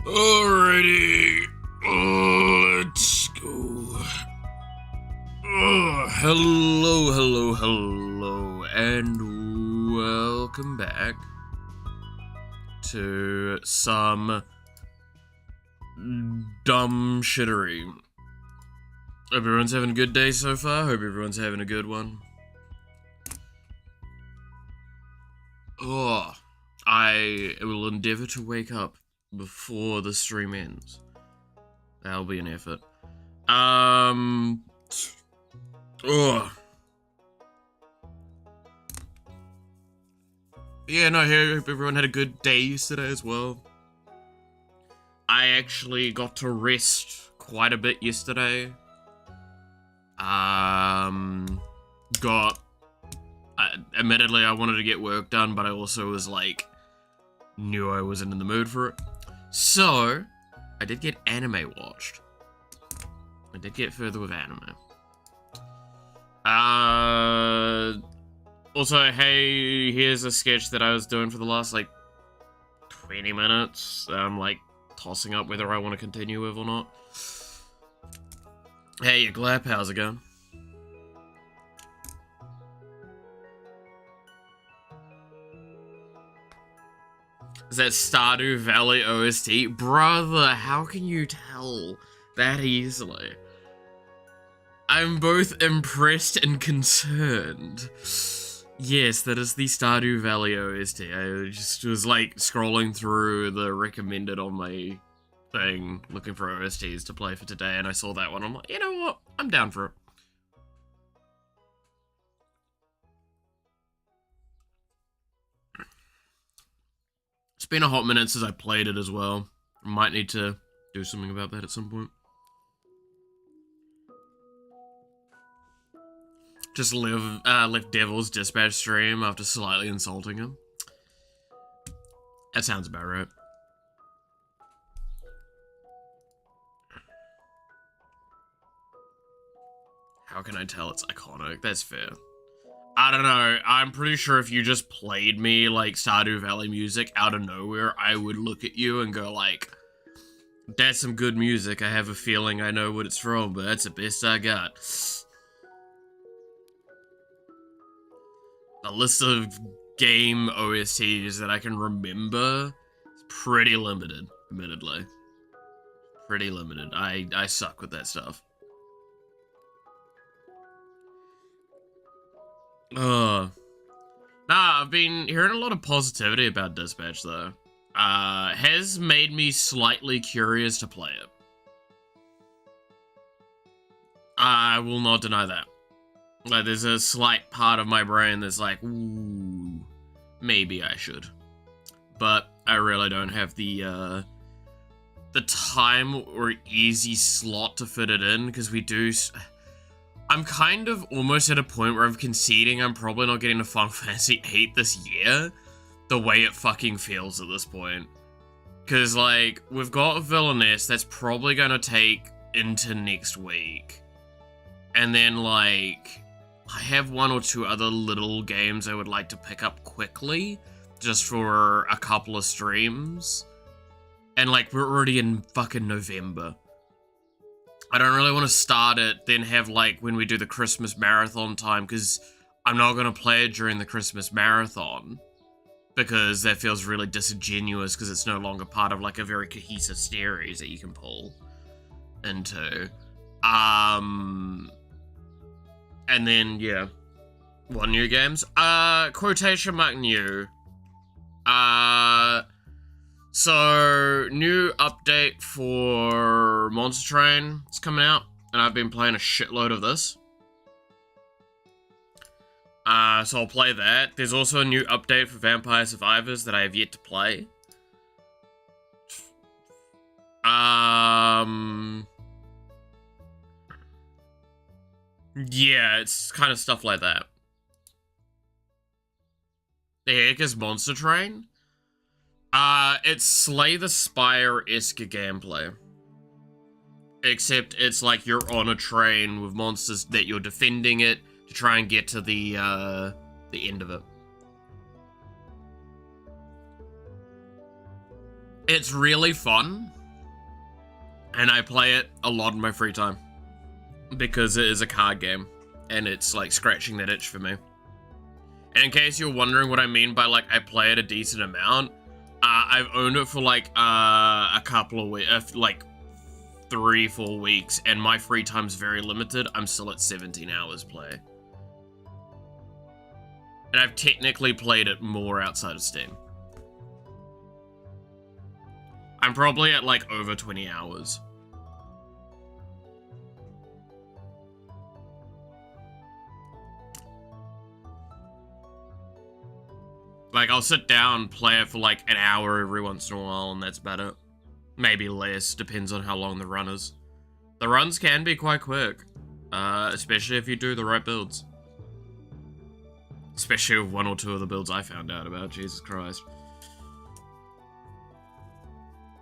Alrighty, let's go. Hello, and welcome back to some dumb shittery. Hope everyone's having a good day so far. Hope everyone's having a good one. I will endeavor to wake up before the stream ends. That'll be an effort. Yeah, no, I hope everyone had a good day yesterday as well. I actually got to rest quite a bit yesterday. Admittedly, I wanted to get work done, but I also was like, knew I wasn't in the mood for it. So, I did get anime watched. I did get further with anime. Also, hey, here's a sketch that I was doing for the last, like, 20 minutes. I'm, like, tossing up whether I want to continue with or not. Hey, Glap, how's it going? Is that Stardew Valley OST? Brother, how can you tell that easily? I'm both impressed and concerned. Yes, that is the Stardew Valley OST. I just was like scrolling through the recommended on my thing, looking for OSTs to play for today, and I saw that one. I'm like, you know what? I'm down for it. It's been a hot minute since I played it as well. I might need to do something about that at some point. Just left Devil's Dispatch stream after slightly insulting him. That sounds about right. How can I tell it's iconic? That's fair. I don't know. I'm pretty sure if you just played me, like, Stardew Valley music out of nowhere, I would look at you and go, like, that's some good music. I have a feeling I know what it's from, but that's the best I got. The list of game OSTs that I can remember is pretty limited, admittedly. Pretty limited. I suck with that stuff. Nah, I've been hearing a lot of positivity about Dispatch, though. Has made me slightly curious to play it. I will not deny that. Like, there's a slight part of my brain that's like, ooh, maybe I should. But I really don't have the time or easy slot to fit it in, because we do... I'm kind of almost at a point where I'm conceding I'm probably not getting a Final Fantasy VIII this year, the way it fucking feels at this point. Because, like, we've got a Villainess that's probably gonna take into next week. And then, like, I have one or two other little games I would like to pick up quickly, just for a couple of streams. And, like, we're already in fucking November. I don't really want to start it, then have, like, when we do the Christmas marathon time, because I'm not going to play it during the Christmas marathon, because that feels really disingenuous, because it's no longer part of, like, a very cohesive series that you can pull into. And then, yeah. What new games? Quotation mark new. So, new update for Monster Train is coming out, and I've been playing a shitload of this. So I'll play that. There's also a new update for Vampire Survivors that I have yet to play. Yeah, it's kind of stuff like that. The heck is Monster Train? It's Slay the Spire-esque gameplay. Except it's like you're on a train with monsters that you're defending it to try and get to the end of it. It's really fun, and I play it a lot in my free time because it is a card game, and it's like scratching that itch for me. And in case you're wondering what I mean by like I play it a decent amount, I've owned it for like a couple of weeks, like 3-4 weeks, and my free time's very limited. I'm still at 17 hours play. And I've technically played it more outside of Steam. I'm probably at like over 20 hours. Like, I'll sit down, play it for like an hour every once in a while, and that's about it. Maybe less, depends on how long the run is. The runs can be quite quick, especially if you do the right builds. Especially with 1 or 2 of the builds I found out about, Jesus Christ.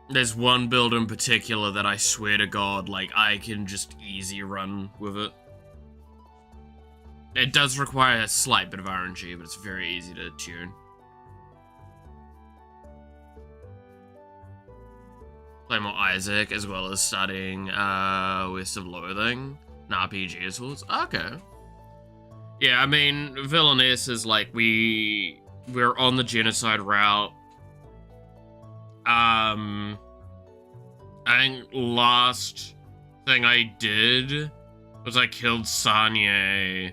There's one build in particular that I swear to God, like, I can just easy run with it. It does require a slight bit of RNG, but it's very easy to tune. Play more Isaac, as well as studying West of Loathing, an RPG of sorts. Okay. Yeah, I mean, Villainess is like, we're on the genocide route. I think last thing I did was I killed Sanye,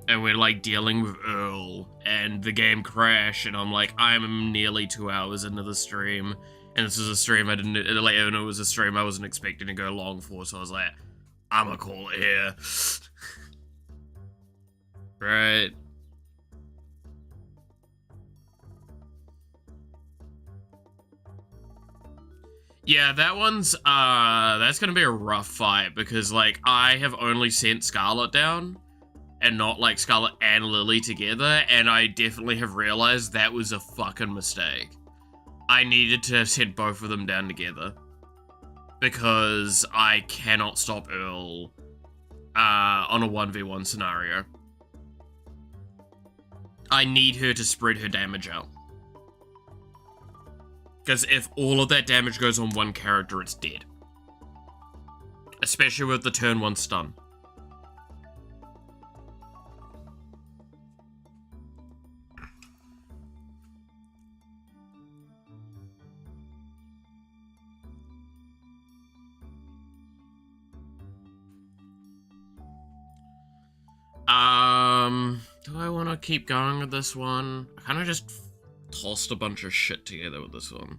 and we're like dealing with Earl, and the game crashed, and I'm like, I'm nearly 2 hours into the stream, and this is a stream I didn't, like, it was a stream I wasn't expecting to go long for, so I was like, I'ma call it here. Right. Yeah, that one's, that's gonna be a rough fight, because, like, I have only sent Scarlet down, and not, like, Scarlet and Lily together, and I definitely have realized that was a fucking mistake. I needed to have sent both of them down together, because I cannot stop Earl, on a 1v1 scenario. I need her to spread her damage out. Because if all of that damage goes on one character, it's dead. Especially with the turn 1 stun. Do I want to keep going with this one? I kind of just tossed a bunch of shit together with this one.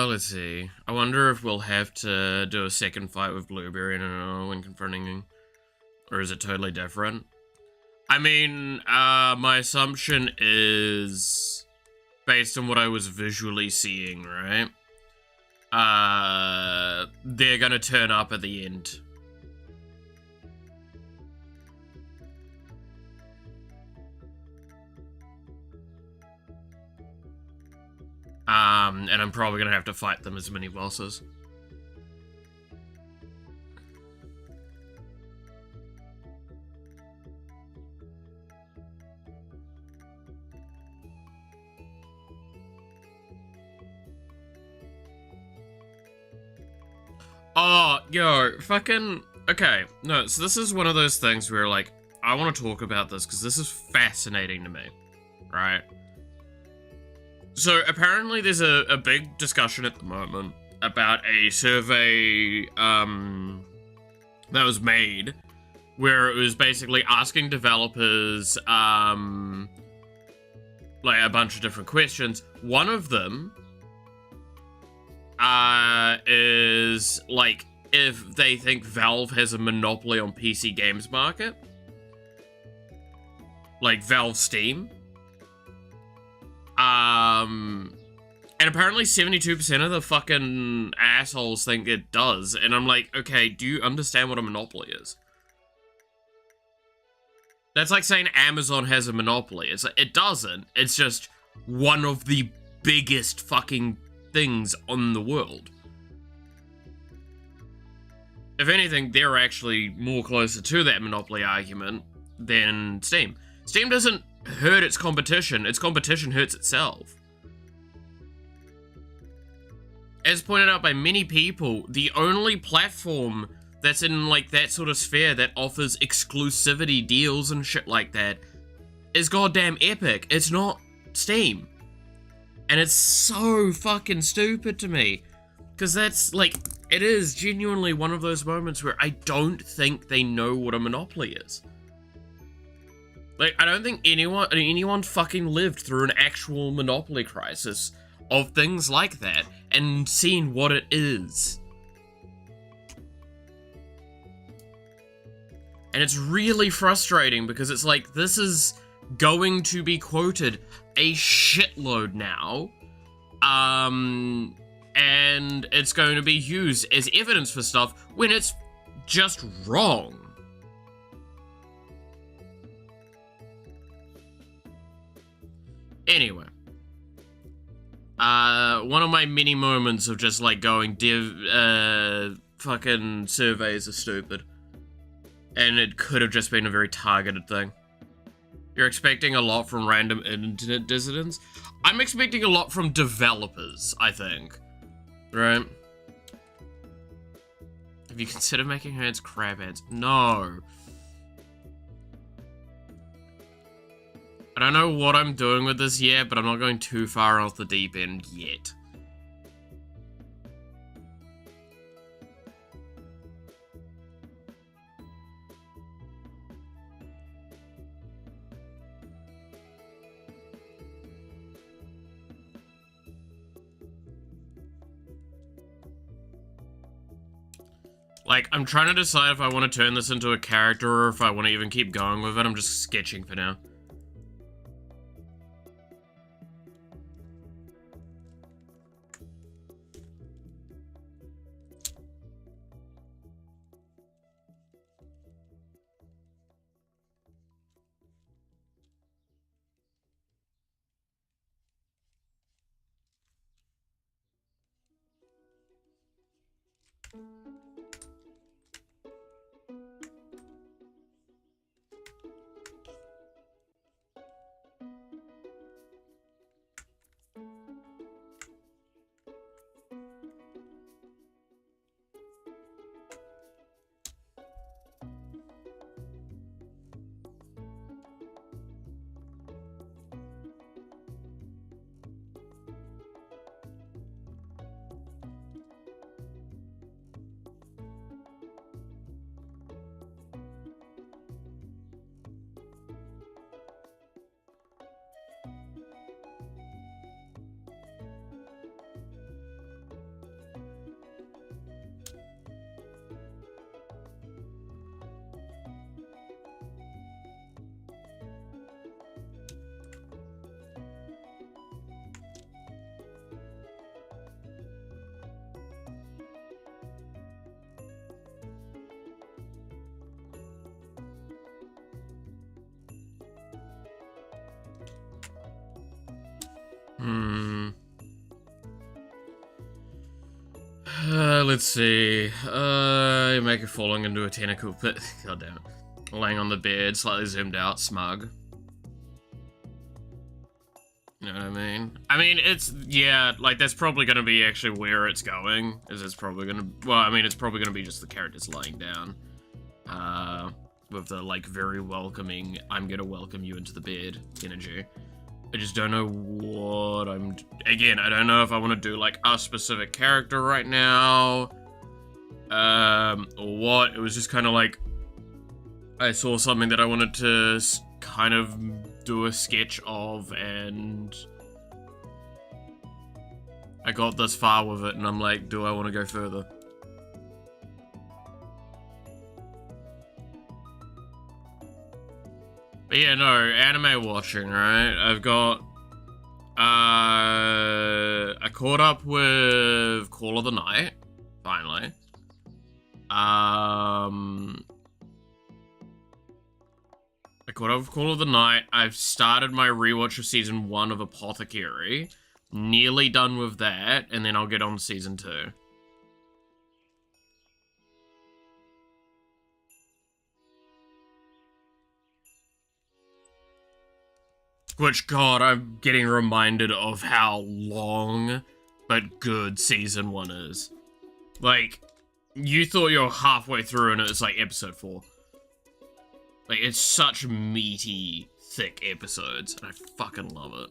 Let's see. I wonder if we'll have to do a second fight with Blueberry when confronting him. Or is it totally different? I mean, my assumption is, based on what I was visually seeing, right? They're gonna turn up at the end. And I'm probably gonna have to fight them as mini bosses. Oh, yo, fucking... Okay, no, so this is one of those things where, like, I want to talk about this because this is fascinating to me, right? So, apparently there's a big discussion at the moment about a survey, that was made where it was basically asking developers, like, a bunch of different questions. One of them, is, like, if they think Valve has a monopoly on PC games market. Like Valve Steam. And apparently 72% of the fucking assholes think it does. And I'm like, okay, do you understand what a monopoly is? That's like saying Amazon has a monopoly. It's like, it doesn't. It's just one of the biggest fucking things on the world. If anything, they're actually more closer to that monopoly argument than Steam. Steam doesn't hurt its competition hurts itself. As pointed out by many people, the only platform that's in like that sort of sphere that offers exclusivity deals and shit like that is goddamn Epic. It's not Steam. And it's so fucking stupid to me. Because that's like, it is genuinely one of those moments where I don't think they know what a monopoly is. Like, I don't think anyone fucking lived through an actual monopoly crisis of things like that and seen what it is. And it's really frustrating because it's like, this is going to be quoted a shitload now. And it's going to be used as evidence for stuff when it's just wrong. Anyway. One of my many moments of just like going, fucking surveys are stupid. And it could have just been a very targeted thing. You're expecting a lot from random internet dissidents? I'm expecting a lot from developers, I think. Right? Have you considered making hands crab hands? No. I don't know what I'm doing with this yet, but I'm not going too far off the deep end yet. Like, I'm trying to decide if I want to turn this into a character or if I want to even keep going with it. I'm just sketching for now. Let's see. Make it falling into a tentacle pit. God damn it. Laying on the bed, slightly zoomed out, smug. You know what I mean? I mean, it's, yeah, like, that's probably gonna be actually where it's going. Is it's probably gonna, well, I mean, it's probably gonna be just the characters lying down. With the, like, very welcoming, I'm gonna welcome you into the bed energy. I just don't know what again, I don't know if I want to do, like, a specific character right now, or what. It was just kind of like, I saw something that I wanted to kind of do a sketch of, and I got this far with it, and I'm like, do I want to go further? But yeah, no, anime watching, right? I've got, I caught up with Call of the Night, finally. I caught up with Call of the Night. I've started my rewatch of season 1 of Apothecary. Nearly done with that, and then I'll get on to season 2. Which, God, I'm getting reminded of how long but good season 1 is. Like, you thought you were halfway through and it's like episode 4. Like, it's such meaty, thick episodes, and I fucking love it.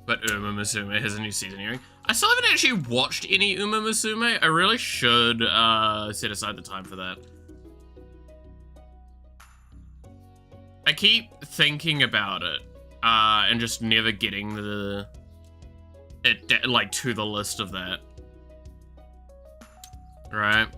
But Uma Musume has a new season airing. I still haven't actually watched any Uma Musume. I really should set aside the time for that. I keep thinking about it and just never getting it like to the list of that. Right?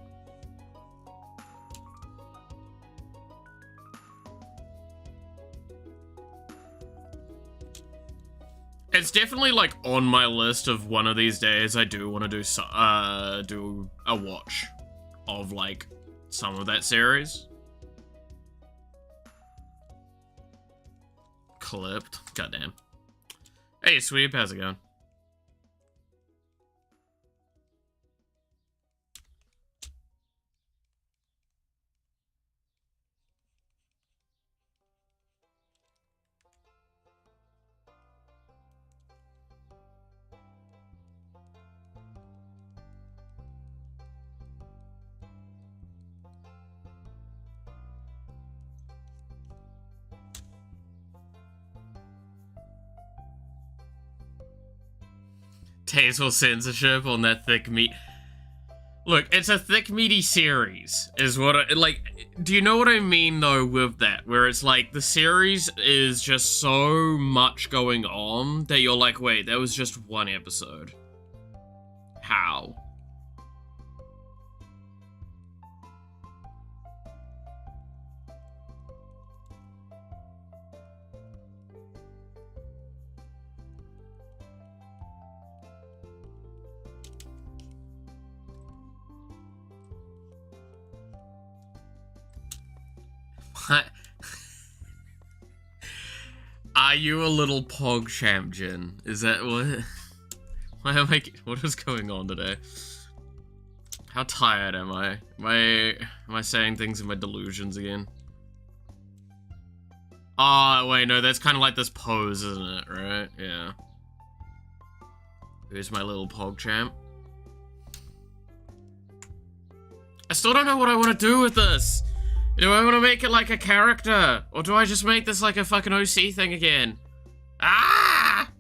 It's definitely like on my list of one of these days. I do want to do a watch of like some of that series. Clipped. Goddamn. Hey, Sweep, how's it going? Tasteful censorship on that thick meat. Look, it's a thick, meaty series, is what I, like, do you know what I mean, though, with that? Where it's like, the series is just so much going on that you're like, wait, that was just one episode. How? What? Are you a little pog champ, Jin? Is that what? Why am I? What is going on today? How tired am I? Am I saying things in my delusions again? Oh, wait, no, that's kind of like this pose, isn't it? Right? Yeah. Who's my little pog champ? I still don't know what I want to do with this. Do I want to make it like a character? Or do I just make this like a fucking OC thing again? Ah!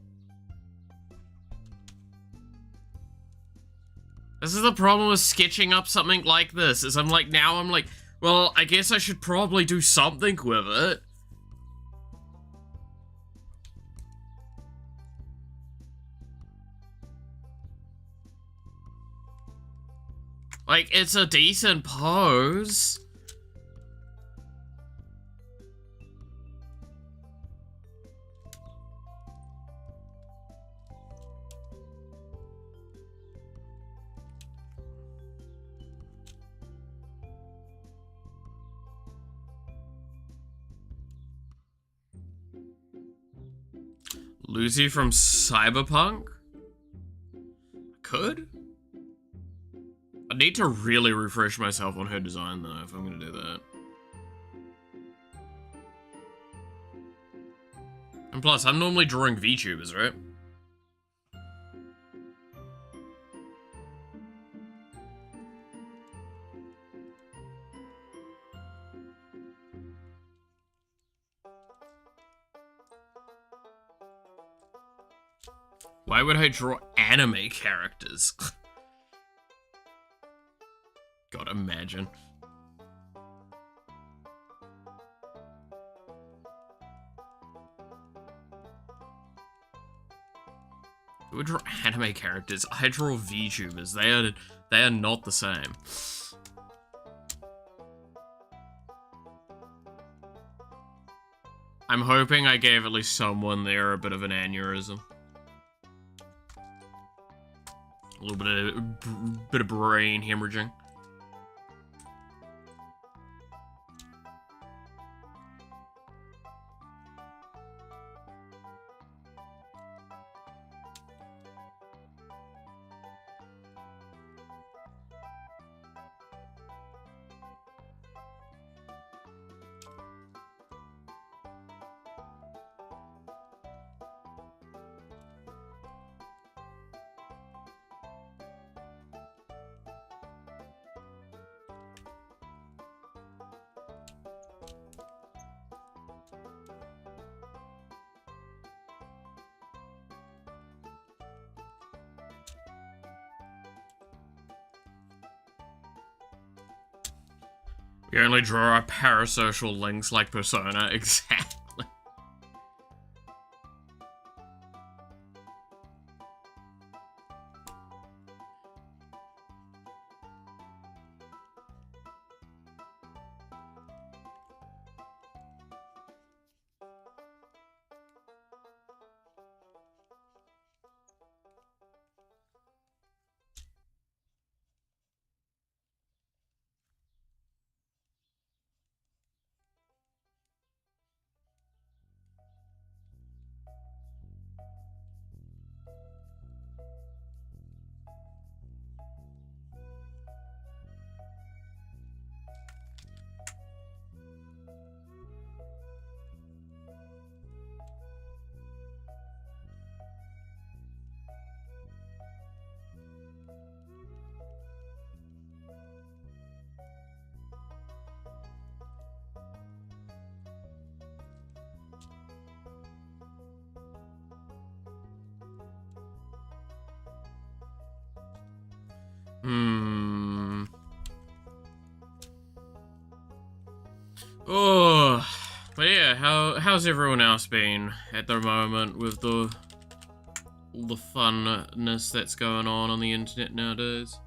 This is the problem with sketching up something like this, is I'm like, well, I guess I should probably do something with it. Like, it's a decent pose. Lucy from Cyberpunk? Could? I need to really refresh myself on her design, though, if I'm gonna do that. And plus, I'm normally drawing VTubers, right? Why would I draw anime characters? God, imagine. Who draw anime characters? I draw VTubers. They are not the same. I'm hoping I gave at least someone there a bit of an aneurysm. A little bit of brain hemorrhaging. We only draw our parasocial links like Persona, exactly. Oh, but yeah, how's everyone else been at the moment with all the funness that's going on the internet nowadays?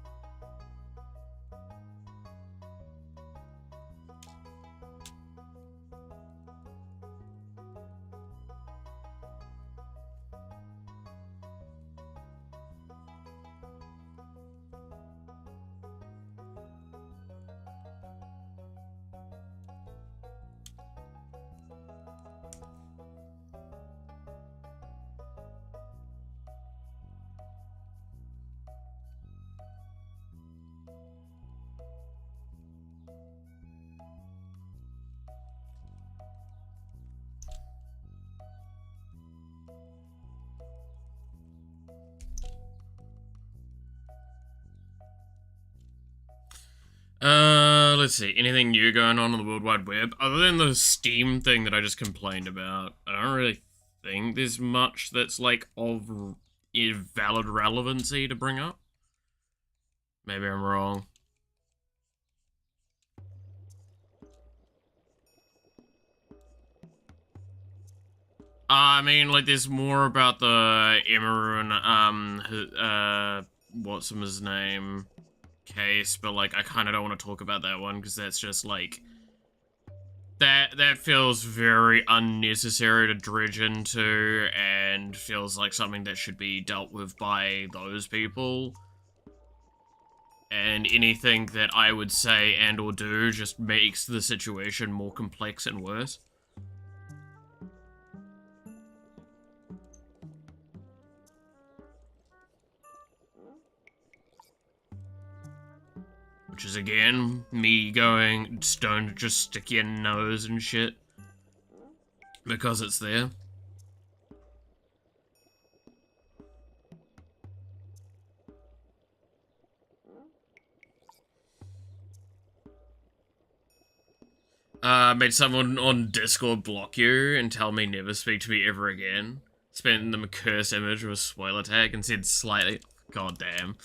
Let's see. Anything new going on the World Wide Web? Other than the Steam thing that I just complained about, I don't really think there's much that's, like, of valid relevancy to bring up. Maybe I'm wrong. I mean, like, there's more about the Emerald, what's his name? Case, but like I kind of don't want to talk about that one because that's just like that feels very unnecessary to dredge into and feels like something that should be dealt with by those people, and anything that I would say and or do just makes the situation more complex and worse. Which is, again, me going, don't just stick your nose and shit. Because it's there. Made someone on Discord block you and tell me never speak to me ever again. Spent them a curse image with a spoiler tag and said slightly... God damn.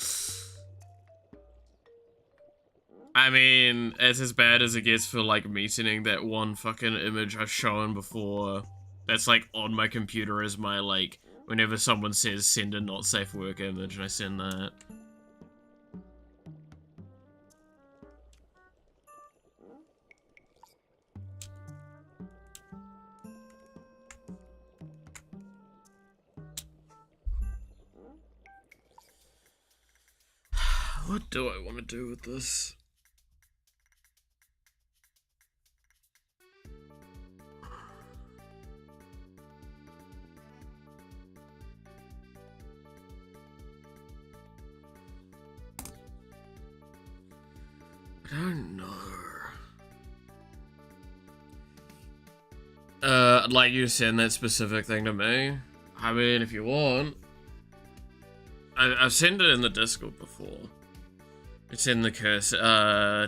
I mean, it's as bad as it gets for, like, me sending that one fucking image I've shown before. That's, like, on my computer as my, like, Whenever someone says send a not safe work image, I send that. What do I want to do with this? I don't know. I'd like you to send that specific thing to me. I mean, if you want. I've sent it in the Discord before. It's in the curse,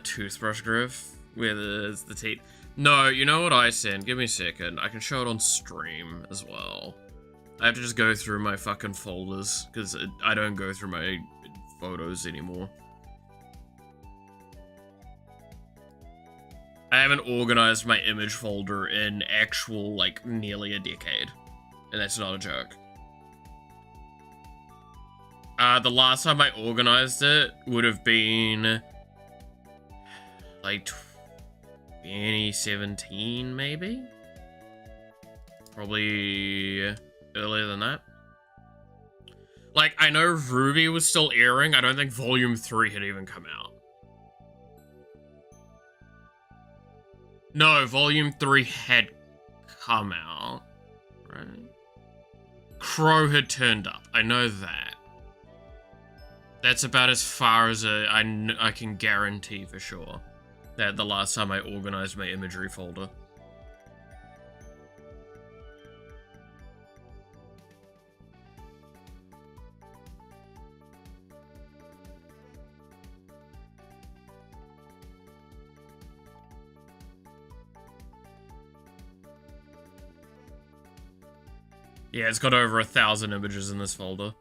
toothbrush graph, where there's the teeth. No, you know what I sent? Give me a second. I can show it on stream as well. I have to just go through my fucking folders, because I don't go through my photos anymore. I haven't organized my image folder in actual, like, nearly a decade. And that's not a joke. The last time I organized it would have been, like, 2017, maybe? Probably earlier than that. Like, I know Ruby was still airing. I don't think Volume 3 had even come out. No, Volume 3 had come out, right? Crow had turned up. I know that. That's about as far as I can guarantee for sure. That the last time I organized my imagery folder. Yeah, it's got over 1,000 images in this folder.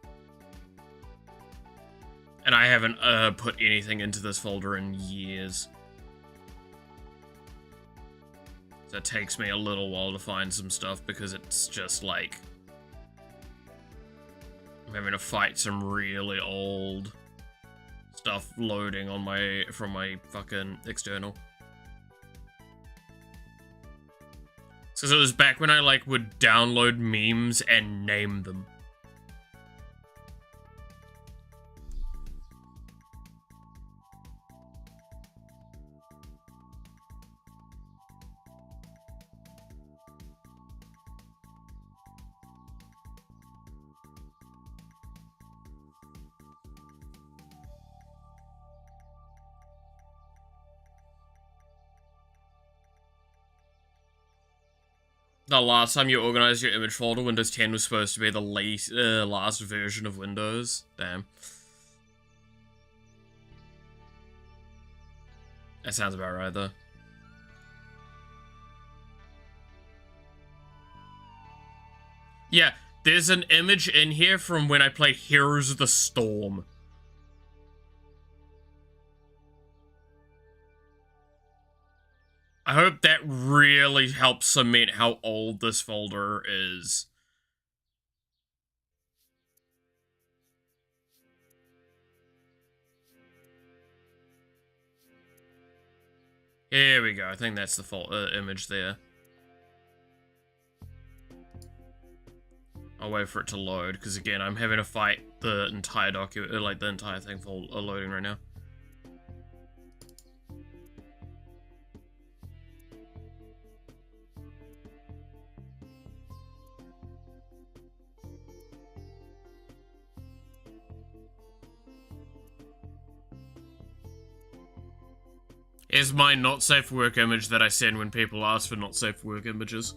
And I haven't put anything into this folder in years. So it takes me a little while to find some stuff because it's just like... I'm having to fight some really old stuff loading on from my fucking external. Because it was back when I, like, would download memes and name them. The last time you organized your image folder, Windows 10 was supposed to be the last version of Windows. Damn. That sounds about right, though. Yeah, there's an image in here from when I played Heroes of the Storm. I hope that really helps cement how old this folder is. Here we go. I think that's the image there. I'll wait for it to load, because again, I'm having to fight the entire document, like the entire thing for loading right now. Is my not safe work image that I send when people ask for not safe work images.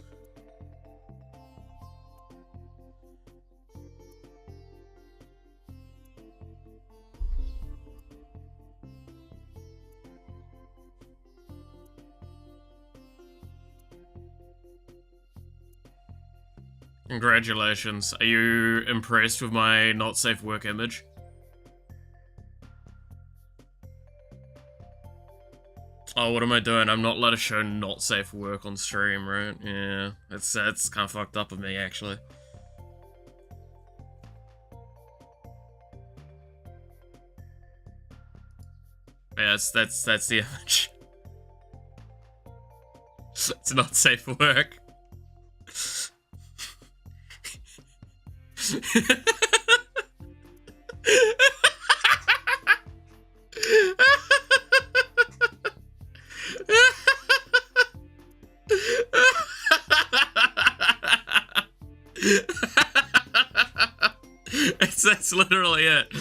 Congratulations. Are you impressed with my not safe work image? Oh, what am I doing? I'm not allowed to show not safe work on stream, right? Yeah, that's kind of fucked up of me, actually. Yeah, that's the image. It's not safe for work. That's literally it.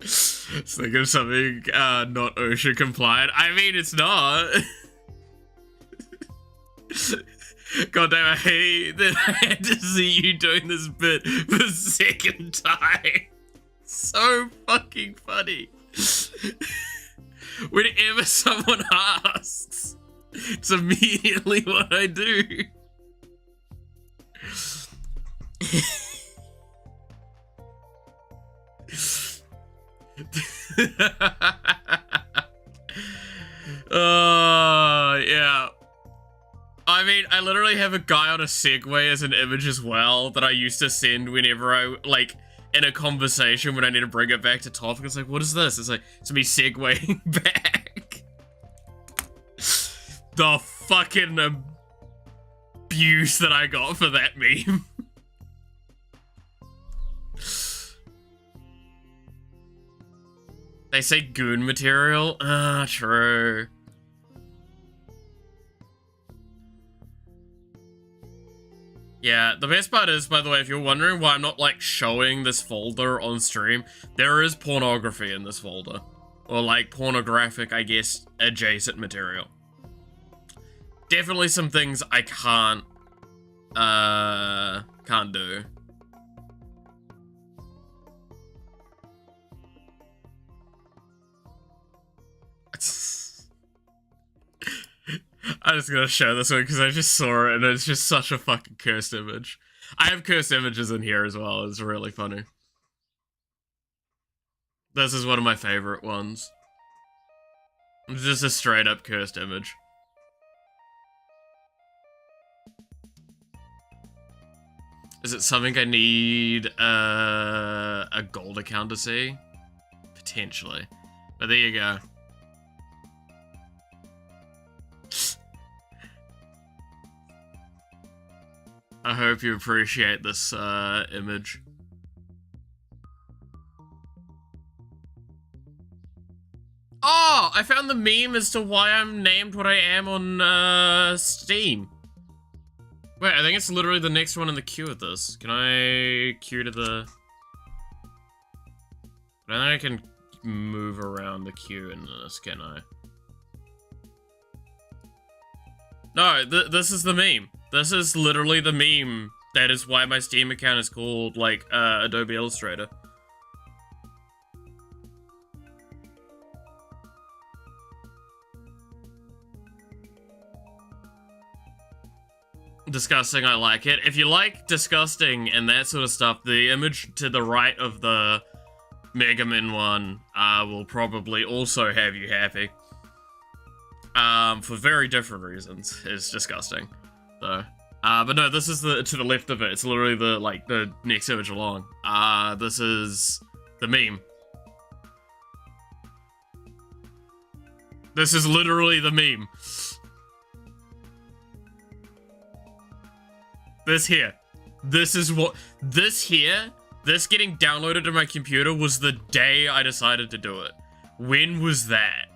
Just think of something not OSHA compliant. I mean, it's not. God damn, I hate that I had to see you doing this bit for the second time. So fucking funny. Whenever someone asks, it's immediately what I do. Yeah. I mean, I literally have a guy on a Segway as an image as well that I used to send whenever I, like, in a conversation when I need to bring it back to topic. It's like, what is this? It's like, it's me segwaying back. The fucking abuse that I got for that meme. They say goon material? Ah, true. Yeah, the best part is, by the way, if you're wondering why I'm not, like, showing this folder on stream, there is pornography in this folder. Or, like, pornographic, I guess, adjacent material. Definitely some things I can't do. I'm just gonna show this one because I just saw it and it's just such a fucking cursed image. I have cursed images in here as well. It's really funny. This is one of my favorite ones. It's just a straight up cursed image. Is it something I need a gold account to see? Potentially. But there you go. I hope you appreciate this image. Oh, I found the meme as to why I'm named what I am on Steam. Wait, I think it's literally the next one in the queue of this. Can I queue to the... I don't think I can move around the queue in this, can I? No, this is the meme. This is literally the meme. That is why my Steam account is called, like, Adobe Illustrator. Disgusting, I like it. If you like disgusting and that sort of stuff, the image to the right of the Mega Man one will probably also have you happy. For very different reasons. It's disgusting. So, but no, this is to the left of it. It's literally the next image along. This is the meme. This is literally the meme. This here. This is what, this getting downloaded to my computer was the day I decided to do it. When was that?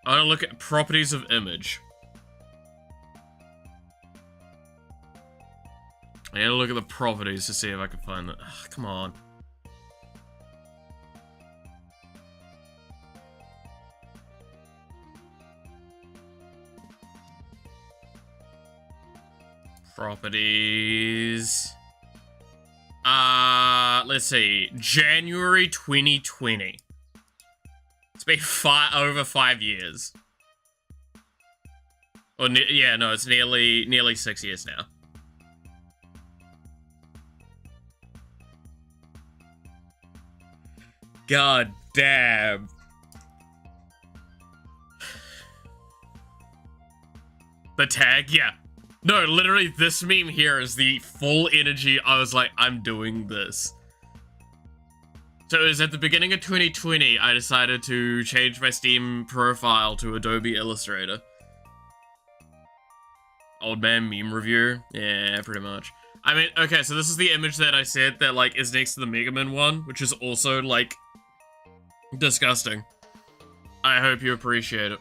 I'm gonna look at properties of image. I gotta look at the properties to see if I can find that. Ugh, come on. Properties. Let's see. January 2020. It's been over 5 years. Or yeah, no, it's nearly 6 years now. God damn. The tag, yeah. No, literally, this meme here is the full energy. I was like, I'm doing this. So it was at the beginning of 2020, I decided to change my Steam profile to Adobe Illustrator. Old man meme review? Yeah, pretty much. I mean, okay, so this is the image that I said that, like, is next to the Mega Man one, which is also, like, disgusting. I hope you appreciate it.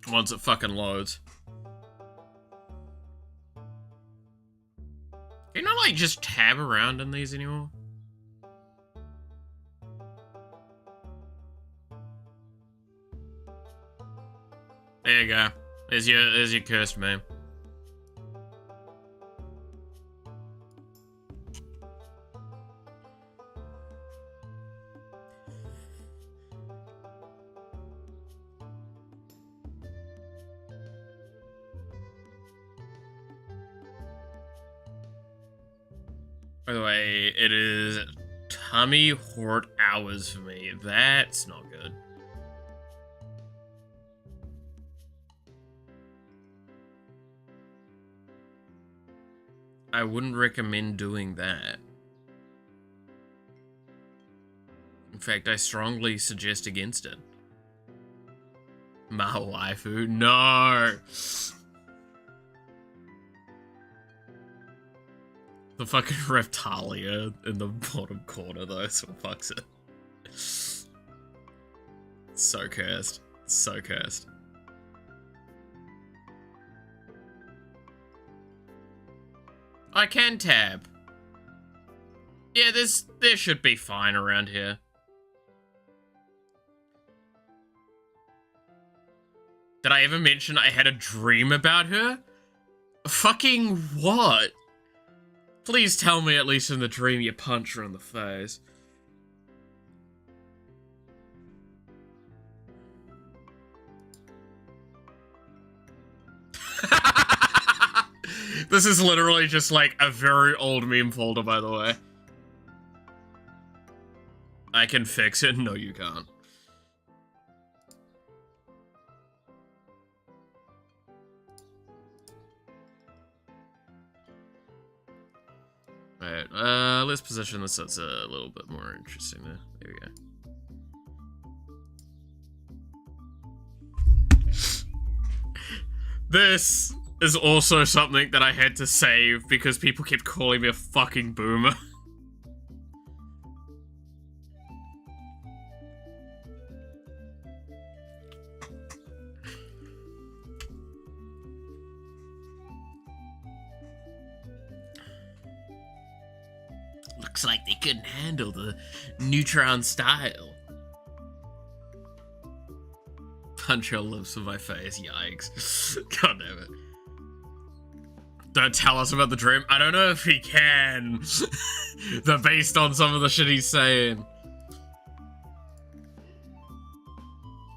Once it fucking loads. Can you not, like, just tab around in these anymore? There you go. There's your cursed meme. By the way, it is tummy hurt hours for me. That's not good. I wouldn't recommend doing that. In fact, I strongly suggest against it. My waifu, no! The fucking Reptalia in the bottom corner, though, is what fucks it. So cursed. So cursed. I can tab. Yeah, there should be fine around here. Did I ever mention I had a dream about her? Fucking what? Please tell me at least in the dream you punch her in the face. This is literally just like a very old meme folder, by the way. I can fix it? No, you can't. Alright, let's position this so it's a little bit more interesting there. There we go. This is also something that I had to save because people kept calling me a fucking boomer. Looks like they couldn't handle the neutron style. Punch your lips in my face, yikes. God damn it. Don't tell us about the dream. I don't know if he can. They're based on some of the shit he's saying.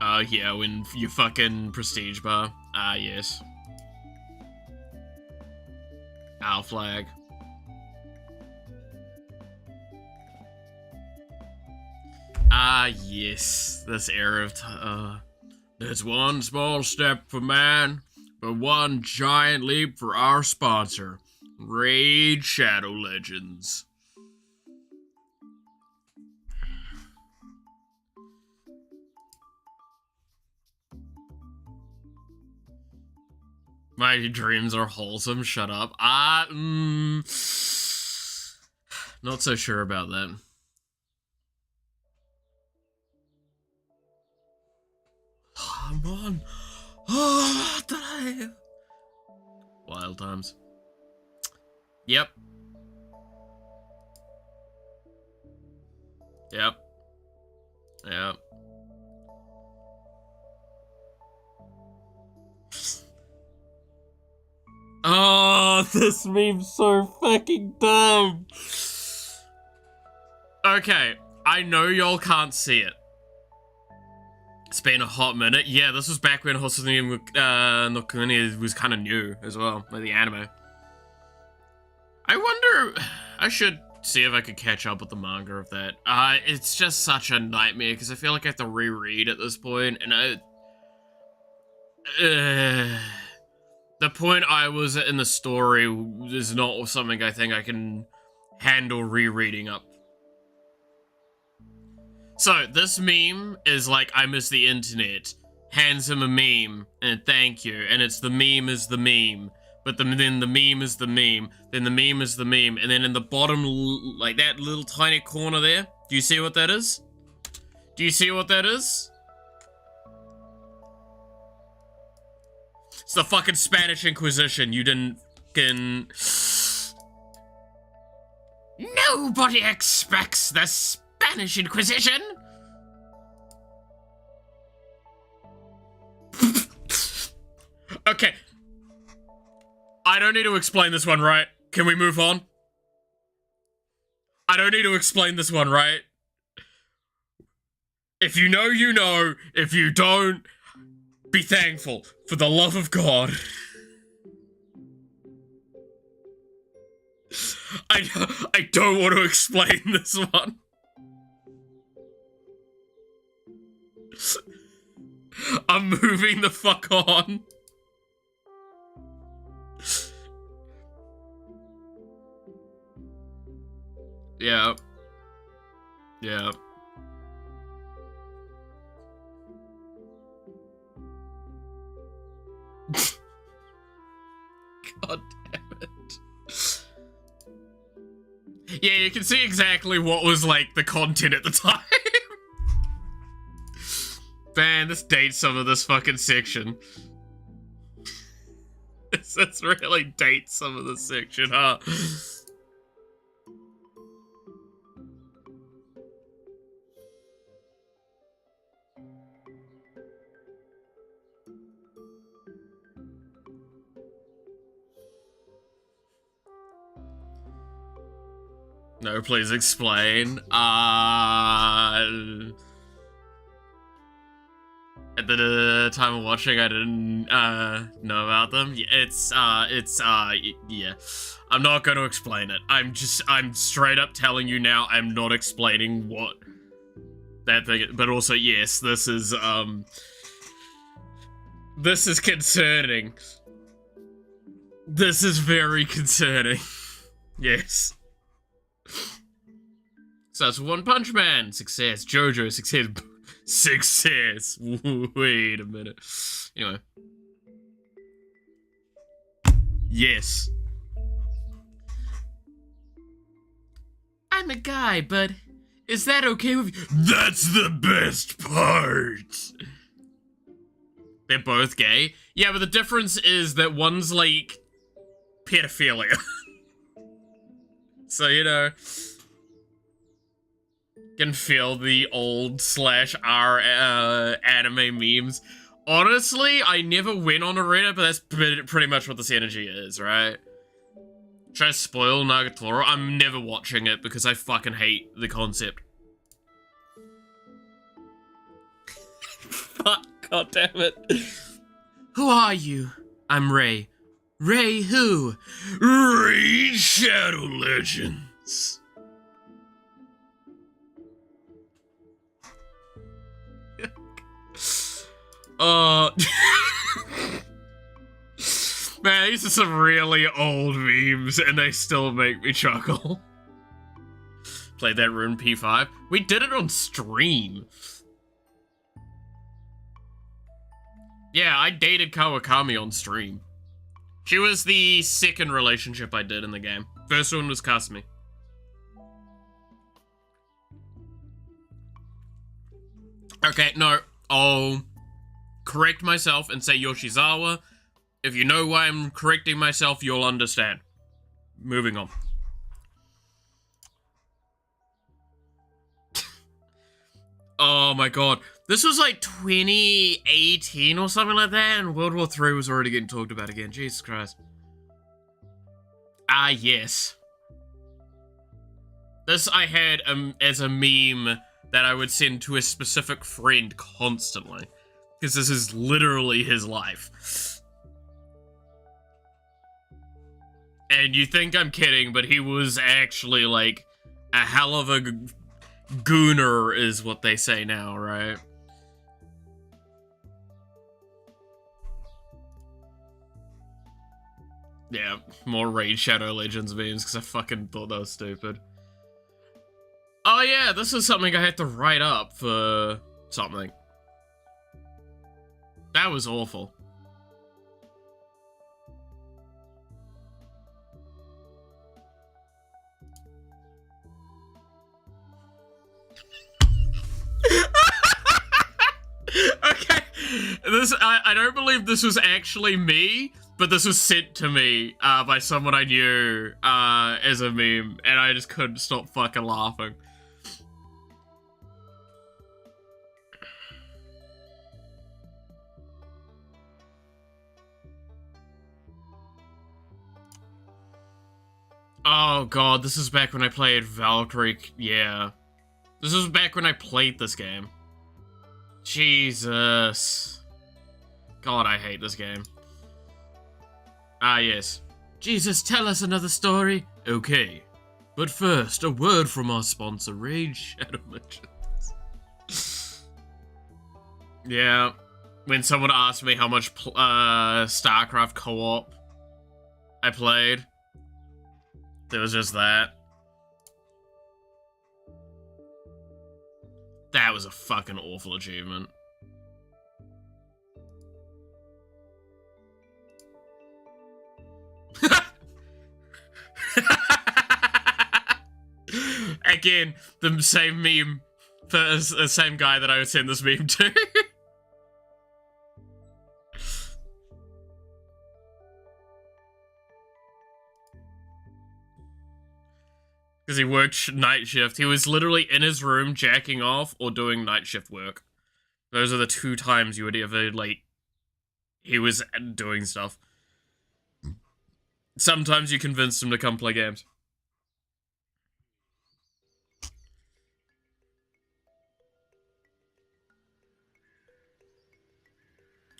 Oh yeah, when you fucking prestige bar. Ah, yes. Owl flag. Ah, yes. This era of there's one small step for man, but one giant leap for our sponsor, Raid Shadow Legends. My dreams are wholesome, shut up. Not so sure about that. Come on. Oh, die. Wild times. Yep. Yep. Yep. Oh, this meme's so fucking dumb. Okay, I know y'all can't see it. It's been a hot minute. Yeah, this was back when Hosune no Kuni was kind of new as well, like the anime. I wonder, I should see if I could catch up with the manga of that. It's just such a nightmare, because I feel like I have to reread at this point, and the point I was in the story is not something I think I can handle rereading up. So, this meme is like, I miss the internet, hands him a meme, and thank you, and it's the meme is the meme, but then the meme is the meme, then the meme is the meme, and then in the bottom, like that little tiny corner there, do you see what that is? Do you see what that is? It's the fucking Spanish Inquisition, you didn't fucking... Nobody expects the Spanish Inquisition! Okay. I don't need to explain this one, right? Can we move on? I don't need to explain this one, right? If you know, you know. If you don't, be thankful. For the love of God. I don't want to explain this one. I'm moving the fuck on. Yeah. Yeah. God damn it. Yeah, you can see exactly what was, like, the content at the time. Man, this dates some of this fucking section. This really dates some of this section, huh? No, please explain. At the time of watching, I didn't, know about them. Yeah. I'm not gonna explain it. I'm straight up telling you now, I'm not explaining what that thing is. But also, yes, this is concerning. This is very concerning. Yes. So that's One Punch Man. Success. JoJo. Success. Success. Wait a minute. Anyway. Yes. I'm a guy, but is that okay with you? That's the best part. They're both gay. Yeah, but the difference is that one's like pedophilia. So, you know, can feel the old /r anime memes. Honestly, I never went on a Reddit, but that's pretty much what this energy is, right? Should I spoil Nagatoro? I'm never watching it because I fucking hate the concept. Fuck, god damn it. Who are you? I'm Ray. Ray who? Ray Shadow Legends. Man, these are some really old memes, and they still make me chuckle. Played that Rune P5. We did it on stream. Yeah, I dated Kawakami on stream. She was the second relationship I did in the game. First one was Kasumi. Okay, no, I'll correct myself and say Yoshizawa. If you know why I'm correcting myself, you'll understand. Moving on. Oh my god. This was like 2018 or something like that, and World War III was already getting talked about again. Jesus Christ. Ah, yes. This I had as a meme that I would send to a specific friend constantly. Because this is literally his life. And you think I'm kidding, but he was actually, like, a hell of a gooner, is what they say now, right? Yeah, more Raid Shadow Legends memes, because I fucking thought that was stupid. Oh yeah, this is something I had to write up for something. That was awful. Okay, I don't believe this was actually me, but this was sent to me by someone I knew as a meme, and I just couldn't stop fucking laughing. Oh god, this is back when I played Valkyrie. Yeah. This was back when I played this game. Jesus. God, I hate this game. Ah, yes. Jesus, tell us another story. Okay. But first, a word from our sponsor, Raid Shadow Legends. Yeah. When someone asked me how much StarCraft co-op I played, there was just that. That was a fucking awful achievement. Again, the same meme for the same guy that I would send this meme to. Because he worked night shift. He was literally in his room jacking off or doing night shift work. Those are the two times you would ever, like, he was doing stuff. Sometimes you convinced him to come play games.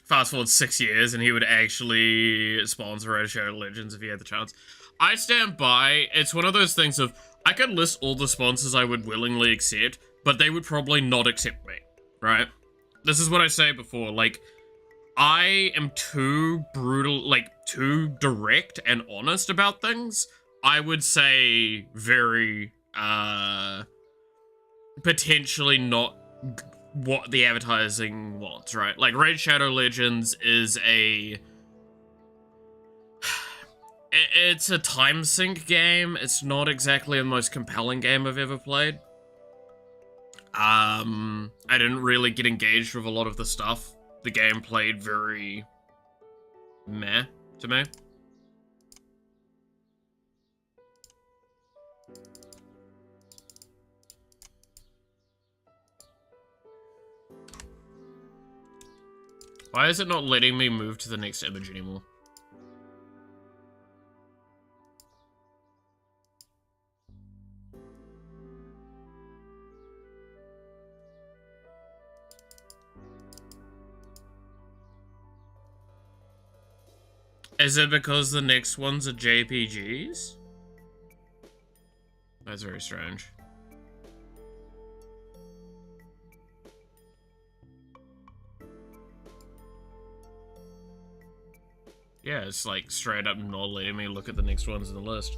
Fast forward 6 years and he would actually sponsor Raid Shadow Legends if he had the chance. I stand by. It's one of those things of, I could list all the sponsors I would willingly accept, but they would probably not accept me, right? This is what I say before, like, I am too brutal, like, too direct and honest about things. I would say very, potentially not what the advertising wants, right? Like, Raid Shadow Legends is it's a time sink game. It's not exactly the most compelling game I've ever played. I didn't really get engaged with a lot of the stuff. The game played very meh to me. Why is it not letting me move to the next image anymore? Is it because the next ones are JPGs? That's very strange. Yeah, it's like straight up not letting me look at the next ones in the list.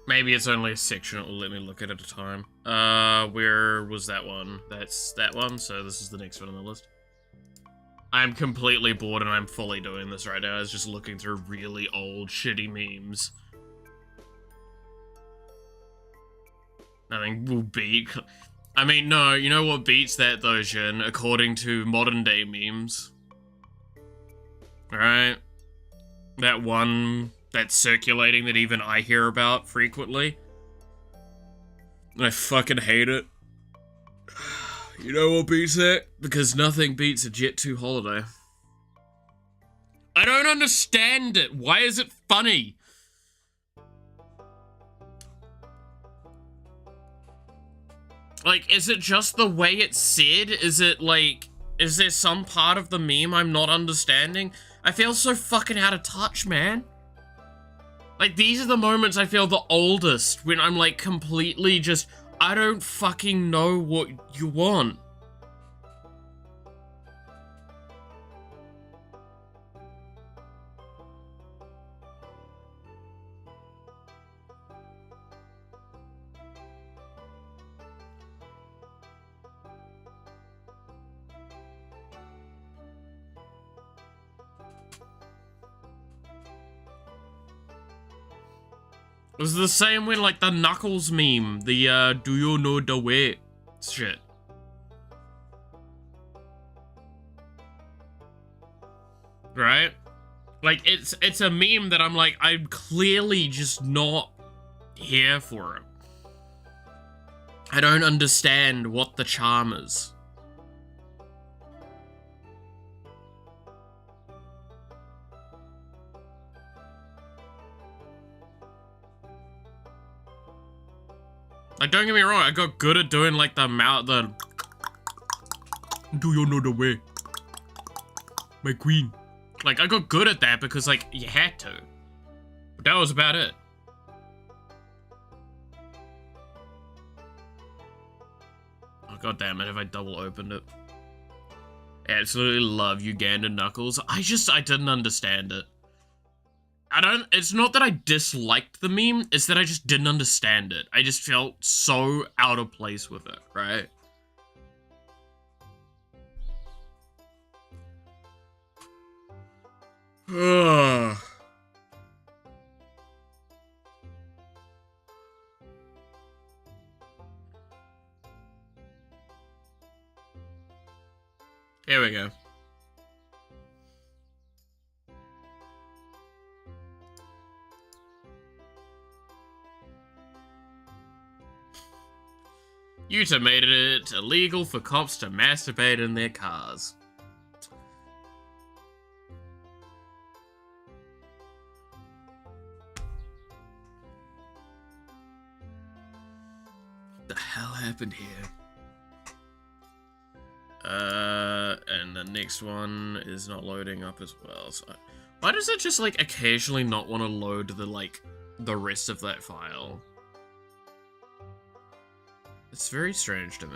Maybe it's only a section it will let me look at a time. Where was that one? That's that one, so this is the next one on the list. I'm completely bored and I'm fully doing this right now. I was just looking through really old, shitty memes. Nothing will beat... I mean, no, you know what beats that though, Jin? According to modern day memes. Alright? That one that's circulating that even I hear about frequently. I fucking hate it. You know what beats that? Because nothing beats a Jet 2 holiday. I don't understand it. Why is it funny? Like, is it just the way it's said? Is it like, is there some part of the meme I'm not understanding? I feel so fucking out of touch, man. Like, these are the moments I feel the oldest, when I'm like completely just, I don't fucking know what you want. It was the same with like the Knuckles meme, the do you know the way shit. Right? Like, it's a meme that I'm like, I'm clearly just not here for it. I don't understand what the charm is. Like, don't get me wrong, I got good at doing like the mouth, the do you know the way? My queen. Like, I got good at that because like, you had to. But that was about it. Oh, god damn it, if I double opened it. Absolutely love Ugandan Knuckles. I didn't understand it. It's not that I disliked the meme, it's that I just didn't understand it. I just felt so out of place with it, right? Ugh. Here we go. Utah made it illegal for cops to masturbate in their cars. What the hell happened here? And the next one is not loading up as well. So why does it just like occasionally not want to load the rest of that file? It's very strange to me.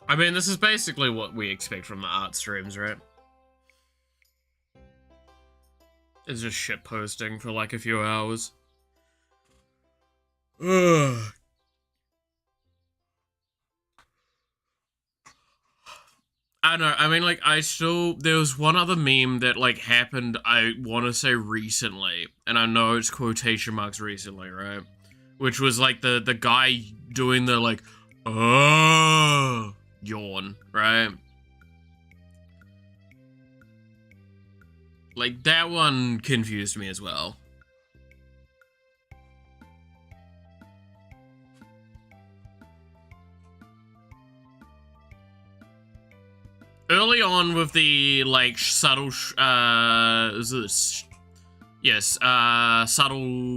I mean, this is basically what we expect from the art streams, right? It's just shit posting for like a few hours. Ugh. I don't know, I mean, like, there was one other meme that, like, happened, I want to say recently, and I know it's quotation marks recently, right? Which was, like, the guy doing the, like, oh, yawn, right? Like, that one confused me as well. Early on with the, like, subtle, subtle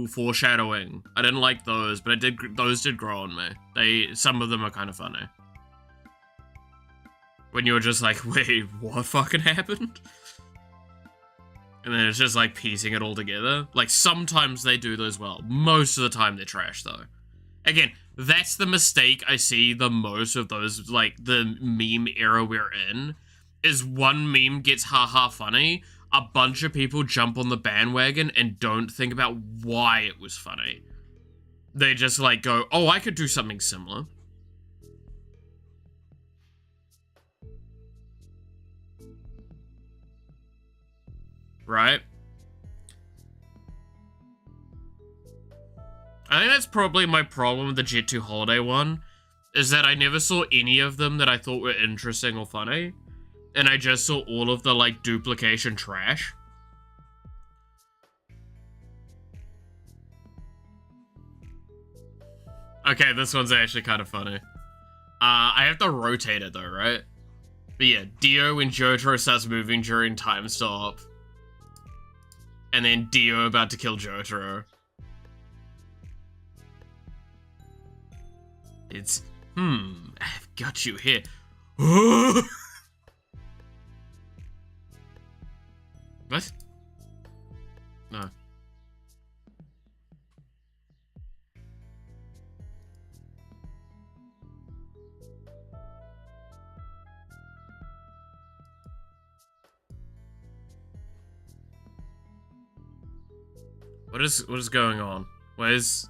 foreshadowing. I didn't like those, but those did grow on me. Some of them are kind of funny. When you were just like, wait, what fucking happened? And then it's just like piecing it all together. Like, sometimes they do those well. Most of the time they're trash, though. Again, that's the mistake I see the most of those, like, the meme era we're in, is one meme gets haha funny, a bunch of people jump on the bandwagon and don't think about why it was funny. They just, like, go, oh, I could do something similar. right? I think that's probably my problem with the Jet 2 Holiday one, is that I never saw any of them that I thought were interesting or funny, and I just saw all of the, like, duplication trash. Okay, this one's actually kind of funny. I have to rotate it though, right? But yeah, Dio when Jotaro starts moving during time stop. And then Dio about to kill Jotaro. It's, I've got you here. What? No. What is going on? Where's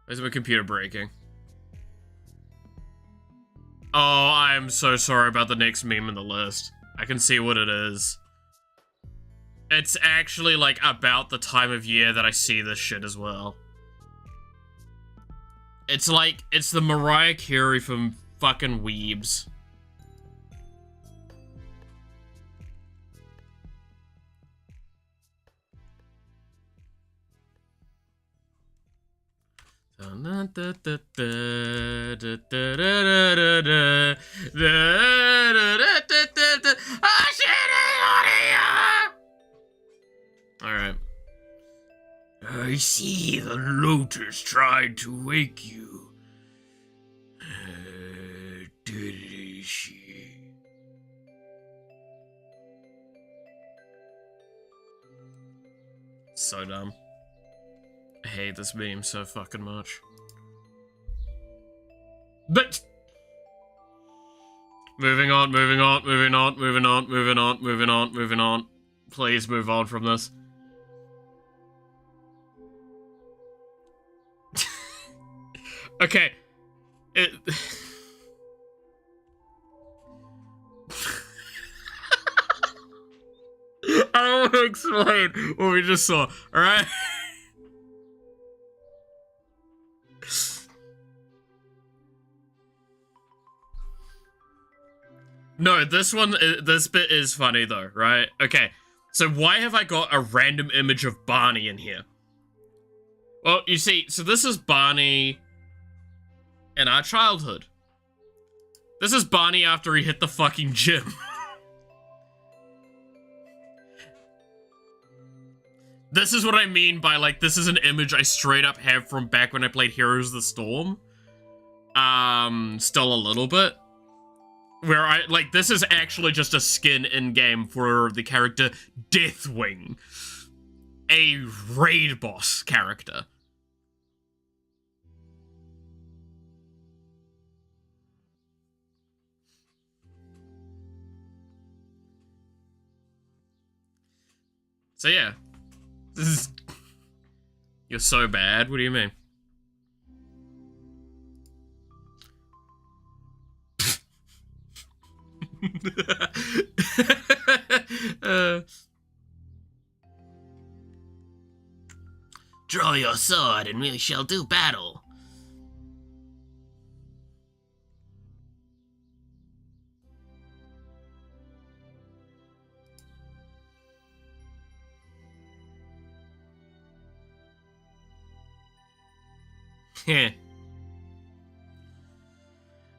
my computer breaking? Oh, I'm so sorry about the next meme in the list. I can see what it is. It's actually, like, about the time of year that I see this shit as well. It's like, it's the Mariah Carey from fucking Weebs. Alright. I see the looters tried to wake you. Did she? So dumb. I hate this meme so fucking much. But moving on. Please move on from this. Okay. I don't want to explain what we just saw, alright? No, this bit is funny though, right? Okay, so why have I got a random image of Barney in here? Well, you see, so this is Barney in our childhood. This is Barney after he hit the fucking gym. This is what I mean by, like, this is an image I straight up have from back when I played Heroes of the Storm. Still a little bit. Where this is actually just a skin in-game for the character Deathwing. A raid boss character. So yeah. This is... You're so bad? What do you mean? Draw your sword and we shall do battle. Heh.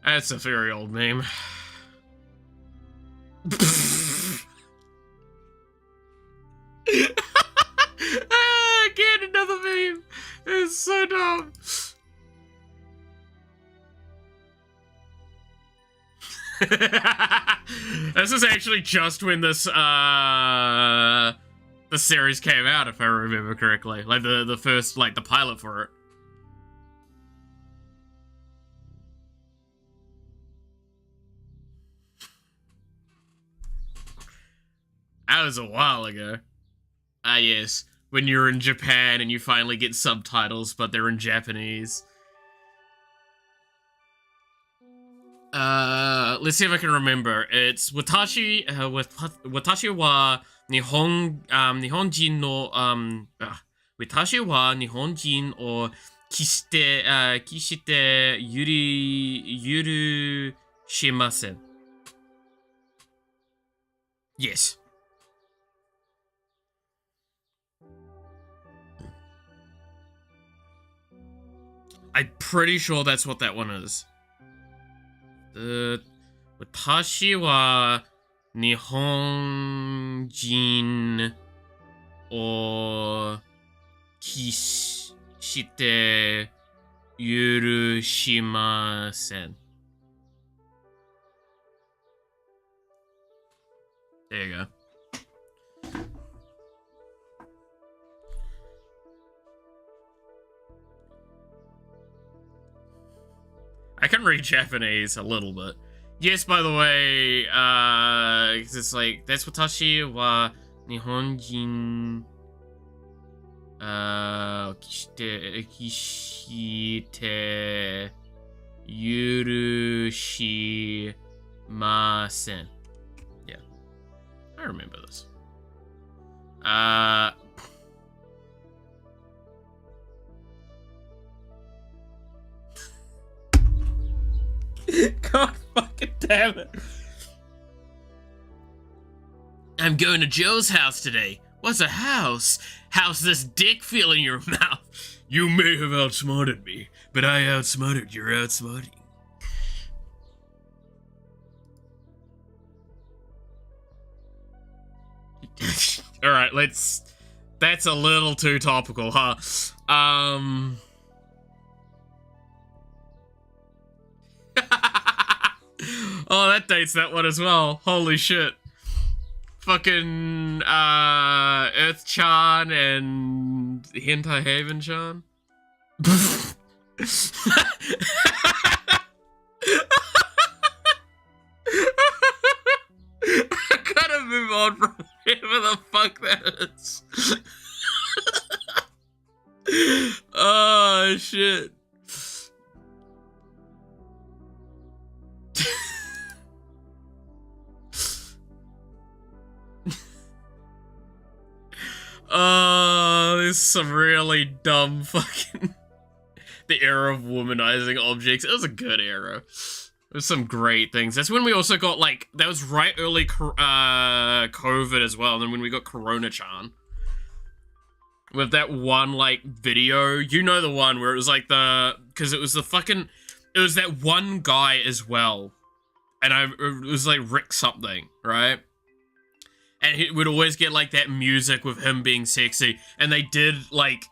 That's a very old meme. Again, another meme. It's so dumb. This is actually just when this the series came out, if I remember correctly. Like the first, like the pilot for it. That was a while ago. Ah, yes. When you're in Japan and you finally get subtitles, but they're in Japanese. Let's see if I can remember. It's Watashi wa 日本人の、私は日本人を決して許しません。Yes. I'm pretty sure that's what that one is. 私は日本人を決して許しません。There you go. I can read Japanese a little bit. Yes, by the way, cause it's like, that's watashi wa nihonjin, kishite yurushimasen. Yeah, I remember this. God fucking damn it. I'm going to Joe's house today. What's a house? How's this dick feel in your mouth? You may have outsmarted me, but I outsmarted your outsmarting. Alright, that's a little too topical, huh? Oh, that dates that one as well. Holy shit. Fucking, Earth-chan and Hentai Haven-chan. I gotta move on from whatever the fuck that is. Oh, shit. There's some really dumb fucking... The era of womanizing objects. It was a good era. There's some great things. That's when we also got, like... That was right early COVID as well. And then when we got Corona-chan. With that one, like, video. You know the one where it was, like, the... Because it was the fucking... It was that one guy as well. And it was, like, Rick something, right? And he would always get, like, that music with him being sexy. And they did, like,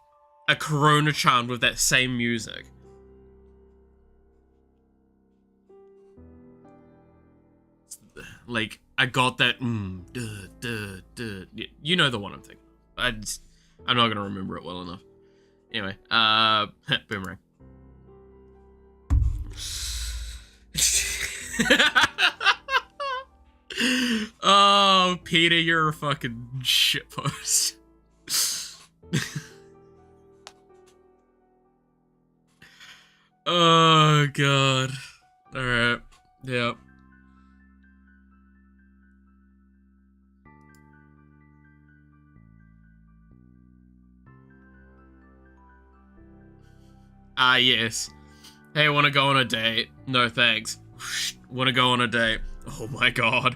a Corona-chan with that same music. Like, I got that, You know the one I'm thinking of. I'm not gonna remember it well enough. Anyway, Boomerang. Oh, Peter, you're a fucking shitpost. Oh, God. Alright. Yep. Ah, yes. Hey, wanna go on a date? No, thanks. Wanna go on a date? Oh my god.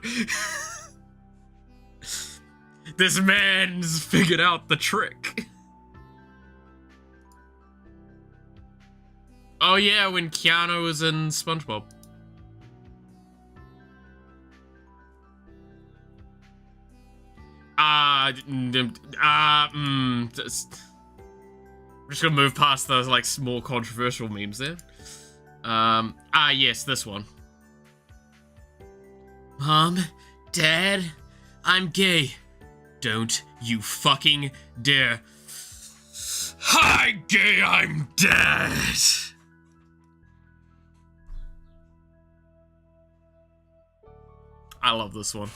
This man's figured out the trick. Oh yeah, when Keanu was in SpongeBob. I'm just gonna move past those, like, small controversial memes there. Yes, this one. Mom, Dad, I'm gay. Don't you fucking dare. Hi, gay, I'm dead. I love this one.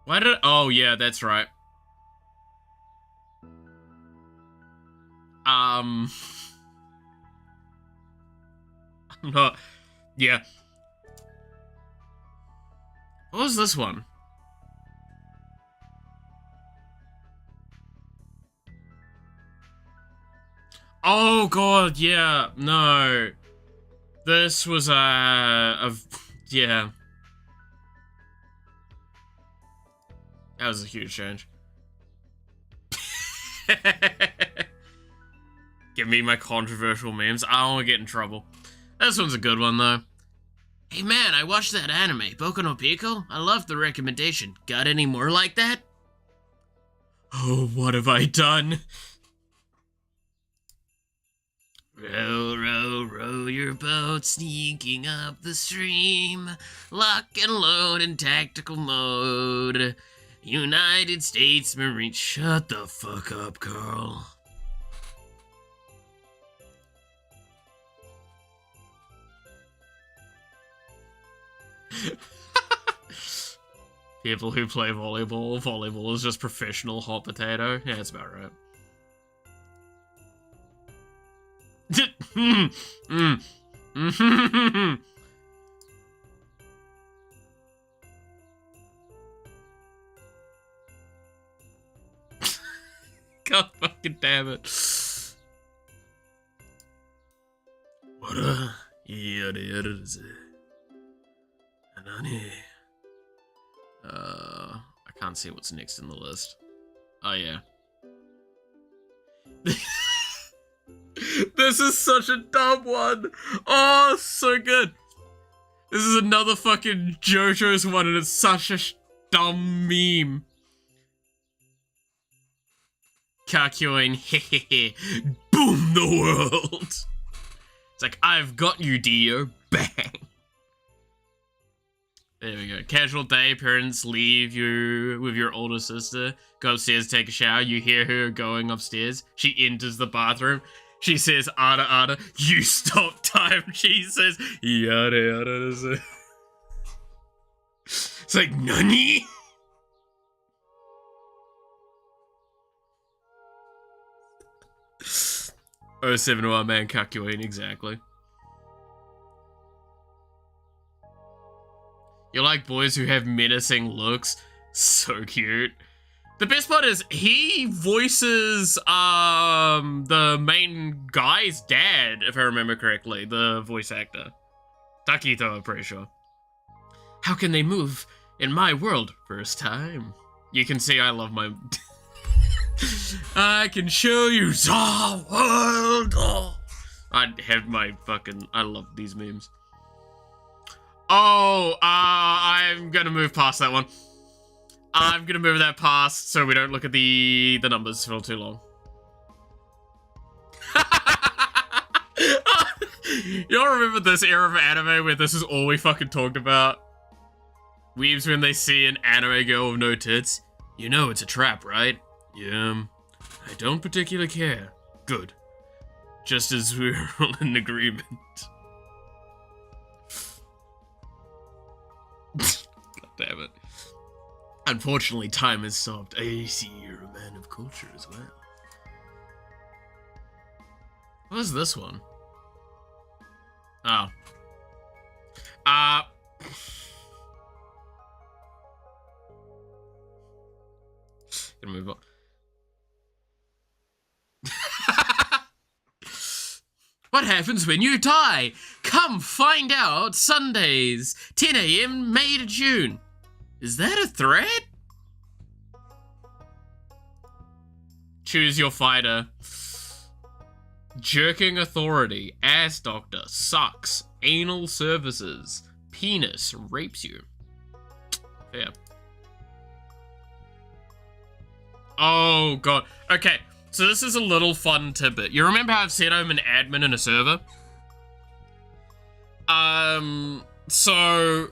Why did oh yeah, that's right. I'm not, yeah. What was this one? Oh god, yeah, no. This was yeah. That was a huge change. Give me my controversial memes. I don't want to get in trouble. This one's a good one, though. Hey man, I watched that anime, Boku no Pico. I loved the recommendation. Got any more like that? Oh, what have I done? Row, row, row your boat, sneaking up the stream. Lock and load in tactical mode. United States Marine. Shut the fuck up, Carl. People who play volleyball. Volleyball is just professional hot potato. Yeah, that's about right. God fucking damn it. What a... I can't see what's next in the list. Oh, yeah. This is such a dumb one. Oh, so good. This is another fucking JoJo's one, and it's such a dumb meme. Kakyoin, hehehe, boom the world. It's like, I've got you, Dio. Bang. There we go. Casual day, parents leave you with your older sister. Go upstairs, take a shower. You hear her going upstairs. She enters the bathroom. She says, Ada, Ada, you stop time. She says, yada, yada. It's like, nani? Oh, 701 man Kakyoin, exactly. You like boys who have menacing looks? So cute. The best part is he voices the main guy's dad, if I remember correctly, the voice actor. Takito, I'm pretty sure. How can they move in my world? First time. You can see I love my... I can show you the world. Oh. I have my fucking... I love these memes. Oh, I'm gonna move past that one. I'm gonna move that past so we don't look at the numbers for too long. Y'all remember this era of anime where this is all we fucking talked about? Weebs when they see an anime girl with no tits. You know it's a trap, right? Yeah. I don't particularly care. Good. Just as we're all in agreement. God damn it. Unfortunately, time has stopped. I see you're a man of culture as well. What is this one? Oh. Gonna move on. What happens when you die? Come find out Sundays, 10 AM, May to June. Is that a threat? Choose your fighter. Jerking authority. Ass doctor. Sucks. Anal services. Penis. Rapes you. Fair. Oh, God. Okay. So this is a little fun tidbit. You remember how I've said I'm an admin in a server? So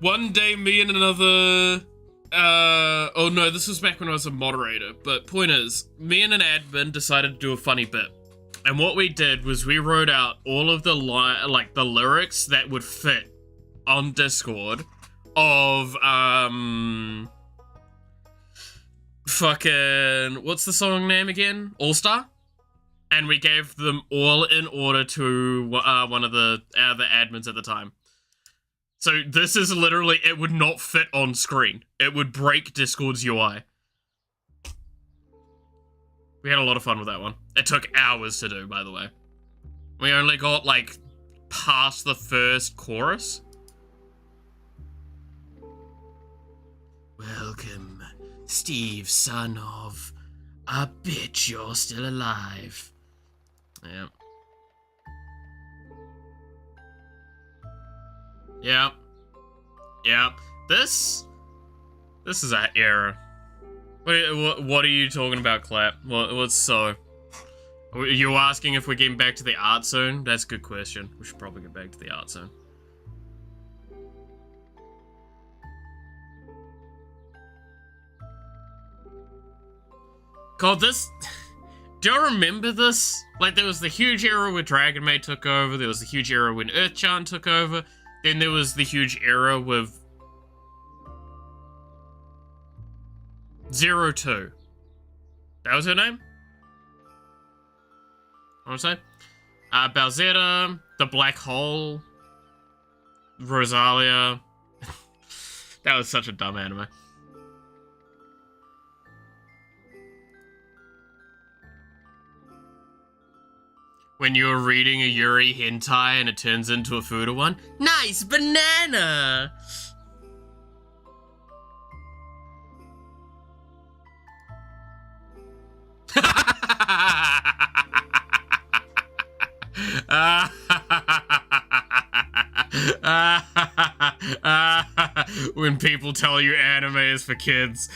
one day me and another, oh no, this was back when I was a moderator, but point is, me and an admin decided to do a funny bit. And what we did was we wrote out all of the the lyrics that would fit on Discord of, fucking, what's the song name again? All Star? And we gave them all in order to one of the admins at the time. So this is literally, it would not fit on screen. It would break Discord's UI. We had a lot of fun with that one. It took hours to do, by the way. We only got, like, past the first chorus. Welcome, Steve, son of a bitch, you're still alive. Yeah. Yeah. Yeah. This is an error. What are you talking about, Clap? What's so? You asking if we're getting back to the art zone? That's a good question. We should probably get back to the art zone. God, this... Do you remember this? Like, there was the huge era where Dragon Maid took over, there was the huge era when Earth-chan took over, then there was the huge era with... 02. That was her name? I want to say? Bowsetta, The Black Hole, Rosalia. That was such a dumb anime. When you're reading a Yuri hentai and it turns into a Fuda one. Nice banana! When people tell you anime is for kids.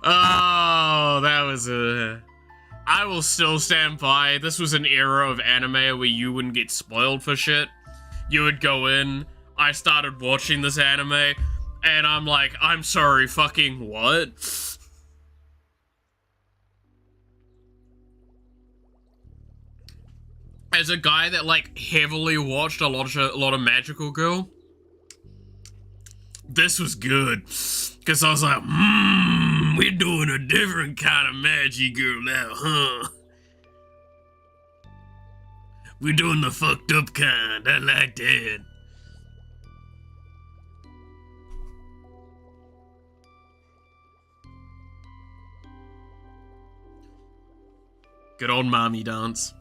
Oh, that was a... I will still stand by. This was an era of anime where you wouldn't get spoiled for shit. You would go in, I started watching this anime, and I'm like, I'm sorry, fucking what? As a guy that, like, heavily watched a lot of Magical Girl, this was good. Because I was like, we're doing a different kind of Magic Girl now, huh? We're doing the fucked up kind. I like that. Good old mommy dance.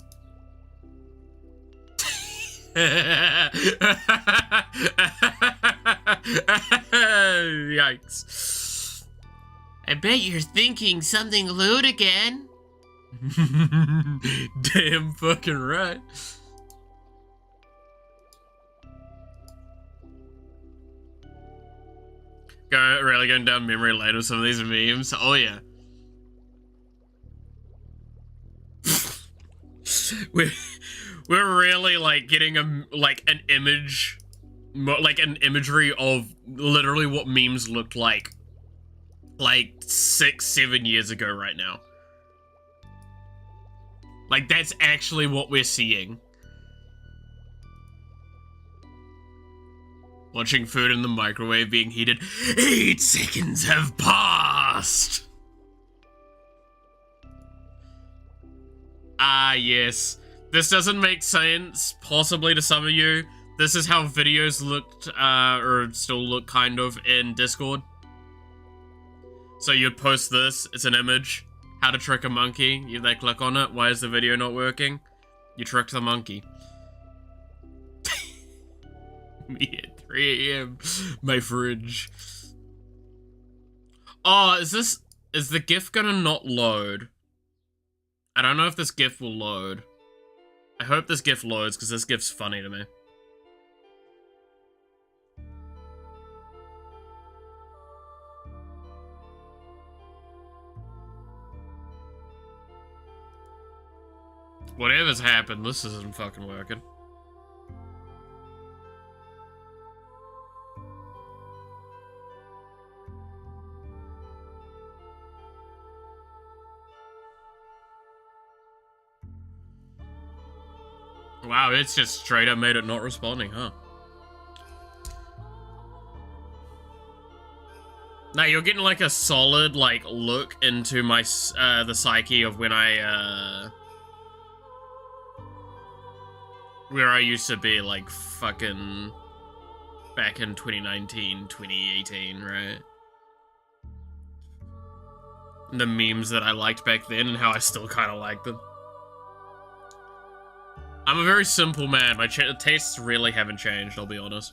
Yikes. I bet you're thinking something lewd again. Damn fucking right. Really going down memory lane with some of these memes. Oh yeah. We're really like getting an image, like an imagery of literally what memes looked like 6-7 years ago right now. Like that's actually what we're seeing. Watching food in the microwave being heated. 8 seconds have passed. Ah, yes. This doesn't make sense, possibly to some of you. This is how videos looked, or still look kind of, in Discord. So you'd post this, it's an image. How to trick a monkey. They click on it. Why is the video not working? You tricked the monkey. Me at 3 AM. My fridge. Oh, is the GIF gonna not load? I don't know if this GIF will load. I hope this GIF loads, because this GIF's funny to me. Whatever's happened, this isn't fucking working. Wow, it's just straight up made it not responding, huh? Now you're getting like a solid like look into my the psyche of when where I used to be like fucking back in 2019, 2018, right? the memes that I liked back then and how I still kind of like them. I'm a very simple man. My tastes really haven't changed, I'll be honest.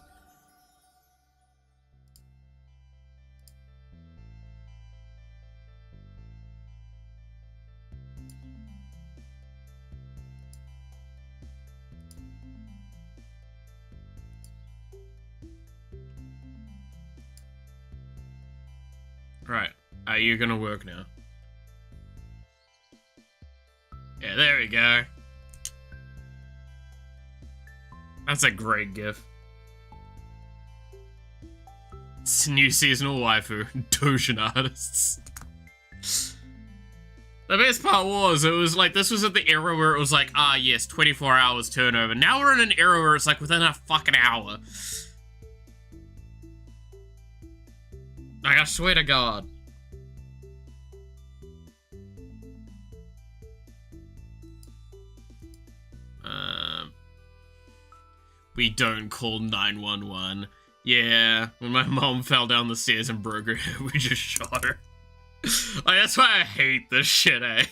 Right. Are you gonna work now? Yeah, there we go. That's a great gif. It's new seasonal waifu, Doshin artists. The best part was, it was like, this was at the era where it was like, ah yes, 24 hours turnover. Now we're in an era where it's like within a fucking hour. Like, I swear to God. We don't call 911. Yeah, when my mom fell down the stairs and broke her head, we just shot her. Like, that's why I hate this shit, eh?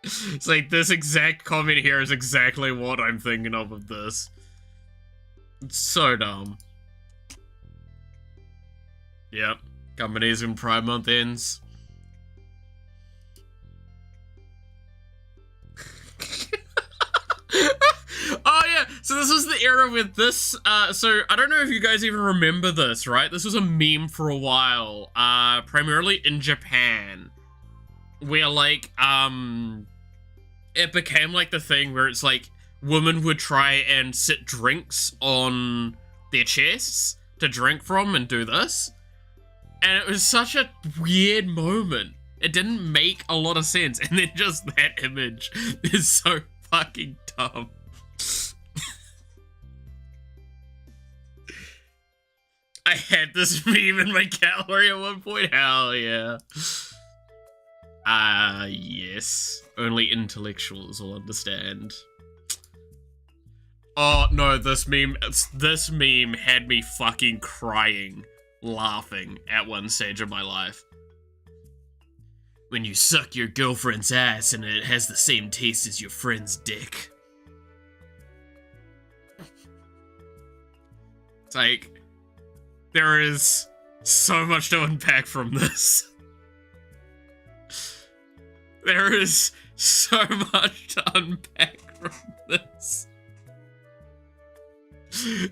It's like, this exact comment here is exactly what I'm thinking of this. It's so dumb. Yep. Companies when Pride Month ends. Oh yeah, so this was the era with this, so I don't know if you guys even remember this, right? This was a meme for a while, primarily in Japan, where like, it became like the thing where it's like, women would try and sit drinks on their chests to drink from and do this, and it was such a weird moment. It didn't make a lot of sense, and then just that image is so fucking dumb. I had this meme in my gallery at one point. Hell yeah. Yes. Only intellectuals will understand. Oh no, this meme had me fucking crying, laughing at one stage of my life. When you suck your girlfriend's ass and it has the same taste as your friend's dick. It's like, there is so much to unpack from this. There is so much to unpack from this.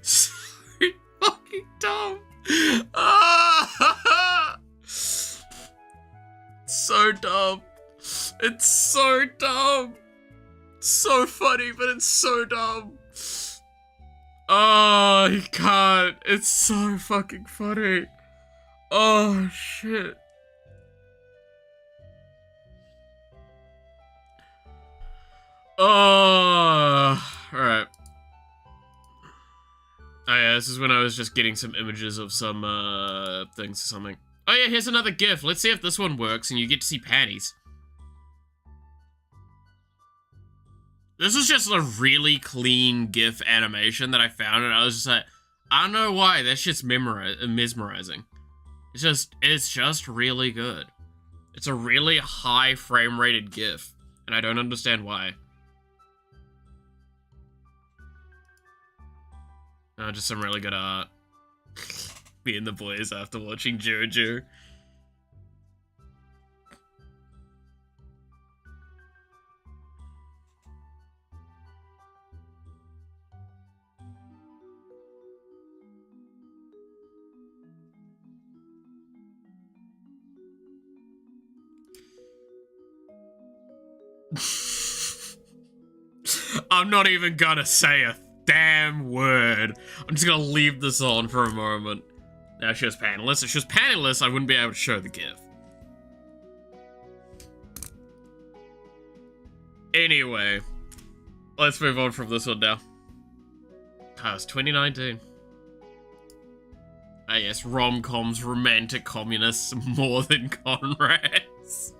So fucking dumb. Ah! So dumb. It's so dumb. So funny, but it's so dumb. Oh, you can't. It's so fucking funny. Oh, shit. Oh, alright. Oh yeah, this is when I was just getting some images of some, things or something. Oh yeah, here's another GIF. Let's see if this one works and you get to see panties. This is just a really clean GIF animation that I found, and I was just like, I don't know why, that shit's mesmerizing. It's just really good. It's a really high frame rated GIF, and I don't understand why. Oh, just some really good art. Me and the boys after watching JoJo. I'm not even gonna say a damn word. I'm just gonna leave this on for a moment. Now she was panelist. If she was panelist, I wouldn't be able to show the GIF. Anyway, let's move on from this one now. Oh, it's 2019. Ah yes, rom-coms, romantic communists, more than Conrads.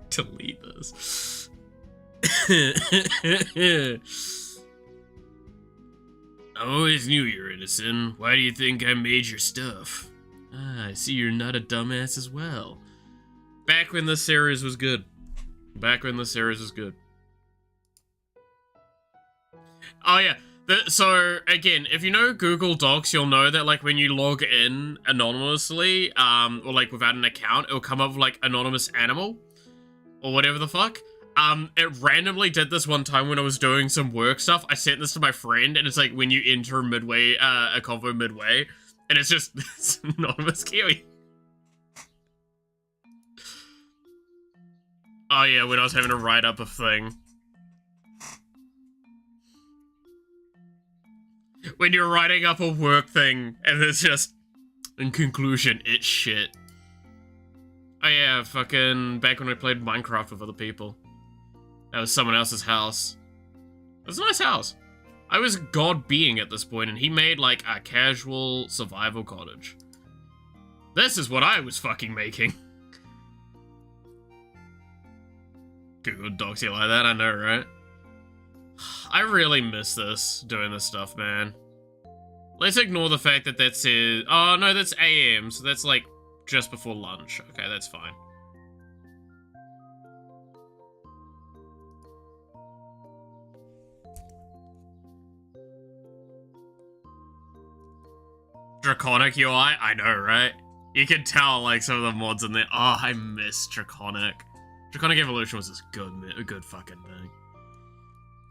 Delete this. I always knew you were innocent. Why do you think I made your stuff? Ah, I see you're not a dumbass as well. Back when this series was good. Back when the series was good. Oh yeah, so again, if you know Google Docs, you'll know that like when you log in anonymously, or like without an account, it'll come up with like anonymous animal, or whatever the fuck. It randomly did this one time when I was doing some work stuff. I sent this to my friend, and it's like when you enter midway, a convo midway, and it's just it's anonymous Kiwi. Oh yeah, when I was having to write up a thing. When you're writing up a work thing, and it's just, in conclusion, it's shit. Oh yeah, fucking back when I played Minecraft with other people. That was someone else's house. It was a nice house. I was god being at this point, and he made like a casual survival cottage. This is what I was fucking making. Google Docs you like that, I know, right? I really miss this, doing this stuff, man. Let's ignore the fact that that's oh no, that's AM, so that's like just before lunch. Okay, that's fine. Draconic UI? I know, right? You can tell, like, some of the mods in there. Oh, I miss Draconic. Draconic Evolution was a good fucking thing.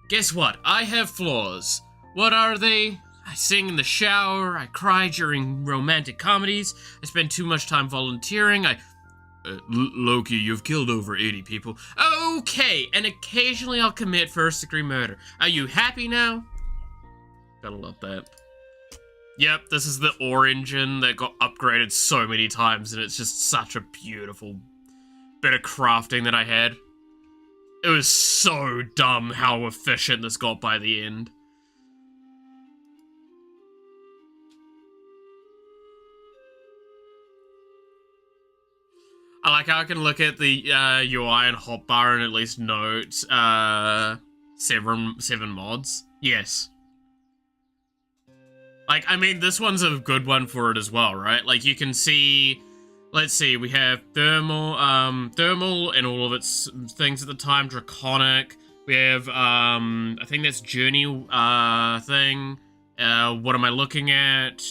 Guess what? I have flaws. What are they? I sing in the shower, I cry during romantic comedies, I spend too much time volunteering, Loki, you've killed over 80 people. Okay, and occasionally I'll commit first-degree murder. Are you happy now? Gotta love that. Yep, this is the ore engine that got upgraded so many times, and it's just such a beautiful bit of crafting that I had. It was so dumb how efficient this got by the end. I like how I can look at the UI and hotbar and at least note 7 mods. Yes. Like, I mean, this one's a good one for it as well, right? Like, you can see, let's see, we have thermal and all of its things at the time, draconic. We have, I think that's journey thing. What am I looking at?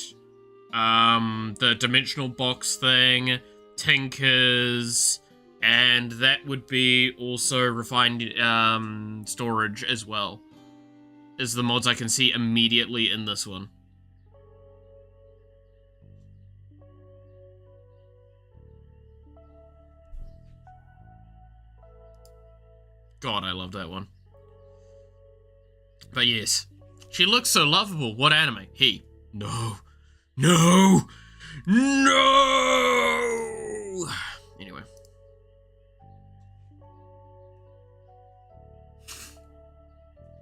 The dimensional box thing. Tinkers, and that would be also refined storage as well, is the mods I can see immediately in this one. God, I love that one. But yes, she looks so lovable. What anime? He. No. No! No! Anyway.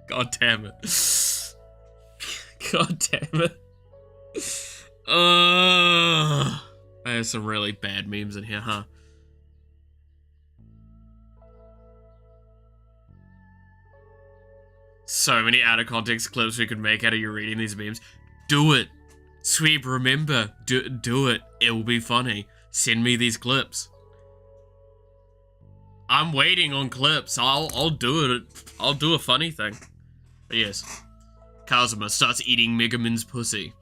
God damn it. God damn it. I have some really bad memes in here, huh? So many out of context clips we could make out of you reading these memes. Do it. Sweep, remember, do it. It will be funny. Send me these clips. I'm waiting on clips. I'll do it. I'll do a funny thing. But yes. Kazuma starts eating Megaman's pussy.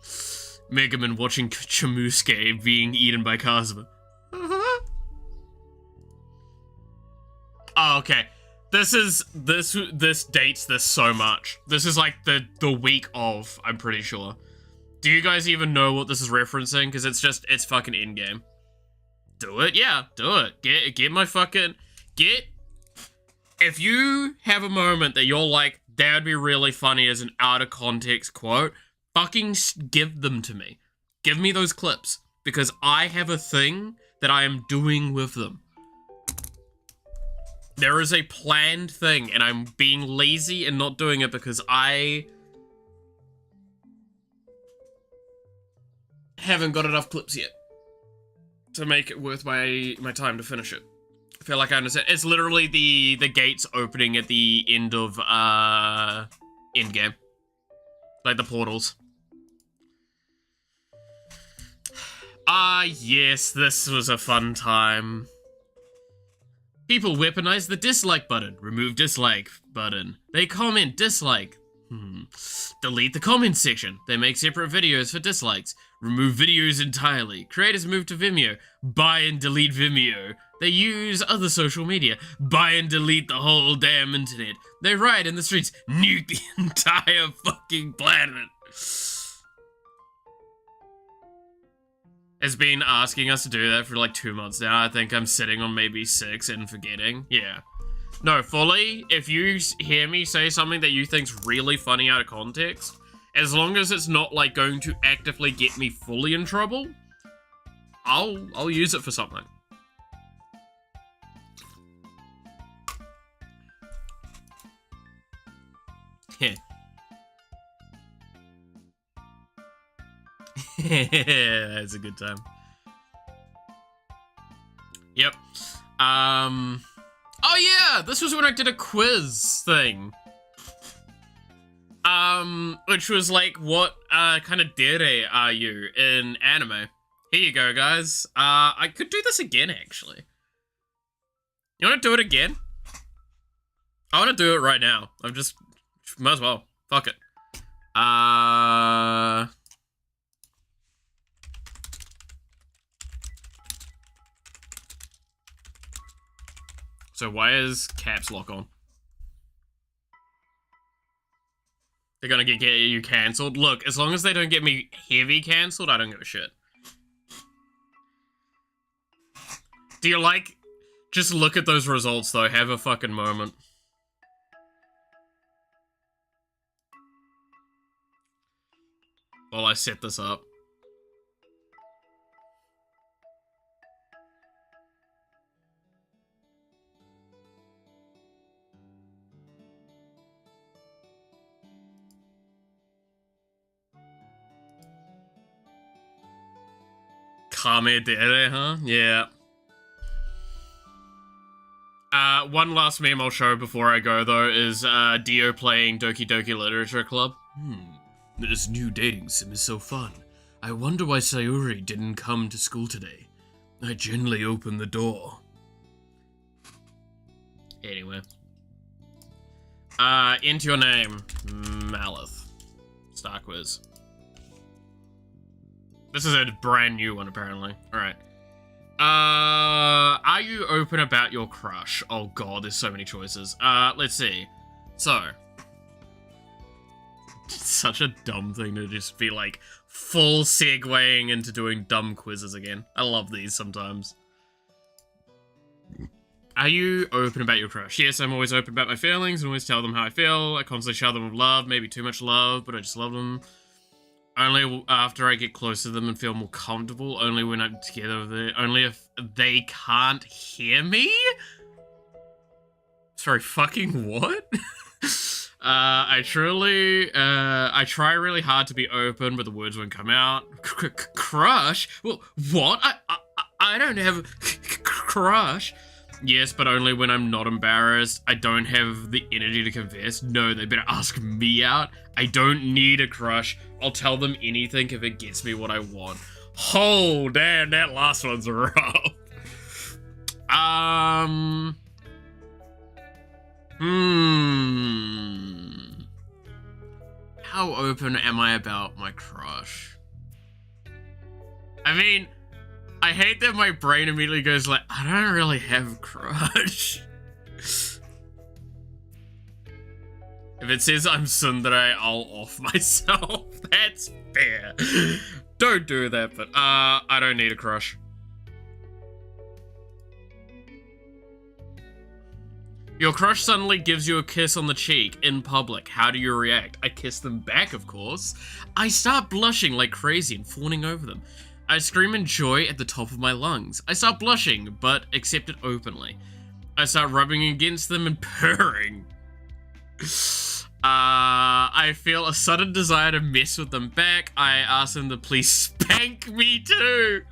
Megaman watching Chamusuke being eaten by Kazuma. Oh, okay. This dates this so much. This is like the week of, I'm pretty sure. Do you guys even know what this is referencing? Because it's fucking in-game. Do it? Yeah, do it. Get my fucking... If you have a moment that you're like, that would be really funny as an out-of-context quote, fucking give them to me. Give me those clips. Because I have a thing that I am doing with them. There is a planned thing, and I'm being lazy and not doing it because I... haven't got enough clips yet to make it worth my time to finish it. I feel like I understand. It's literally the gates opening at the end of endgame, like the portals. Ah, yes, this was a fun time. People weaponize the dislike button. Remove dislike button. They comment dislike. Delete the comment section. They make separate videos for dislikes. Remove videos entirely. Creators move to Vimeo. Buy and delete Vimeo. They use other social media. Buy and delete the whole damn internet. They riot in the streets. Nuke the entire fucking planet. It's been asking us to do that for like 2 months now. I think I'm sitting on maybe 6 and forgetting. Yeah. No, fully, if you hear me say something that you think's really funny out of context, as long as it's not like going to actively get me fully in trouble, I'll use it for something. Yeah. That's a good time. Yep. Oh yeah, this was when I did a quiz thing. Which was like, what kind of dere are you in anime? Here you go, guys. I could do this again, actually. You wanna do it again? I wanna do it right now. I'm just, might as well. Fuck it. So why is caps lock on? They're gonna get you cancelled? Look, as long as they don't get me heavy cancelled, I don't give a shit. Do you like... Just look at those results, though. Have a fucking moment. While I set this up. Kame dere, huh? Yeah. One last meme I'll show before I go, though, is Dio playing Doki Doki Literature Club. This new dating sim is so fun. I wonder why Sayuri didn't come to school today. I gently opened the door. Anyway. Into your name. Malith. Star quiz. This is a brand new one, apparently. Alright. Are you open about your crush? Oh god, there's so many choices. Let's see. So. Such a dumb thing to just be like, full segueing into doing dumb quizzes again. I love these sometimes. Are you open about your crush? Yes, I'm always open about my feelings and always tell them how I feel. I constantly shower them with love, maybe too much love, but I just love them. Only after I get close to them and feel more comfortable. Only when I'm together with it. Only if they can't hear me? Sorry, fucking what? I try really hard to be open, but the words won't come out. Crush? Well, what? I don't have a crush. Yes, but only when I'm not embarrassed. I don't have the energy to confess. No, they better ask me out. I don't need a crush. I'll tell them anything if it gets me what I want. Oh, damn, that last one's rough. How open am I about my crush? I mean, I hate that my brain immediately goes like, I don't really have a crush. If it says I'm tsundere, I'll off myself. That's fair. Don't do that, but I don't need a crush. Your crush suddenly gives you a kiss on the cheek in public. How do you react? I kiss them back, of course. I start blushing like crazy and fawning over them. I scream in joy at the top of my lungs. I start blushing, but accept it openly. I start rubbing against them and purring. I feel a sudden desire to mess with them back. I ask them to please spank me too.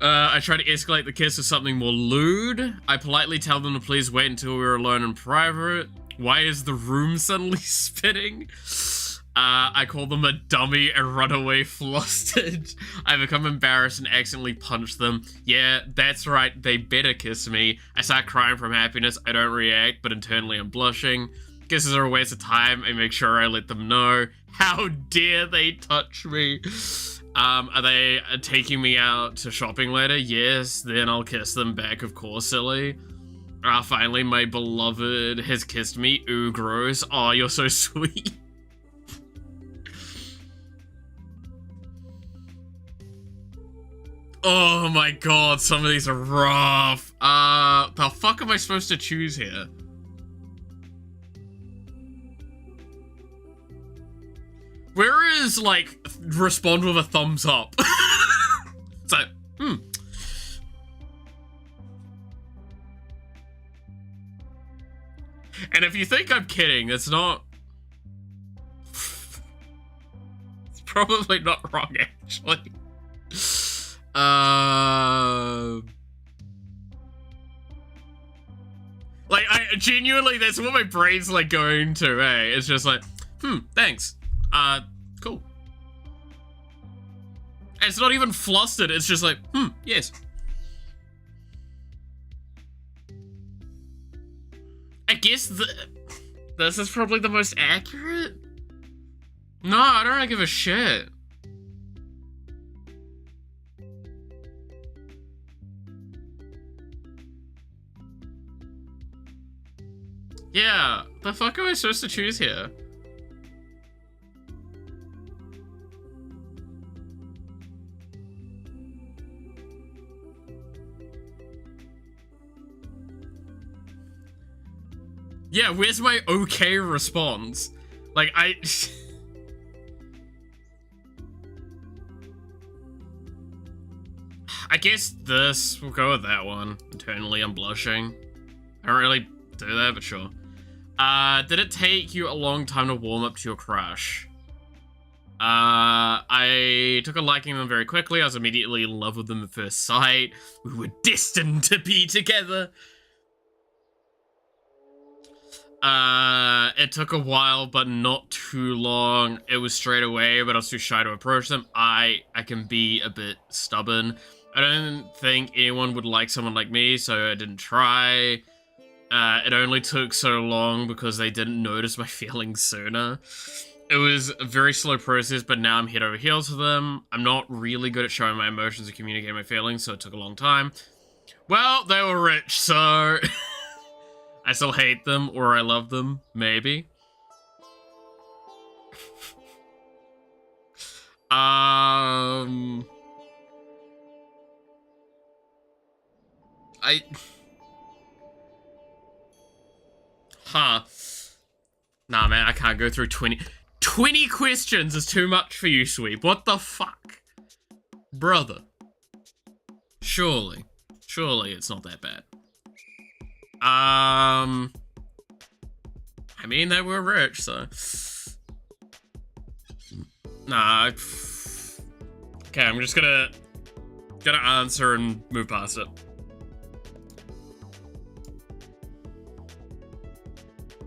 I try to escalate the kiss to something more lewd. I politely tell them to please wait until we're alone in private. Why is the room suddenly spinning? I call them a dummy and run away flustered. I become embarrassed and accidentally punch them. Yeah, that's right, they better kiss me. I start crying from happiness. I don't react, but internally I'm blushing. Kisses are a waste of time. I make sure I let them know. How dare they touch me? Are they taking me out to shopping later? Yes, then I'll kiss them back, of course, silly. Finally, my beloved has kissed me. Ooh, gross. Oh, you're so sweet. Oh my god, some of these are rough. The fuck am I supposed to choose here? Where is, like, respond with a thumbs up? It's like, And if you think I'm kidding, it's not... It's probably not wrong, actually. Like, I genuinely, that's what my brain's, like, going to, eh? It's just like, thanks. Cool. And it's not even flustered, it's just like, yes. I guess this is probably the most accurate? No, I don't really give a shit. Yeah, the fuck am I supposed to choose here? Yeah, where's my okay response? Like, I guess this, we'll go with that one. Internally, I'm blushing. I don't really do that, but sure. Did it take you a long time to warm up to your crush? I took a liking to them very quickly. I was immediately in love with them at first sight. We were destined to be together. It took a while, but not too long. It was straight away, but I was too shy to approach them. I can be a bit stubborn. I don't think anyone would like someone like me, so I didn't try. It only took so long because they didn't notice my feelings sooner. It was a very slow process, but now I'm head over heels for them. I'm not really good at showing my emotions and communicating my feelings, so it took a long time. Well, they were rich, so... I still hate them, or I love them, maybe. Nah, man, I can't go through 20 questions is too much for you, Sweep. What the fuck? Brother. Surely it's not that bad. I mean, they were rich, so... Nah, okay, I'm just gonna answer and move past it.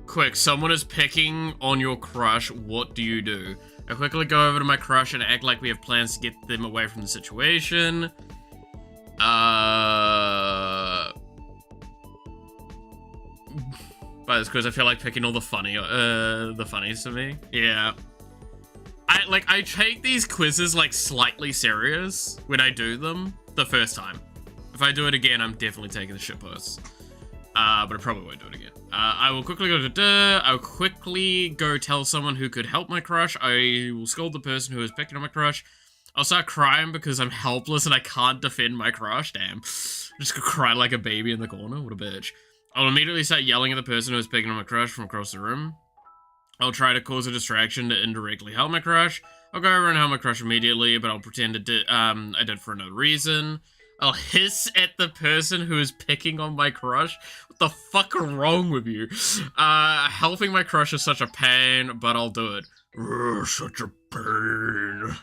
Quick, someone is picking on your crush, what do you do? I quickly go over to my crush and act like we have plans to get them away from the situation. But it's because I feel like picking all the funnies to me. Yeah. I take these quizzes, like, slightly serious when I do them the first time. If I do it again, I'm definitely taking the shitpost. But I probably won't do it again. I will quickly I'll quickly go tell someone who could help my crush. I will scold the person who is picking on my crush. I'll start crying because I'm helpless and I can't defend my crush. Damn. I'm just gonna cry like a baby in the corner. What a bitch. I'll immediately start yelling at the person who is picking on my crush from across the room. I'll try to cause a distraction to indirectly help my crush. I'll go over and help my crush immediately, but I'll pretend I did for another reason. I'll hiss at the person who is picking on my crush. What the fuck is wrong with you? Helping my crush is such a pain, but I'll do it. Such a pain.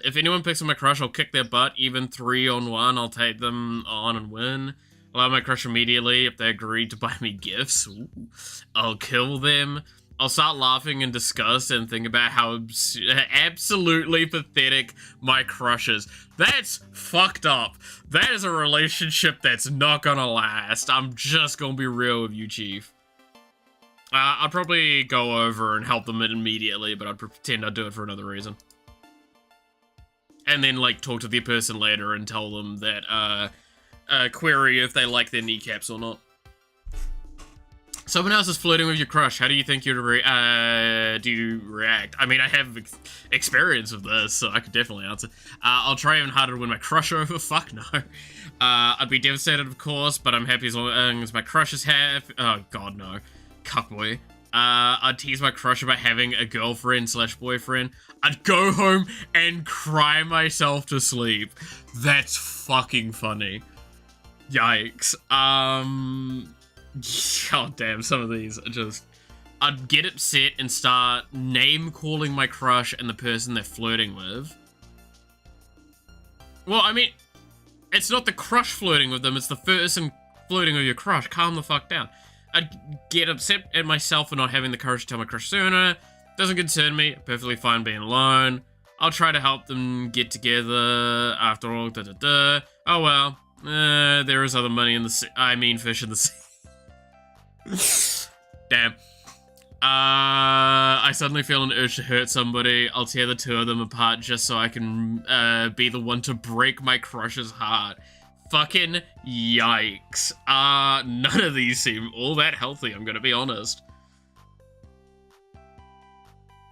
If anyone picks on my crush, I'll kick their butt. Even 3-on-1, I'll take them on and win. Allow my crush immediately if they agree to buy me gifts. Ooh. I'll kill them. I'll start laughing in disgust and think about how absolutely pathetic my crush is. That's fucked up. That is a relationship that's not gonna last. I'm just gonna be real with you, Chief. I'd probably go over and help them immediately, but I'd pretend I'd do it for another reason. And then, like, talk to the person later and tell them that, query if they like their kneecaps or not. Someone else is flirting with your crush. How do you think do you react? I mean, I have experience with this, so I could definitely answer. I'll try even harder to win my crush over. Fuck no. I'd be devastated, of course, but I'm happy as long as my crush is happy. Oh, God, no. Cuckboy. I'd tease my crush about having a girlfriend/boyfriend. I'd go home and cry myself to sleep. That's fucking funny. Yikes. God damn, some of these are just... I'd get upset and start name-calling my crush and the person they're flirting with. Well, I mean, it's not the crush flirting with them, it's the person flirting with your crush. Calm the fuck down. I'd get upset at myself for not having the courage to tell my crush sooner. Doesn't concern me, perfectly fine being alone. I'll try to help them get together, after all, da-da-da. Oh well, there is other money in the sea. I mean fish in the sea. Damn. I suddenly feel an urge to hurt somebody. I'll tear the two of them apart just so I can be the one to break my crush's heart. Fucking yikes. None of these seem all that healthy, I'm gonna be honest.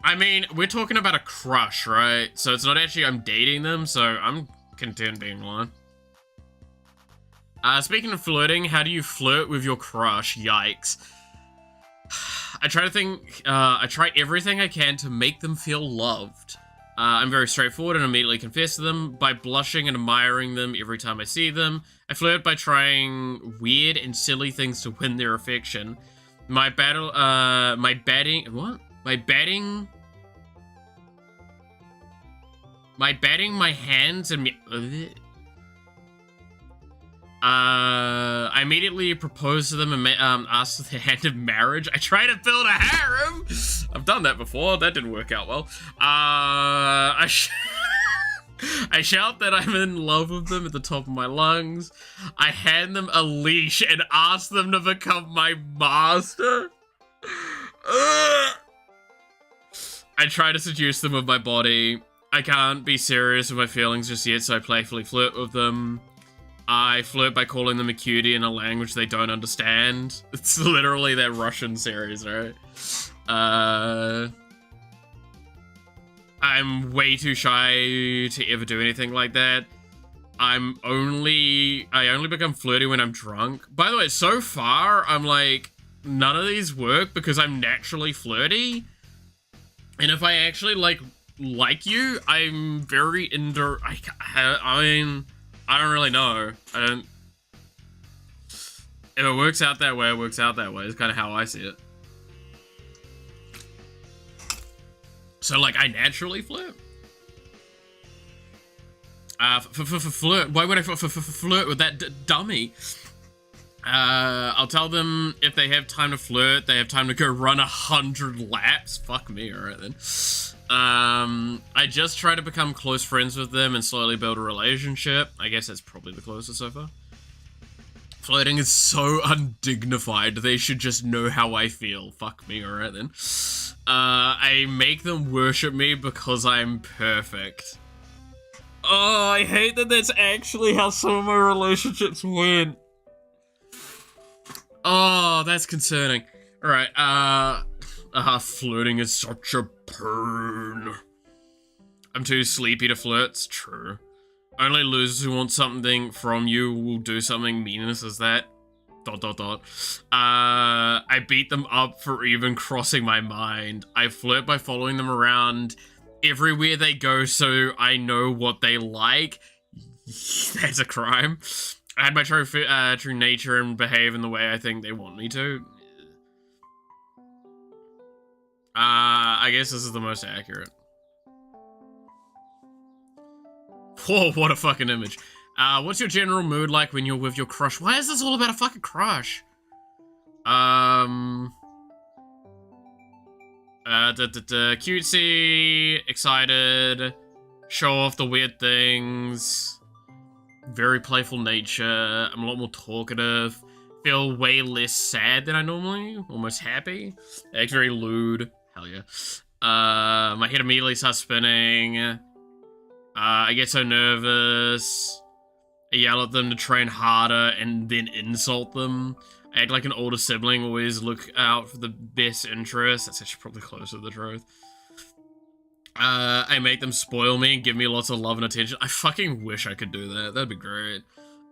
I mean, we're talking about a crush, right? So it's not actually I'm dating them, so I'm content being alone. Speaking of flirting, how do you flirt with your crush? Yikes. I try everything I can to make them feel loved. I'm very straightforward and immediately confess to them by blushing and admiring them every time I see them. I flirt by trying weird and silly things to win their affection. My batting my hands and I immediately propose to them and ask for their hand in marriage. I try to build a harem. I've done that before. That didn't work out well. I shout that I'm in love with them at the top of my lungs. I hand them a leash and ask them to become my master. I try to seduce them with my body. I can't be serious with my feelings just yet, so I playfully flirt with them. I flirt by calling them a cutie in a language they don't understand. It's literally that Russian series, right? I'm way too shy to ever do anything like that. I only become flirty when I'm drunk. By the way, so far, I'm like, none of these work because I'm naturally flirty. And if I actually like you, I'm very I mean, I don't really know. If it works out that way, it works out that way. It's kind of how I see it. So, like, I naturally flirt. Flirt. Why would I flirt with that dummy? I'll tell them if they have time to flirt, they have time to go run 100 laps. Fuck me, alright then. I just try to become close friends with them and slowly build a relationship. I guess that's probably the closest so far. Flirting is so undignified. They should just know how I feel. Fuck me, alright then. I make them worship me because I'm perfect. Oh, I hate that that's actually how some of my relationships went. Oh, that's concerning. Alright, flirting is such a pain. I'm too sleepy to flirt, it's true. Only losers who want something from you will do something meaningless as that. ... I beat them up for even crossing my mind. I flirt by following them around everywhere they go so I know what they like. That's a crime. I had my true nature and behave in the way I think they want me to. I guess this is the most accurate. Whoa, what a fucking image. What's your general mood like when you're with your crush? Why is this all about a fucking crush? Cutesy, excited, show off the weird things, very playful nature, I'm a lot more talkative, feel way less sad than I normally, almost happy, act very lewd, hell yeah. My head immediately starts spinning, I get so nervous, I yell at them to train harder and then insult them. I act like an older sibling, always look out for the best interest. That's actually probably closer to the truth. I make them spoil me and give me lots of love and attention. I fucking wish I could do that. That'd be great.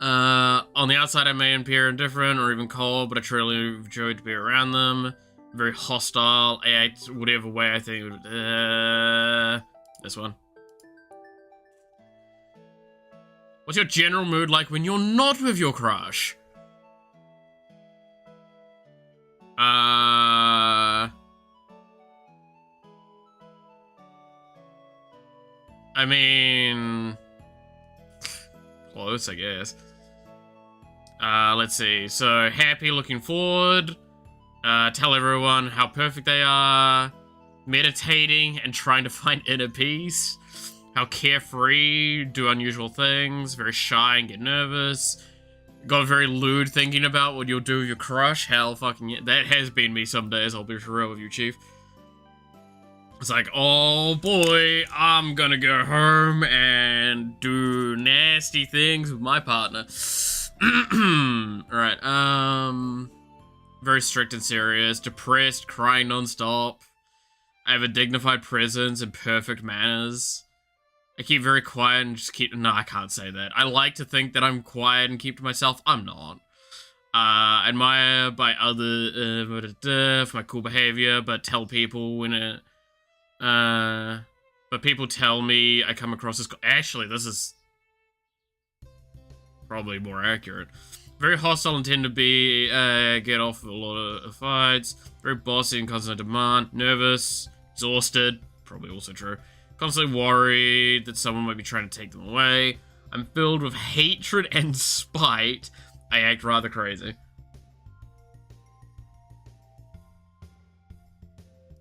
On the outside, I may appear indifferent or even cold, but I truly enjoy to be around them. Very hostile. I act whatever way I think. This one. What's your general mood like when you're not with your crush? I mean, close, I guess. Let's see. So, happy, looking forward. Tell everyone how perfect they are. Meditating and trying to find inner peace. How carefree, do unusual things. Very shy and get nervous. Got very lewd thinking about what you'll do with your crush. Hell fucking yeah. That has been me some days, I'll be for real with you, Chief. It's like, oh boy, I'm gonna go home and do nasty things with my partner. Alright, very strict and serious, depressed, crying non-stop. I have a dignified presence and perfect manners. I keep very quiet and just keep... No, I can't say that. I like to think that I'm quiet and keep to myself. I'm not. Admired by other... for my cool behavior, but tell people when it... but people tell me I come across as... Actually, this is... probably more accurate. Very hostile and tend to be... get off a lot of fights. Very bossy and constant demand. Nervous. Exhausted. Probably also true. Constantly worried that someone might be trying to take them away. I'm filled with hatred and spite. I act rather crazy.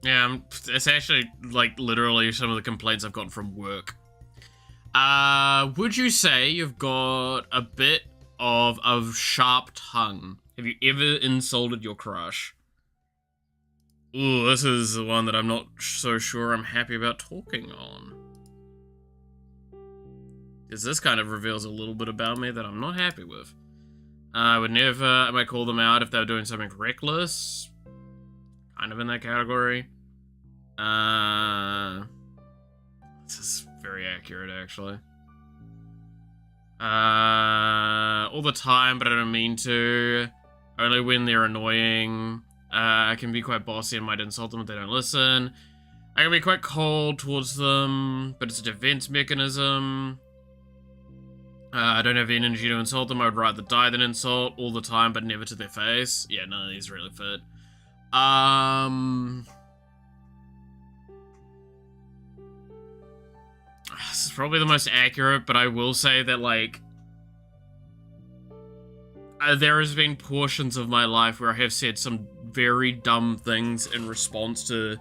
Yeah, it's actually, like, literally some of the complaints I've gotten from work. Would you say you've got a bit of a sharp tongue? Have you ever insulted your crush? Ooh, this is the one that I'm not so sure I'm happy about talking on. Because this kind of reveals a little bit about me that I'm not happy with. I would never, I might call them out if they were doing something reckless. Kind of in that category. This is very accurate, actually. All the time, but I don't mean to. Only when they're annoying. I can be quite bossy and might insult them if they don't listen. I can be quite cold towards them, but it's a defense mechanism. I don't have the energy to insult them. I would rather die than insult all the time, but never to their face. Yeah, none of these really fit. This is probably the most accurate, but I will say that, like, there has been portions of my life where I have said some very dumb things in response to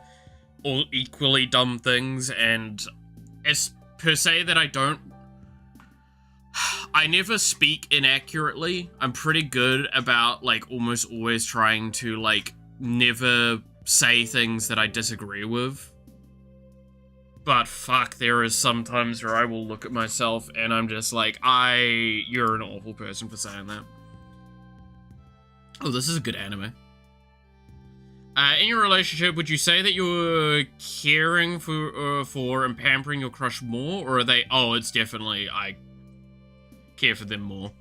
all equally dumb things, and it's per se that I never speak inaccurately. I'm pretty good about, like, almost always trying to, like, never say things that I disagree with. But fuck, there is sometimes where I will look at myself and I'm just like, you're an awful person for saying that. Oh, this is a good anime. In your relationship, would you say that you're caring for and pampering your crush more, or are they? Oh, it's definitely I care for them more.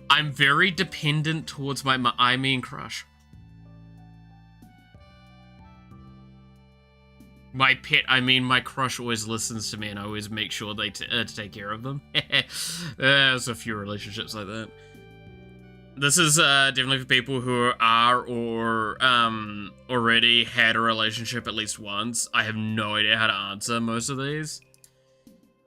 I'm very dependent towards my crush. My pet, my crush always listens to me, and I always make sure they to take care of them. There's a few relationships like that. This is definitely for people who are or already had a relationship at least once. I have no idea how to answer most of these.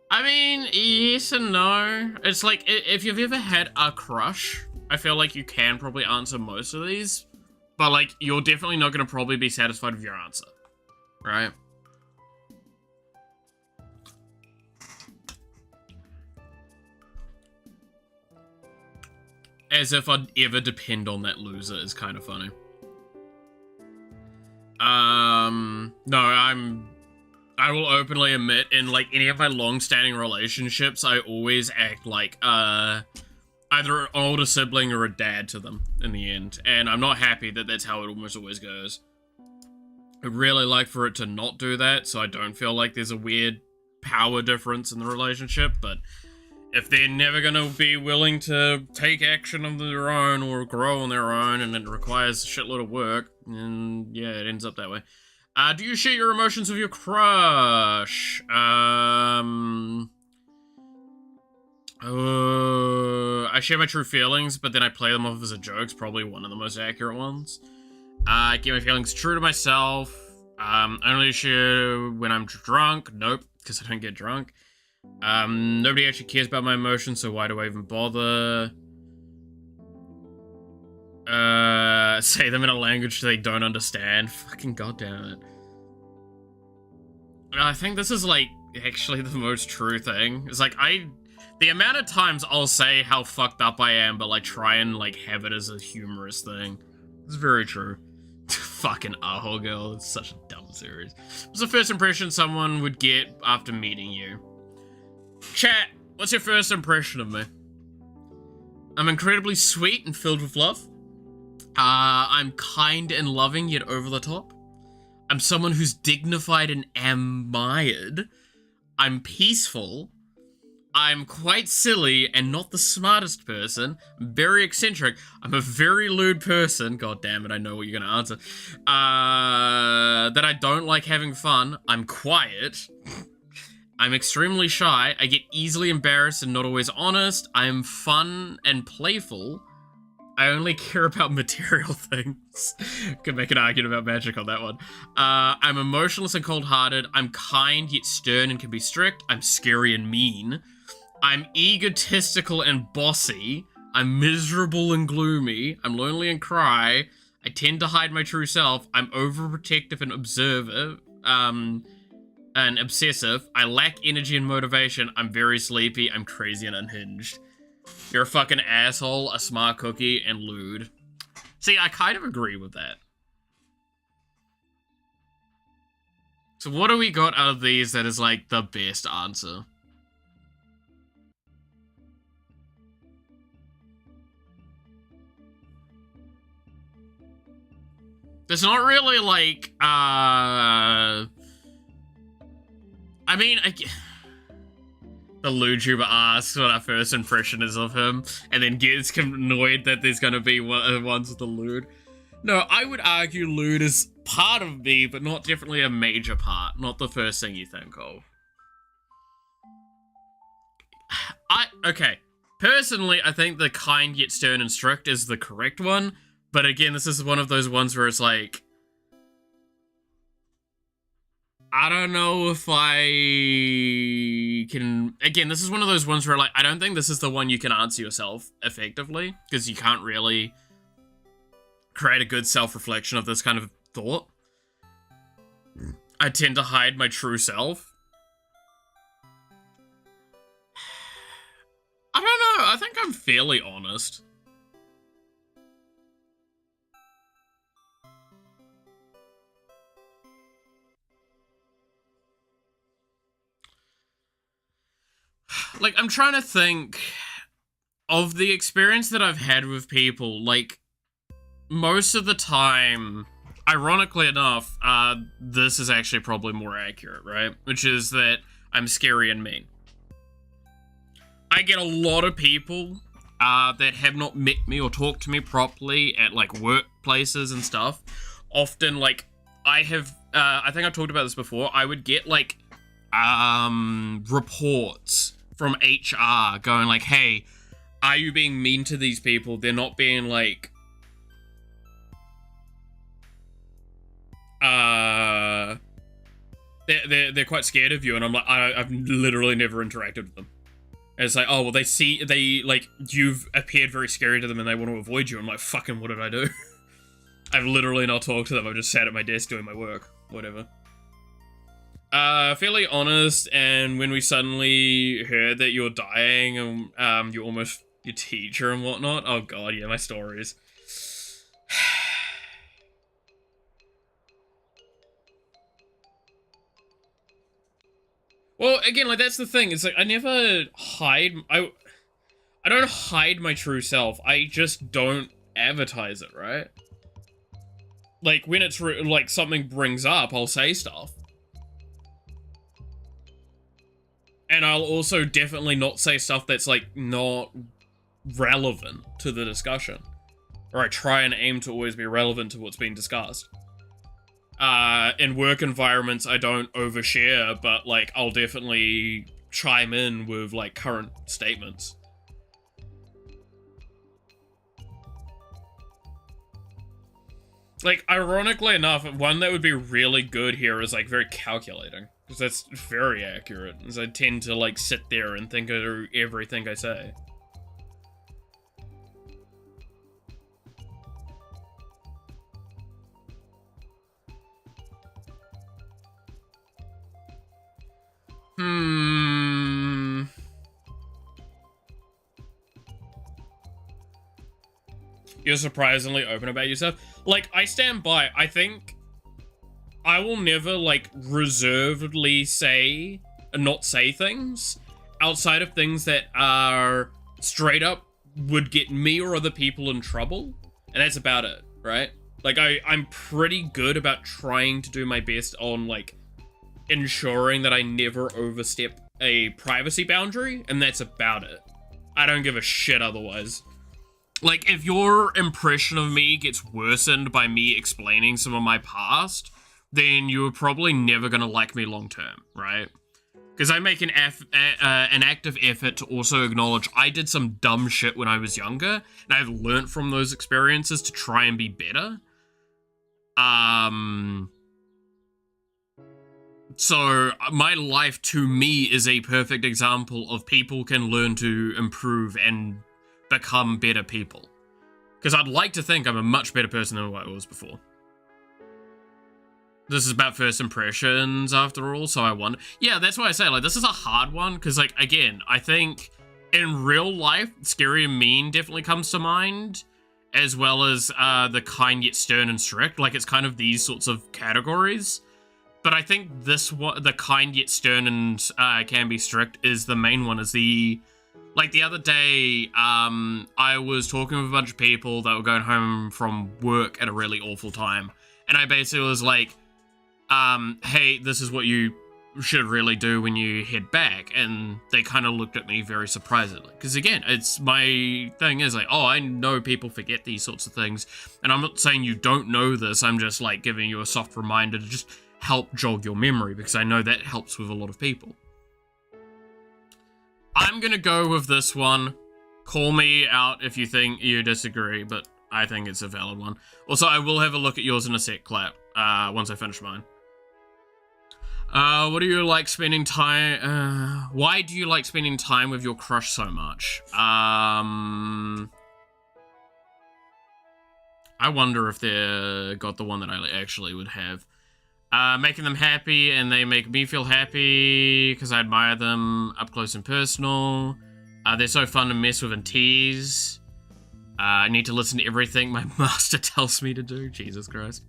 I mean, yes and no. It's like, if you've ever had a crush, I feel like you can probably answer most of these. But, like, you're definitely not going to probably be satisfied with your answer. Right? As if I'd ever depend on that loser is kind of funny. No, I will openly admit, in, like, any of my long-standing relationships, I always act like, either an older sibling or a dad to them in the end. And I'm not happy that that's how it almost always goes. I'd really like for it to not do that, so I don't feel like there's a weird power difference in the relationship, but if they're never gonna be willing to take action of their own or grow on their own, and it requires a shitload of work, and yeah, it ends up that way. Do you share your emotions with your crush? I share my true feelings, but then I play them off as a joke. It's probably one of the most accurate ones. I keep my feelings true to myself. Only share when I'm drunk. Nope, because I don't get drunk. Nobody actually cares about my emotions, so why do I even bother? Say them in a language they don't understand. Fucking goddamn it. I think this is, like, actually the most true thing. It's like, the amount of times I'll say how fucked up I am, but, like, try and, like, have it as a humorous thing. It's very true. Fucking Aho Girl, it's such a dumb series. What's the first impression someone would get after meeting you? Chat, what's your first impression of me? I'm incredibly sweet and filled with love. I'm kind and loving, yet over the top. I'm someone who's dignified and admired. I'm peaceful. I'm quite silly and not the smartest person. I'm very eccentric. I'm a very lewd person. God damn it, I know what you're gonna answer. That I don't like having fun. I'm quiet. I'm extremely shy. I get easily embarrassed and not always honest. I'm fun and playful. I only care about material things. Could make an argument about magic on that one. I'm emotionless and cold-hearted. I'm kind yet stern and can be strict. I'm scary and mean. I'm egotistical and bossy. I'm miserable and gloomy. I'm lonely and cry. I tend to hide my true self. I'm overprotective and observant. And obsessive. I lack energy and motivation. I'm very sleepy. I'm crazy and unhinged. You're a fucking asshole, a smart cookie, and lewd. See, I kind of agree with that. So what do we got out of these that is, like, the best answer? There's not really, like, I mean, the LewDuber asks what our first impression is of him, and then gets annoyed that there's gonna be ones with the lewd. No, I would argue lewd is part of me, but not definitely a major part. Not the first thing you think of. Okay. Personally, I think the kind yet stern and strict is the correct one, but again, this is one of those ones where it's like, I don't know if I can... Again, this is one of those ones where, like, I don't think this is the one you can answer yourself effectively, because you can't really create a good self-reflection of this kind of thought. I tend to hide my true self. I don't know, I think I'm fairly honest. Like, I'm trying to think of the experience that I've had with people. Like, most of the time, ironically enough, this is actually probably more accurate, right? Which is that I'm scary and mean. I get a lot of people that have not met me or talked to me properly at, like, workplaces and stuff. Often, like, I think I've talked about this before, I would get, like, reports from HR going like, hey, are you being mean to these people? They're not being like, they're quite scared of you. And I'm like, I've literally never interacted with them. And it's like, oh, well, like, you've appeared very scary to them and they want to avoid you. I'm like, fucking, what did I do? I've literally not talked to them. I've just sat at my desk doing my work. Whatever. Fairly honest, and when we suddenly heard that you're dying and you're almost your teacher and whatnot. Oh god, yeah, my stories. Well, again, like, that's the thing. It's like, I never hide... I don't hide my true self. I just don't advertise it, right? Like, when it's, like, something brings up, I'll say stuff. And I'll also definitely not say stuff that's, like, not relevant to the discussion. Or I try and aim to always be relevant to what's being discussed. In work environments, I don't overshare, but, like, I'll definitely chime in with, like, current statements. Like, ironically enough, one that would be really good here is, like, very calculating. Because that's very accurate, as I tend to, like, sit there and think of everything I say. You're surprisingly open about yourself. Like, I stand by. I think I will never, like, reservedly say and not say things outside of things that are straight up would get me or other people in trouble. And that's about it, right? Like, I'm pretty good about trying to do my best on, like, ensuring that I never overstep a privacy boundary, and that's about it. I don't give a shit otherwise. Like, if your impression of me gets worsened by me explaining some of my past, then you're probably never gonna like me long term, right? Because I make an active effort to also acknowledge I did some dumb shit when I was younger, and I've learned from those experiences to try and be better. So my life, to me, is a perfect example of people can learn to improve and become better people. Because I'd like to think I'm a much better person than what I was before. This is about first impressions, after all, so I wonder... Yeah, that's why I say, like, this is a hard one, because, like, again, I think in real life, Scary and Mean definitely comes to mind, as well as the kind yet stern and strict. Like, it's kind of these sorts of categories. But I think this one, the kind yet stern and can be strict, is the main one, is the... Like, the other day, I was talking with a bunch of people that were going home from work at a really awful time. And I basically was like, hey, this is what you should really do when you head back. And they kind of looked at me very surprisedly. Because, again, it's my thing is like, oh, I know people forget these sorts of things. And I'm not saying you don't know this. I'm just, like, giving you a soft reminder to just help jog your memory. Because I know that helps with a lot of people. I'm gonna go with this one. Call me out if you think you disagree, but I think it's a valid one. Also, I will have a look at yours in a sec, Clap, once I finish mine. What do you like spending time... why do you like spending time with your crush so much? I wonder if they got the one that I actually would have. Making them happy, and they make me feel happy because I admire them up close and personal. They're so fun to mess with and tease. I need to listen to everything my master tells me to do. Jesus Christ.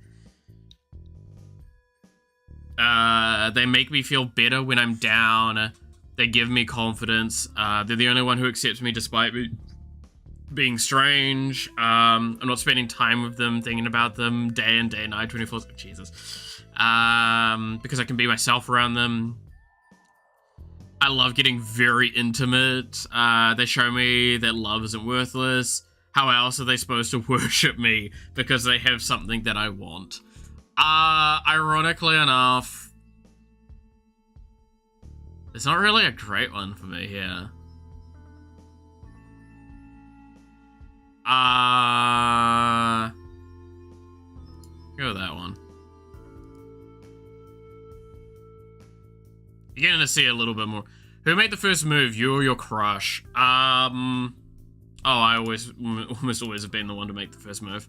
They make me feel better when I'm down. They give me confidence. They're the only one who accepts me despite me being strange. I'm not spending time with them, thinking about them day and night, 24. Jesus. Because I can be myself around them. I love getting very intimate. They show me that love isn't worthless. How else are they supposed to worship me? Because they have something that I want. Ironically enough, it's not really a great one for me here. Go with that one. You're getting to see a little bit more. Who made the first move? You or your crush? Oh, I almost always have been the one to make the first move.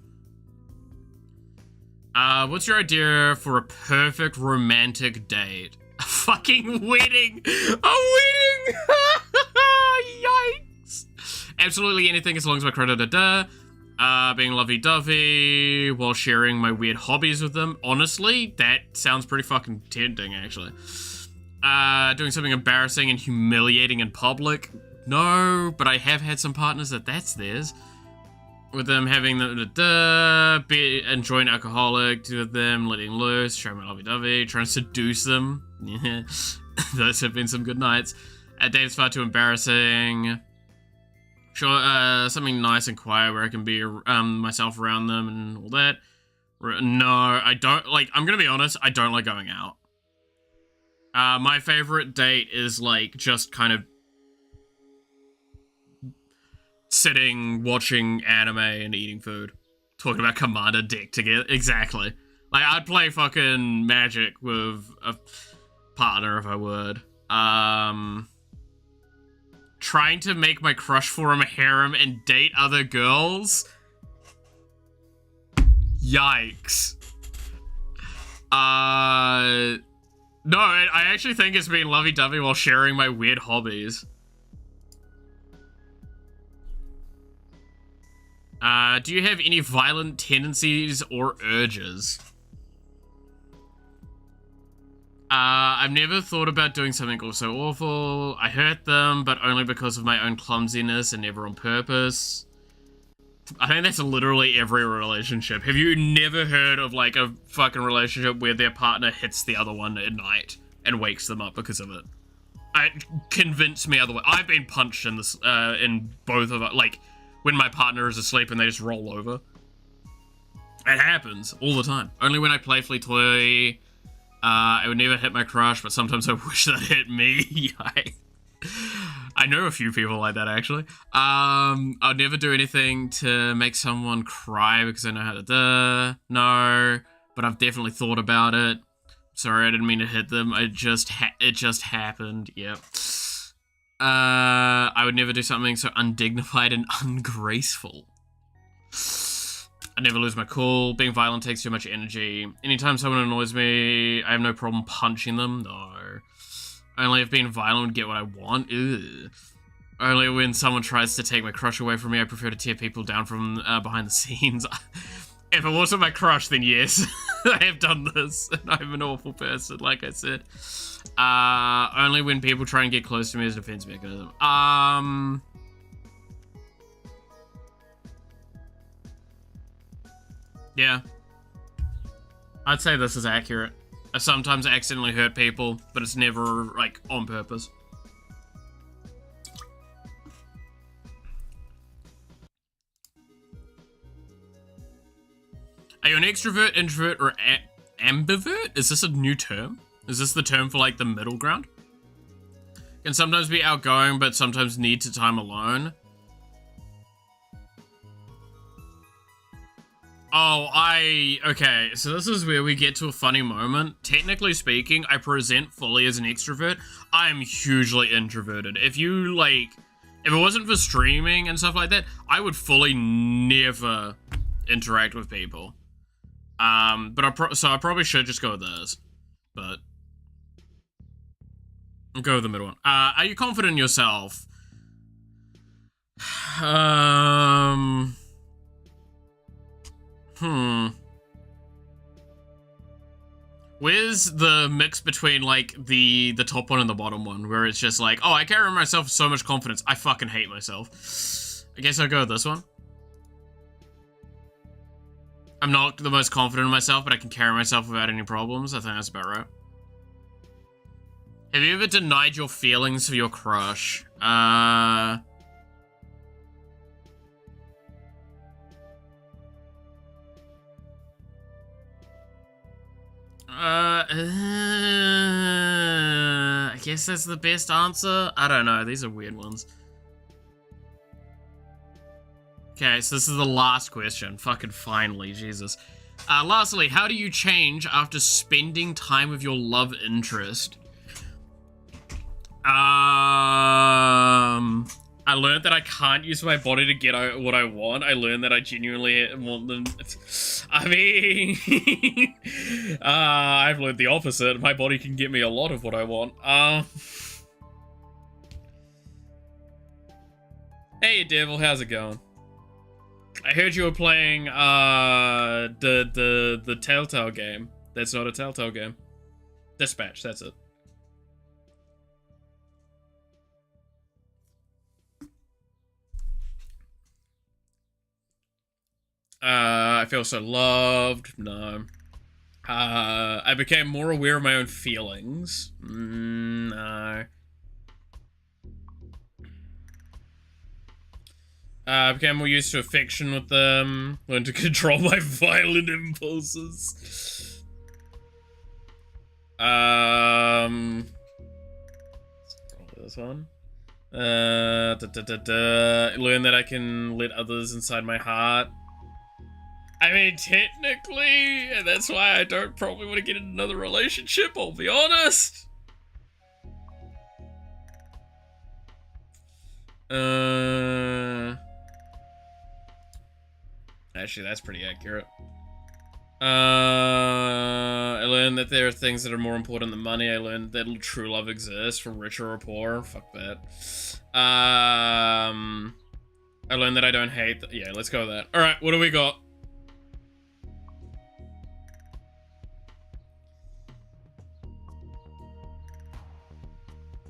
What's your idea for a perfect romantic date? A fucking wedding! A wedding! Yikes! Absolutely anything as long as we're credited. Being lovey-dovey while sharing my weird hobbies with them. Honestly, that sounds pretty fucking tempting, actually. Doing something embarrassing and humiliating in public. No, but I have had some partners that's theirs. With them having enjoying alcoholic, with them letting loose, showing my lovey-dovey, trying to seduce them. Yeah, those have been some good nights. Date's far too embarrassing. Sure, something nice and quiet where I can be myself around them and all that. No, I don't like. I'm gonna be honest. I don't like going out. My favorite date is like just kind of sitting, watching anime, and eating food. Talking about Commander Deck together. Exactly. Like, I'd play fucking Magic with a partner if I would. Trying to make my crush form a harem and date other girls? Yikes. No, I actually think it's being lovey-dovey while sharing my weird hobbies. Do you have any violent tendencies or urges? I've never thought about doing something so awful. I hurt them, but only because of my own clumsiness and never on purpose. I think that's literally every relationship. Have you never heard of, like, a fucking relationship where their partner hits the other one at night and wakes them up because of it? Convince me otherwise. I've been punched in this, in both of it. Like, when my partner is asleep and they just roll over. It happens all the time. Only when I playfully toy. I would never hit my crush, but sometimes I wish that hit me. I know a few people like that, actually. I'd never do anything to make someone cry because I know how to no, but I've definitely thought about it. Sorry, I didn't mean to hit them. It just happened. Yep. I would never do something so undignified and ungraceful. I never lose my cool. Being violent takes too much energy. Anytime someone annoys me, I have no problem punching them. No. Only if being violent would get what I want. Ugh. Only when someone tries to take my crush away from me, I prefer to tear people down from behind the scenes. If it wasn't my crush, then yes. I have done this. And I'm an awful person, like I said. Only when people try and get close to me as a defense mechanism. Yeah. I'd say this is accurate. I sometimes accidentally hurt people, but it's never, like, on purpose. Are you an extrovert, introvert, or ambivert? Is this a new term? Is this the term for, like, the middle ground? Can sometimes be outgoing, but sometimes need to time alone. Oh, okay, so this is where we get to a funny moment. Technically speaking, I present fully as an extrovert. I'm hugely introverted. If it wasn't for streaming and stuff like that, I would fully never interact with people. But I probably should just go with this. But I'll go with the middle one. Are you confident in yourself? Where's the mix between, like, the top one and the bottom one, where it's just like, oh, I carry myself with so much confidence, I fucking hate myself. I guess I'll go with this one. I'm not the most confident in myself, but I can carry myself without any problems. I think that's about right. Have you ever denied your feelings for your crush? I guess that's the best answer. I don't know. These are weird ones. Okay, so this is the last question. Fucking finally, Jesus. Lastly, how do you change after spending time with your love interest? I I learned that I can't use my body to get what I want. I learned that I genuinely want them. I mean, I've learned the opposite. My body can get me a lot of what I want. Hey, Devil, how's it going? I heard you were playing the Telltale game. That's not a Telltale game. Dispatch, that's it. I feel so loved. No. I became more aware of my own feelings. No. I became more used to affection with them. Learned to control my violent impulses. This one. Learn that I can let others inside my heart. I mean, technically, and that's why I don't probably want to get in another relationship, I'll be honest. Actually, that's pretty accurate. I learned that there are things that are more important than money. I learned that true love exists for richer or poor. Fuck that. I learned that I don't hate... Yeah, let's go with that. Alright, what do we got?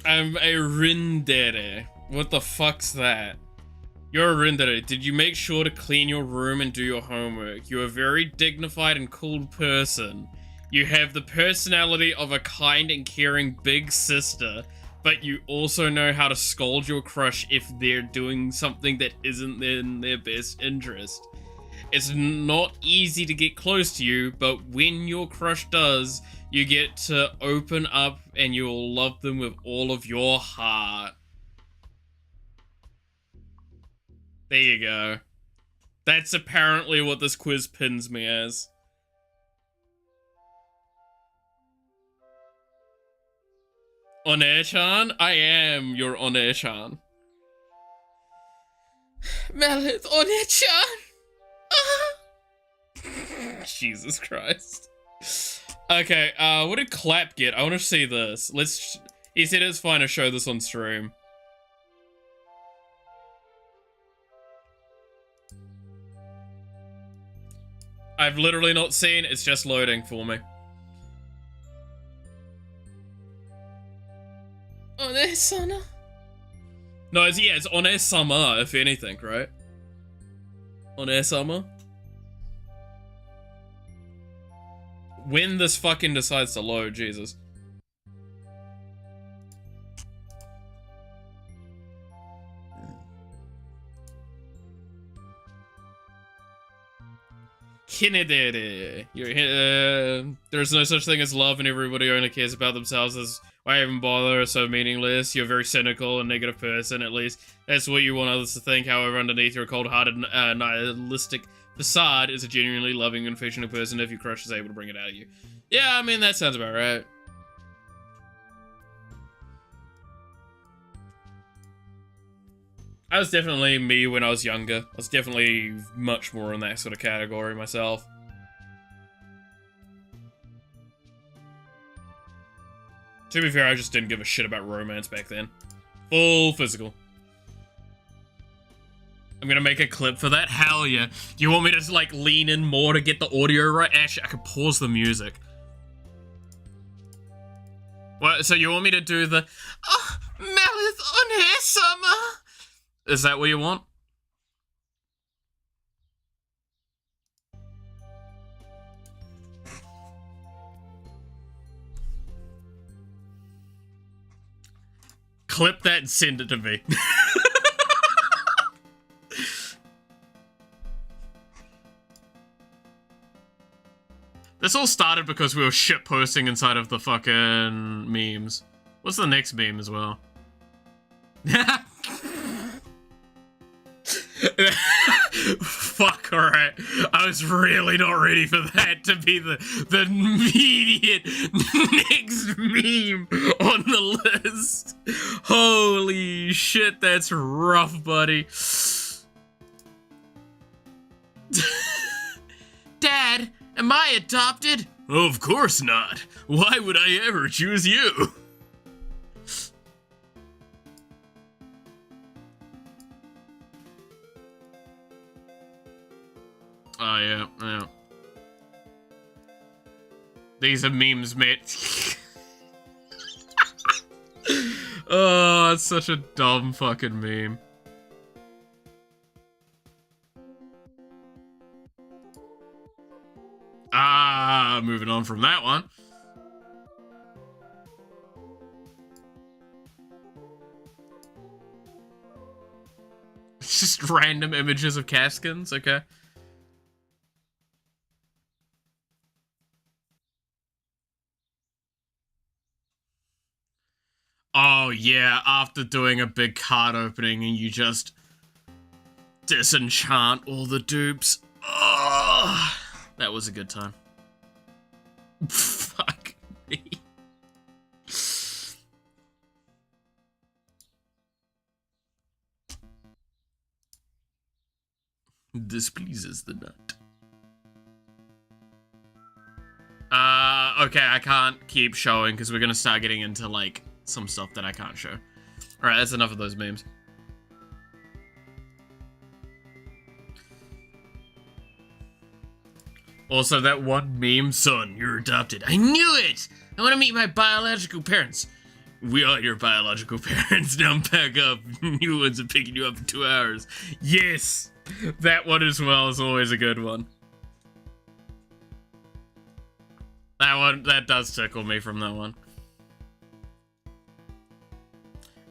I'm a Rindere. What the fuck's that? You're a Rindere. Did you make sure to clean your room and do your homework? You're a very dignified and cool person. You have the personality of a kind and caring big sister, but you also know how to scold your crush if they're doing something that isn't in their best interest. It's not easy to get close to you, but when your crush does, you get to open up and you'll love them with all of your heart. There you go. That's apparently what this quiz pins me as. One-chan? I am your One-chan. Melith One-chan! Jesus Christ. Okay, what did Clap get? I want to see this. He said it's fine to show this on stream. I've literally not seen, it's just loading for me. One-sama? No, it's One-sama, if anything, right? One-sama? When this fucking decides to load, Jesus. Kinedere. There's no such thing as love and everybody only cares about themselves. As why even bother? So meaningless. You're a very cynical and negative person, at least. That's what you want others to think. However, underneath your cold-hearted, nihilistic facade is a genuinely loving and affectionate person if your crush is able to bring it out of you. Yeah, I mean, that sounds about right. I was definitely me when I was younger. I was definitely much more in that sort of category myself. To be fair, I just didn't give a shit about romance back then. Full physical. I'm gonna make a clip for that? Hell yeah. Do you want me to, like, lean in more to get the audio right? Actually, I could pause the music. What, so you want me to do the... Oh, Melith One-sama? Is that what you want? Clip that and send it to me. This all started because we were shit posting inside of the fucking memes. What's the next meme as well? Fuck Alright, I was really not ready for that to be the immediate next meme on the list. Holy shit, that's rough, buddy. Dad, am I adopted? Of course not. Why would I ever choose you? Oh, yeah. These are memes, mate. Oh, it's such a dumb fucking meme. Moving on from that one. It's just random images of Caskins, okay. Oh yeah, after doing a big card opening and you just disenchant all the dupes. Oh, that was a good time. Fuck me. Displeases the nut. Okay, I can't keep showing because we're gonna start getting into, like, some stuff that I can't show. Alright, that's enough of those memes. Also, that one meme, son, you're adopted. I knew it! I want to meet my biological parents. We are your biological parents. Now pack up. New ones are picking you up in 2 hours. Yes! That one as well is always a good one. That does tickle me from that one.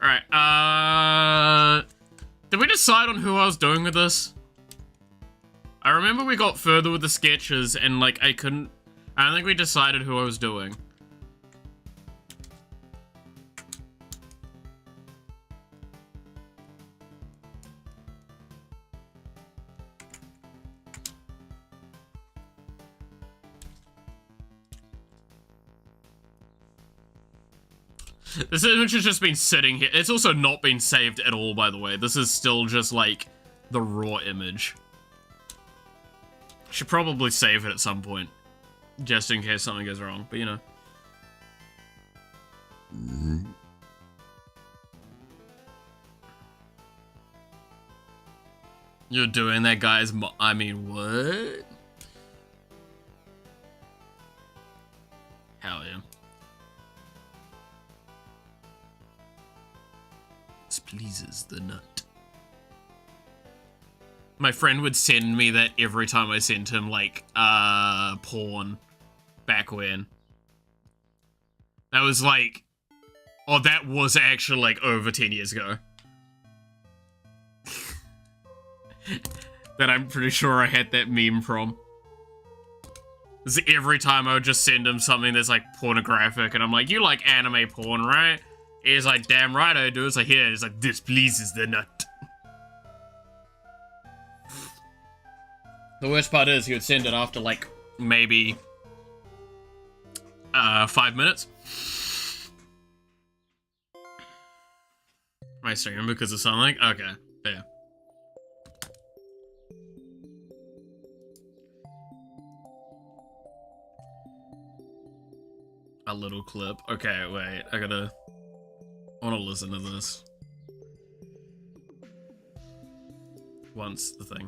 Alright, did we decide on who I was doing with this? I remember we got further with the sketches and, like, I don't think we decided who I was doing. This image has just been sitting here. It's also not been saved at all, by the way. This is still just, like, the raw image. Should probably save it at some point. Just in case something goes wrong, but you know. You're doing that, guys. I mean, what? Hell yeah. This pleases the nut. My friend would send me that every time I sent him, like, porn back when. That was like, oh, that was actually like over 10 years ago. That I'm pretty sure I had that meme from. This is every time I would just send him something that's like pornographic and I'm like, you like anime porn, right? He's like, damn right I do. It's like, yeah, it's like, this pleases the nut. The worst part is he would send it after, like, maybe 5 minutes. Am I streaming because of something? Okay, yeah. A little clip. Okay, wait, I wanna listen to this. Once the thing.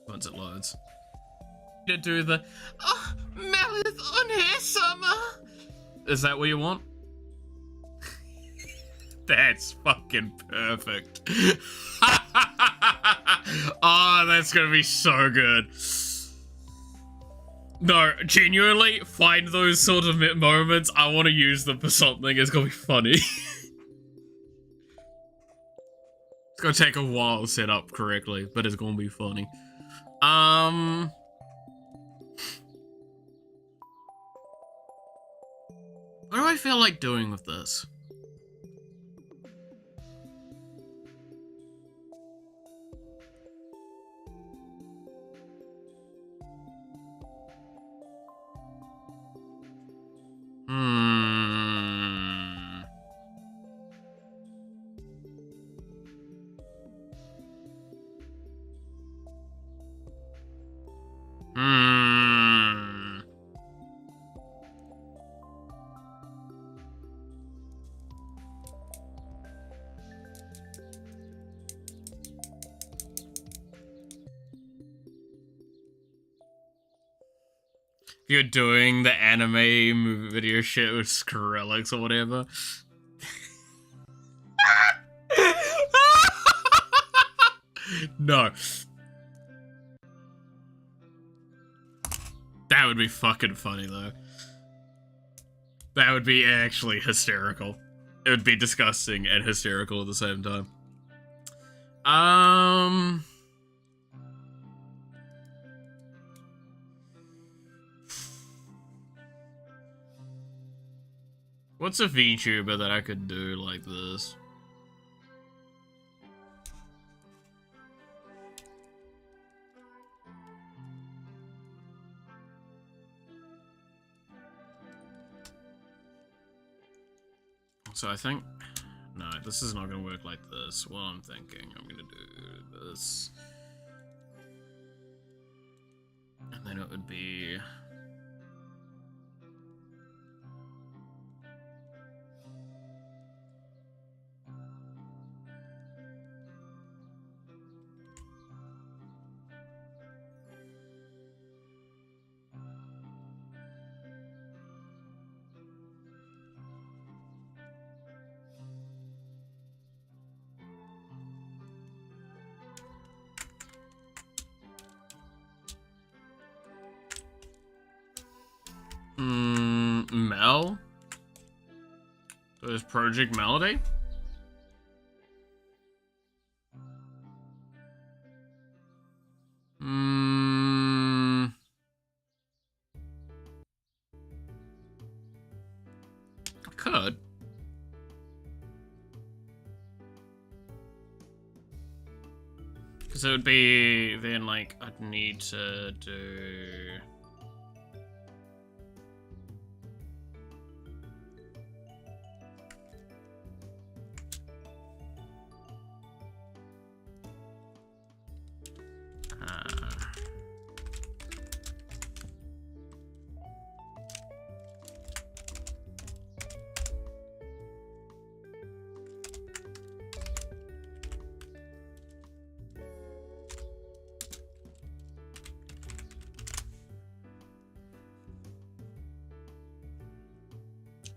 Once it loads. To do the Malith on hair summer. Is that what you want? That's fucking perfect. Oh, that's gonna be so good. No, genuinely, find those sort of moments. I want to use them for something. It's gonna be funny. It's gonna take a while to set up correctly, but it's gonna be funny. What do I feel like doing with this? If you're doing the anime movie video shit with Skrillex or whatever. No. That would be fucking funny, though. That would be actually hysterical. It would be disgusting and hysterical at the same time. What's a VTuber that I could do like this? So I think... No, this is not going to work like this. Well, I'm thinking I'm going to do this. And then it would be... Mel? There's Project Melody? I could. Because it would be, then, like, I'd need to do...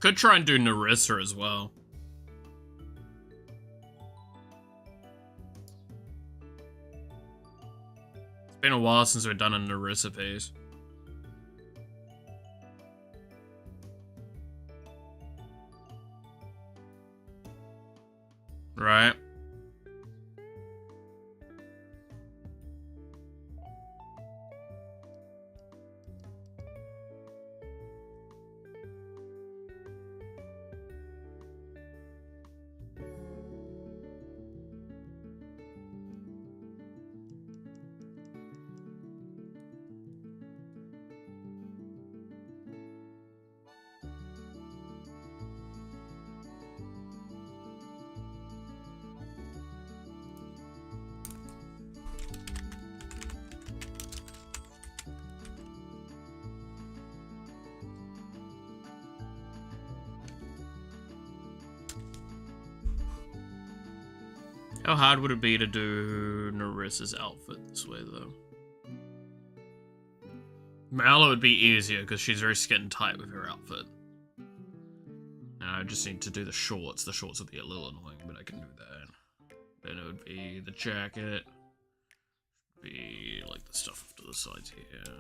Could try and do Narissa as well. It's been a while since we've done a Narissa piece. Right. How hard would it be to do Narissa's outfit this way, though? Mallow would be easier, because she's very skin tight with her outfit. Now I just need to do the shorts. The shorts would be a little annoying, but I can do that. Then it would be the jacket. Be like the stuff off to the sides here.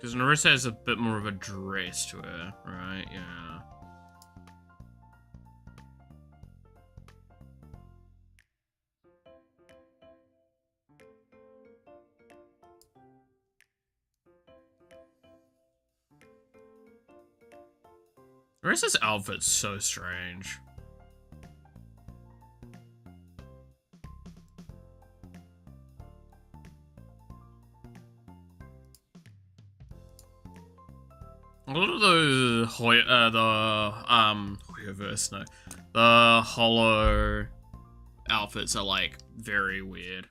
Because Narissa has a bit more of a dress to her, right? Yeah. Narissa's outfit's so strange. A lot of the Hoyoverse, no, the Holo outfits are like very weird.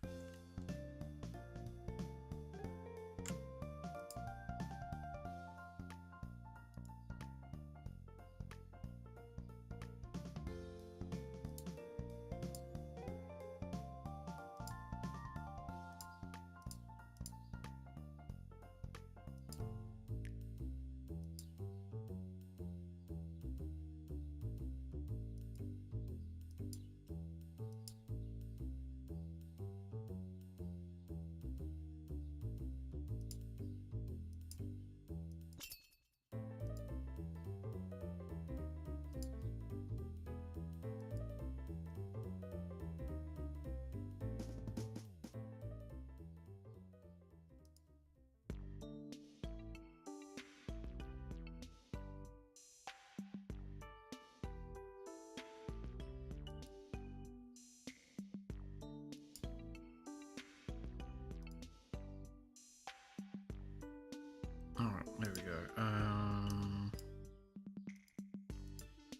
Alright, there we go.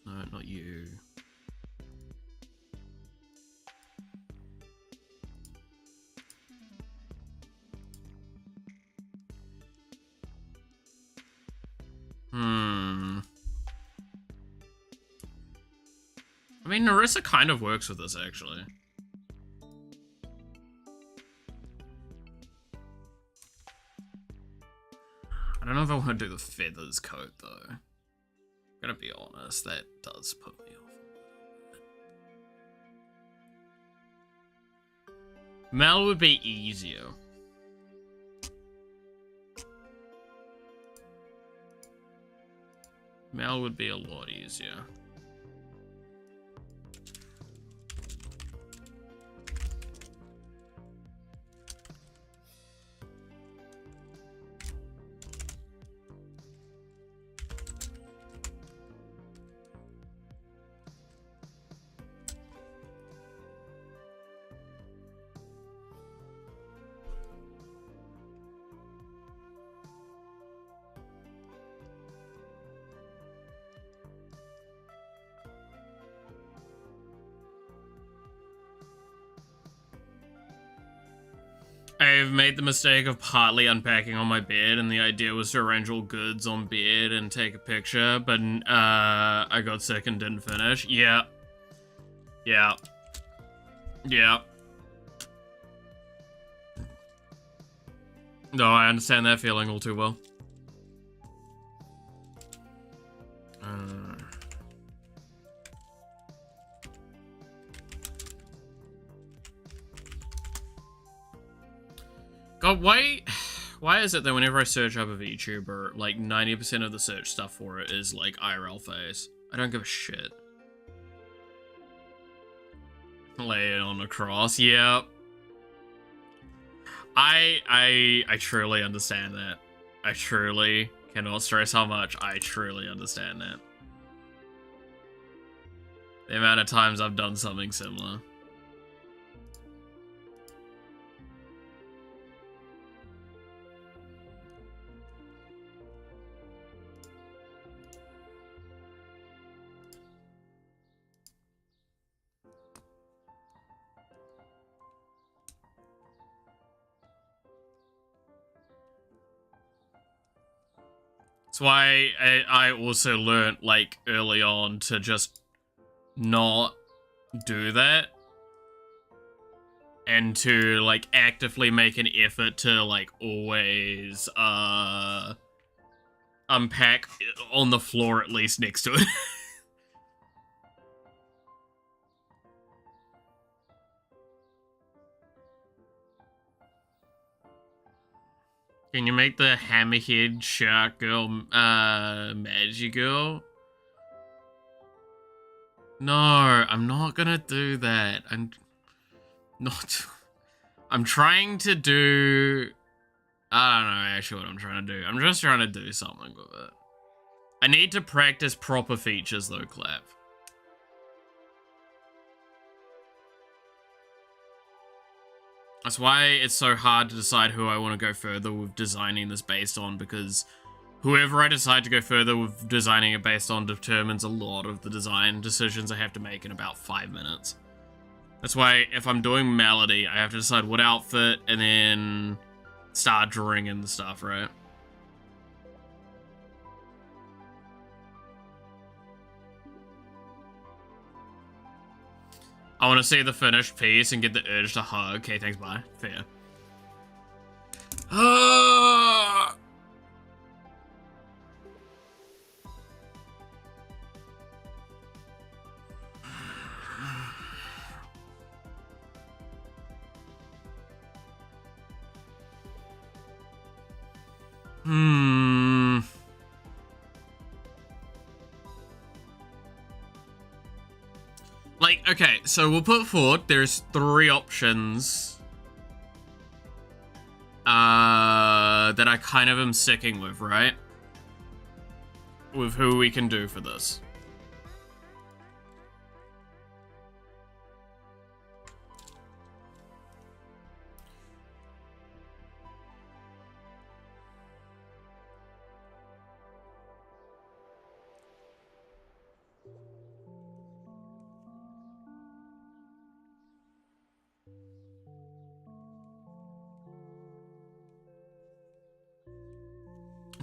No, not you. I mean, Narissa kind of works with this, actually. I don't know if I want to do the feathers coat, though. I'm gonna be honest, that does put me off a little bit. Mel would be easier. Mel would be a lot easier. I've made the mistake of partly unpacking on my bed, and the idea was to arrange all goods on bed and take a picture, but I got sick and didn't finish. Yeah. Yeah. Yeah. No, I understand that feeling all too well. God, why is it that whenever I search up a VTuber, like 90% of the search stuff for it is like IRL face? I don't give a shit. Lay it on a cross, yeah. I truly understand that. I truly cannot stress how much I truly understand that. The amount of times I've done something similar. That's why I also learned, like, early on to just not do that. And to, like, actively make an effort to, like, always, unpack on the floor at least next to it. Can you make the hammerhead shark girl, magic girl? No, I'm not gonna do that. I'm trying to do... I don't know actually what I'm trying to do. I'm just trying to do something with it. I need to practice proper features though, Clap. That's why it's so hard to decide who I want to go further with designing this based on, because whoever I decide to go further with designing it based on determines a lot of the design decisions I have to make in about 5 minutes. That's why if I'm doing Melody, I have to decide what outfit and then start drawing in the stuff, right? I want to see the finished piece and get the urge to hug. Okay, thanks, bye. Fair. Like, okay, so we'll put forward, there's 3 options that I kind of am sticking with, right? With who we can do for this.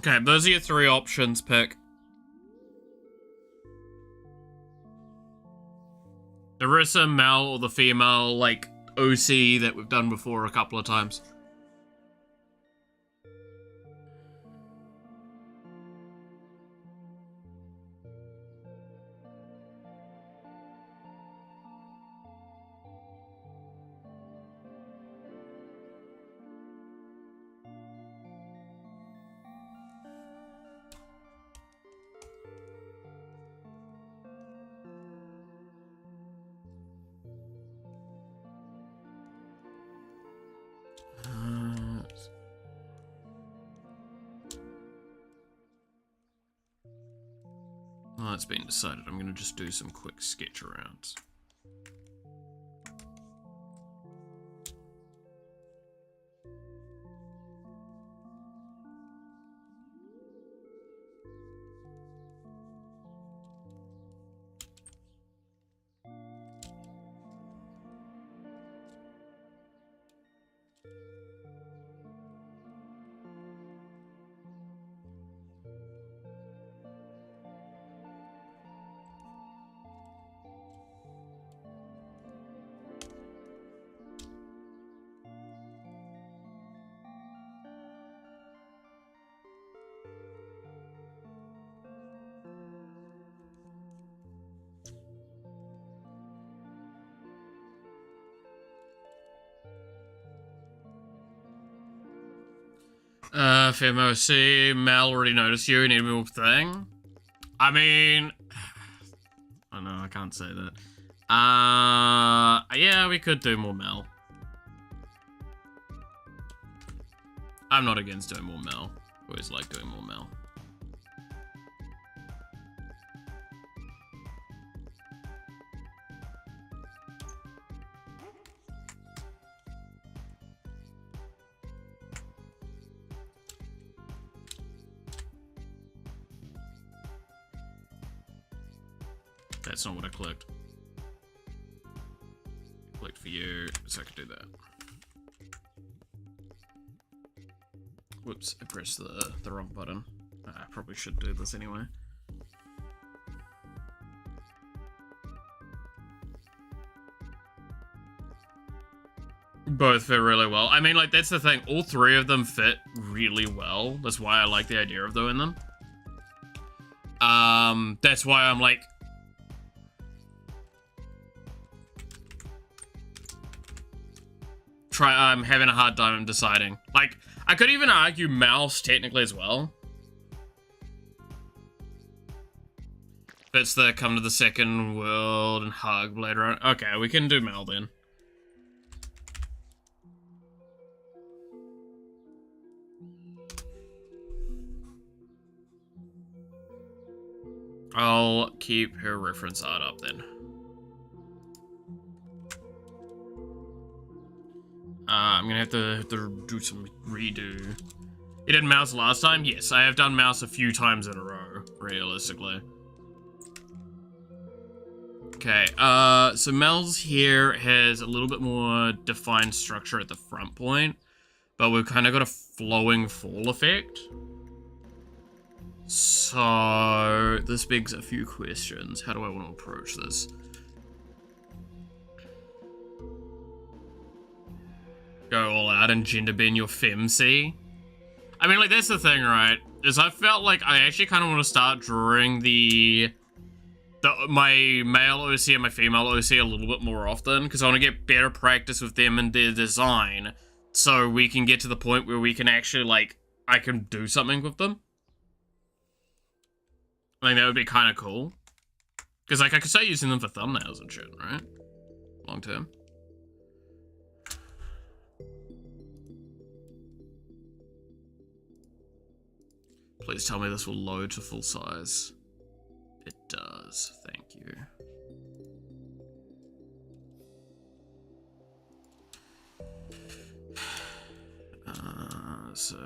Okay, those are your 3 options, pick. Narissa, Mel, or the female, like, OC that we've done before a couple of times. Well, that's been decided. I'm gonna just do some quick sketch arounds. Female C, Mel already noticed you, need more thing. I mean, I know, I can't say that. Yeah, we could do more Mel. I'm not against doing more Mel. Always like doing more Mel. That's not what I clicked. Clicked for you, so I could do that. Whoops, I pressed the wrong button. I probably should do this anyway. Both fit really well. I mean, like, that's the thing. All 3 of them fit really well. That's why I like the idea of doing them. That's why I'm like... I'm having a hard time deciding. Like, I could even argue mouse technically as well. If it's the come to the second world and hug Blade Runner. Okay, we can do Mel then. I'll keep her reference art up then. I'm gonna have to do some redo. You did mouse last time? Yes, I have done mouse a few times in a row, realistically. Okay, so Mel's here has a little bit more defined structure at the front point, but we've kind of got a flowing fall effect. So, this begs a few questions. How do I want to approach this? Go all out and gender bend your femc. I mean, like, that's the thing, right? Is I felt like I actually kind of want to start drawing my male OC and my female OC a little bit more often, because I want to get better practice with them and their design, so we can get to the point where we can actually, like, I can do something with them. I think that would be kind of cool. Because, like, I could start using them for thumbnails and shit, right? Long term. Please tell me this will load to full size. It does. Thank you. So...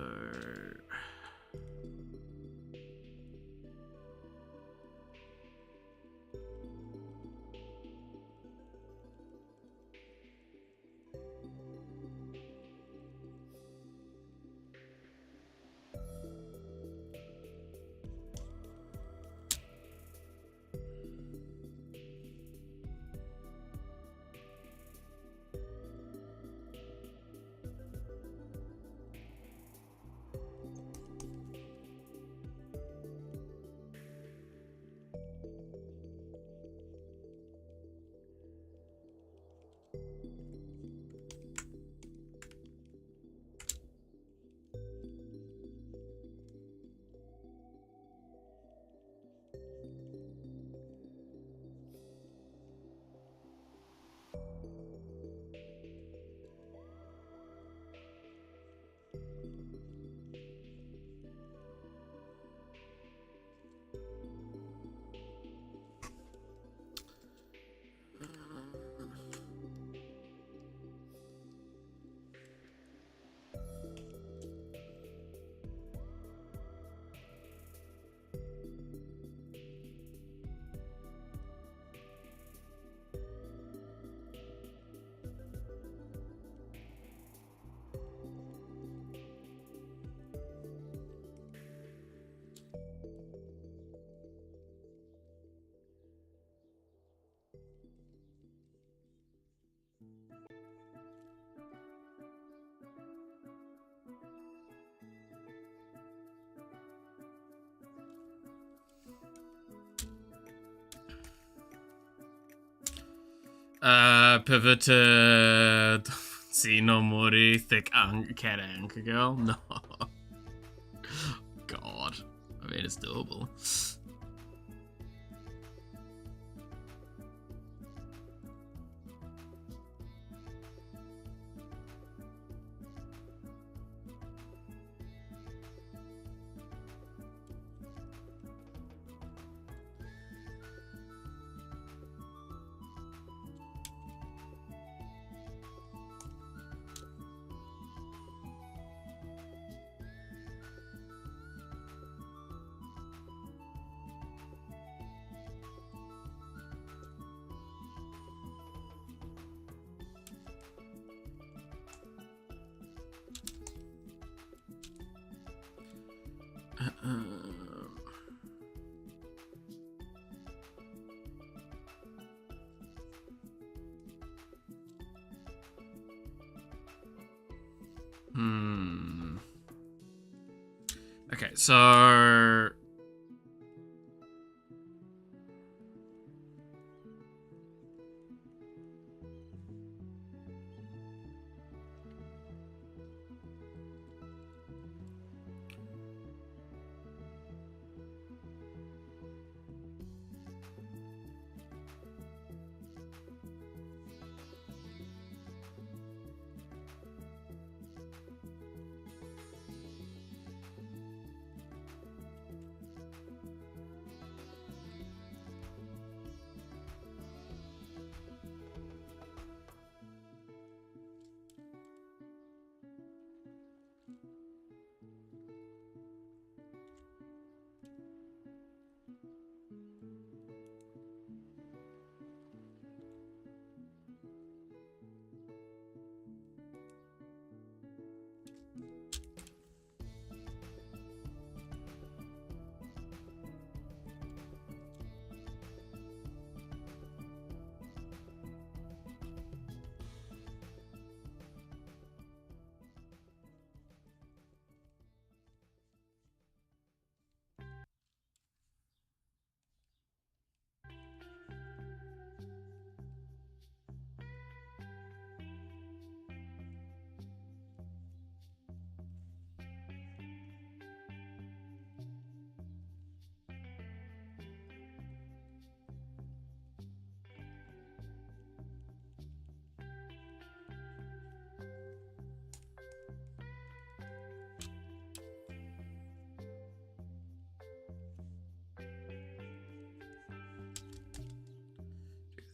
Pivoted. See no mori, thick cat anchor girl? No. God. I mean, it's doable. Okay, so...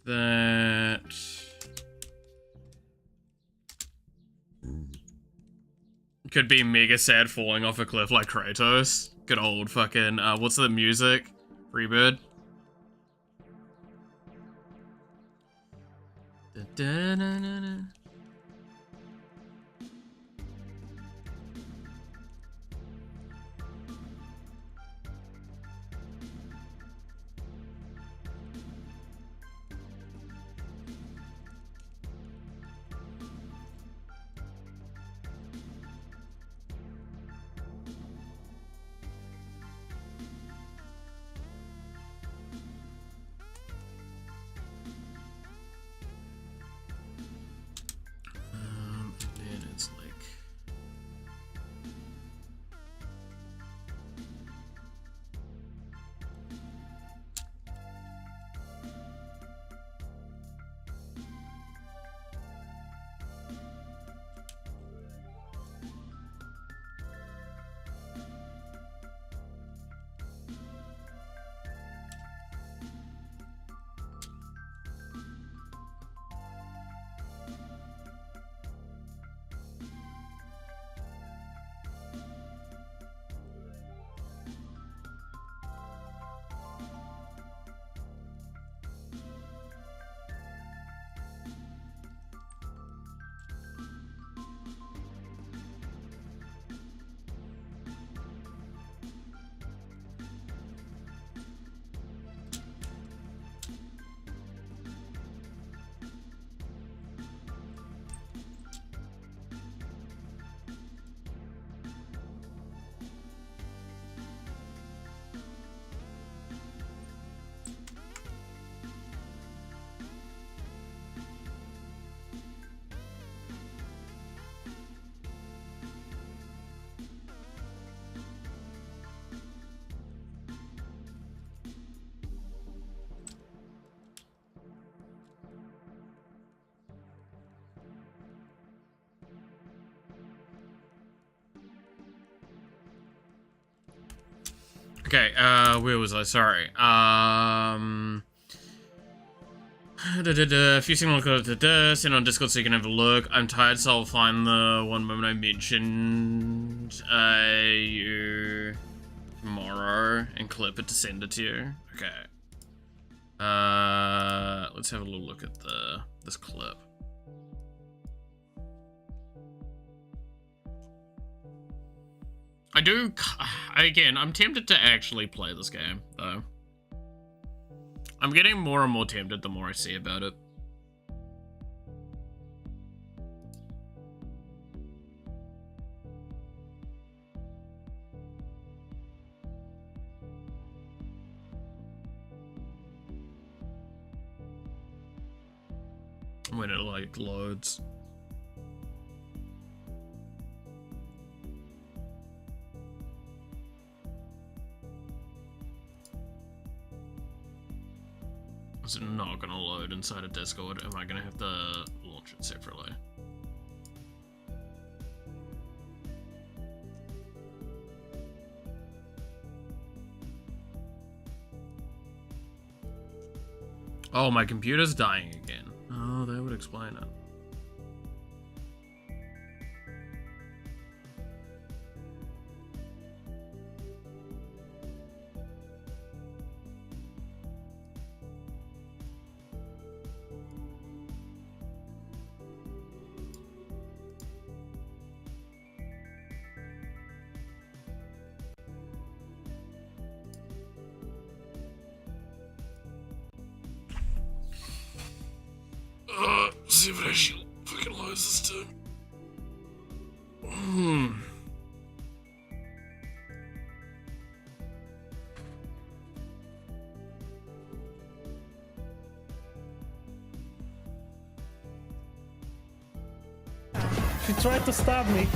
that. Could be mega sad falling off a cliff like Kratos. Good old fucking, what's the music? Freebird. Da-da-da-da-da. And then it's like... Okay, where was I? Sorry. A few signal send on Discord so you can have a look. I'm tired, so I'll find the one moment I mentioned you tomorrow and clip it to send it to you. Okay. Let's have a little look at this clip. Again, I'm tempted to actually play this game, though. I'm getting more and more tempted the more I see about it. When it, like, loads. Is it not gonna load inside of Discord? Am I gonna have to launch it separately? Oh, my computer's dying again. Oh, that would explain it. See if it actually fucking loads this time. She tried to stab me.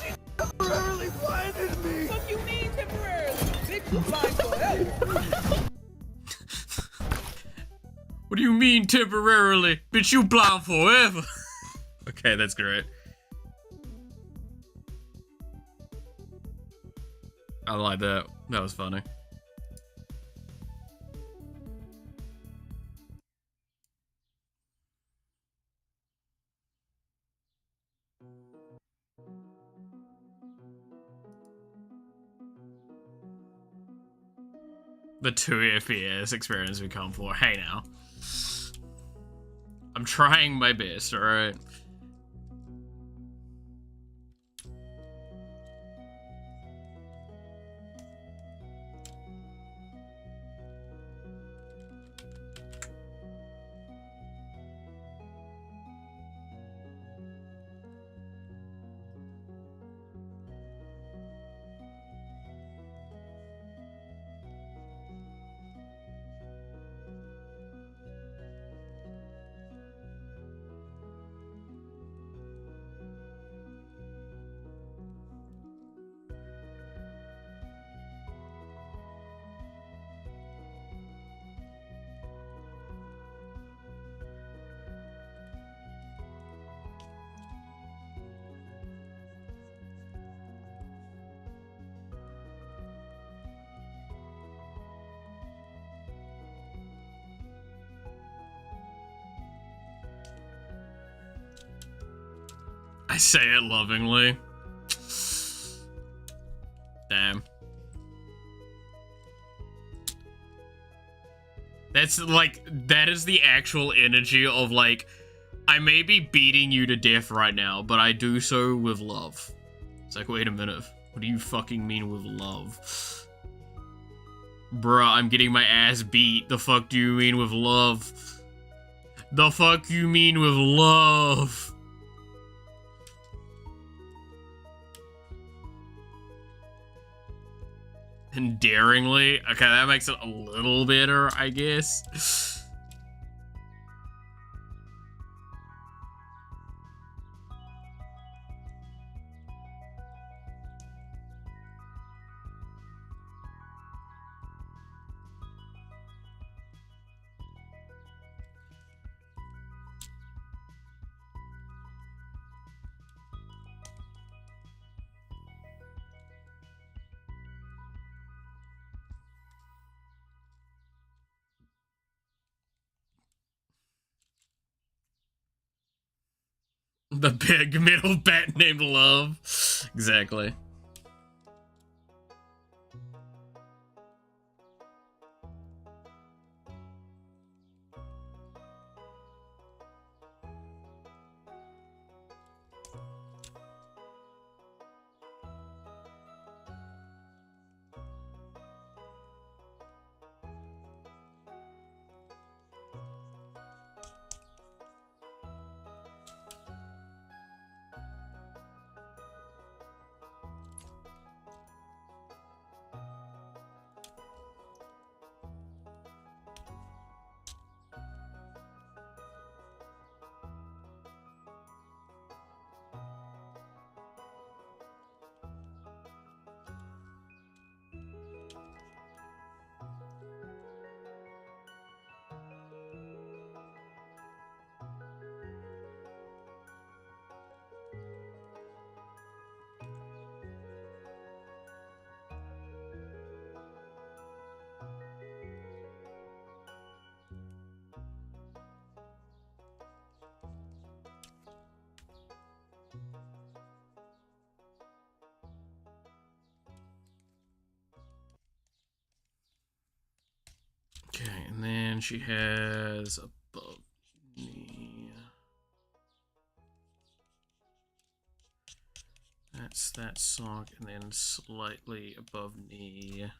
She temporarily blinded me! What you mean temporarily? Bitch, you blind forever. What do you mean temporarily? Bitch, you blind forever. Okay, that's great. I like that. That was funny. The 2 FPS experience we come for. Hey now. I'm trying my best, alright? I say it lovingly. Damn. That's like, that is the actual energy of like, I may be beating you to death right now, but I do so with love. It's like, wait a minute. What do you fucking mean with love? Bruh, I'm getting my ass beat. The fuck do you mean with love? The fuck you mean with love? Endearingly? Okay, that makes it a little better, I guess. The big middle bat named Love. Exactly. Okay, and then she has above knee. That's that sock, and then slightly above knee.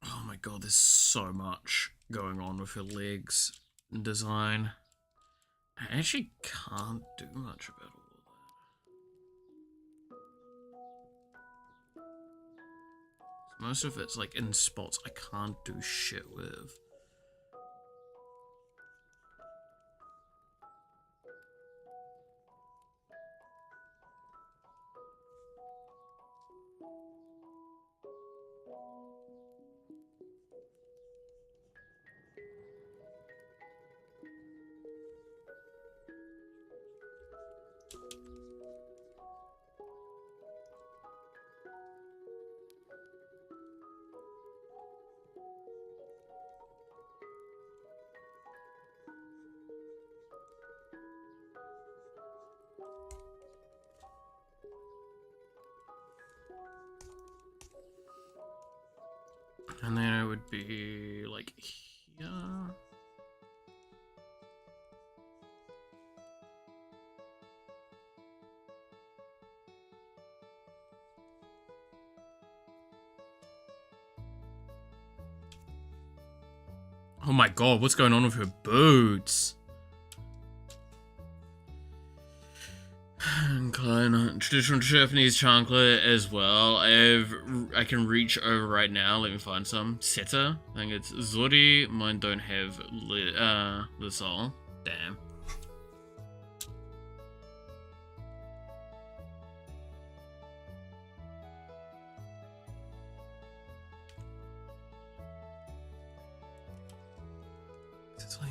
Oh my god, there's so much going on with her legs design. I actually can't do much about all of that. Most of it's like in spots I can't do shit with. And then it would be like here. Oh my god, what's going on with her boots? Traditional Japanese chocolate as well. I can reach over right now. Let me find some. Seta. I think it's Zori. Mine don't have the soul. Damn. It's like,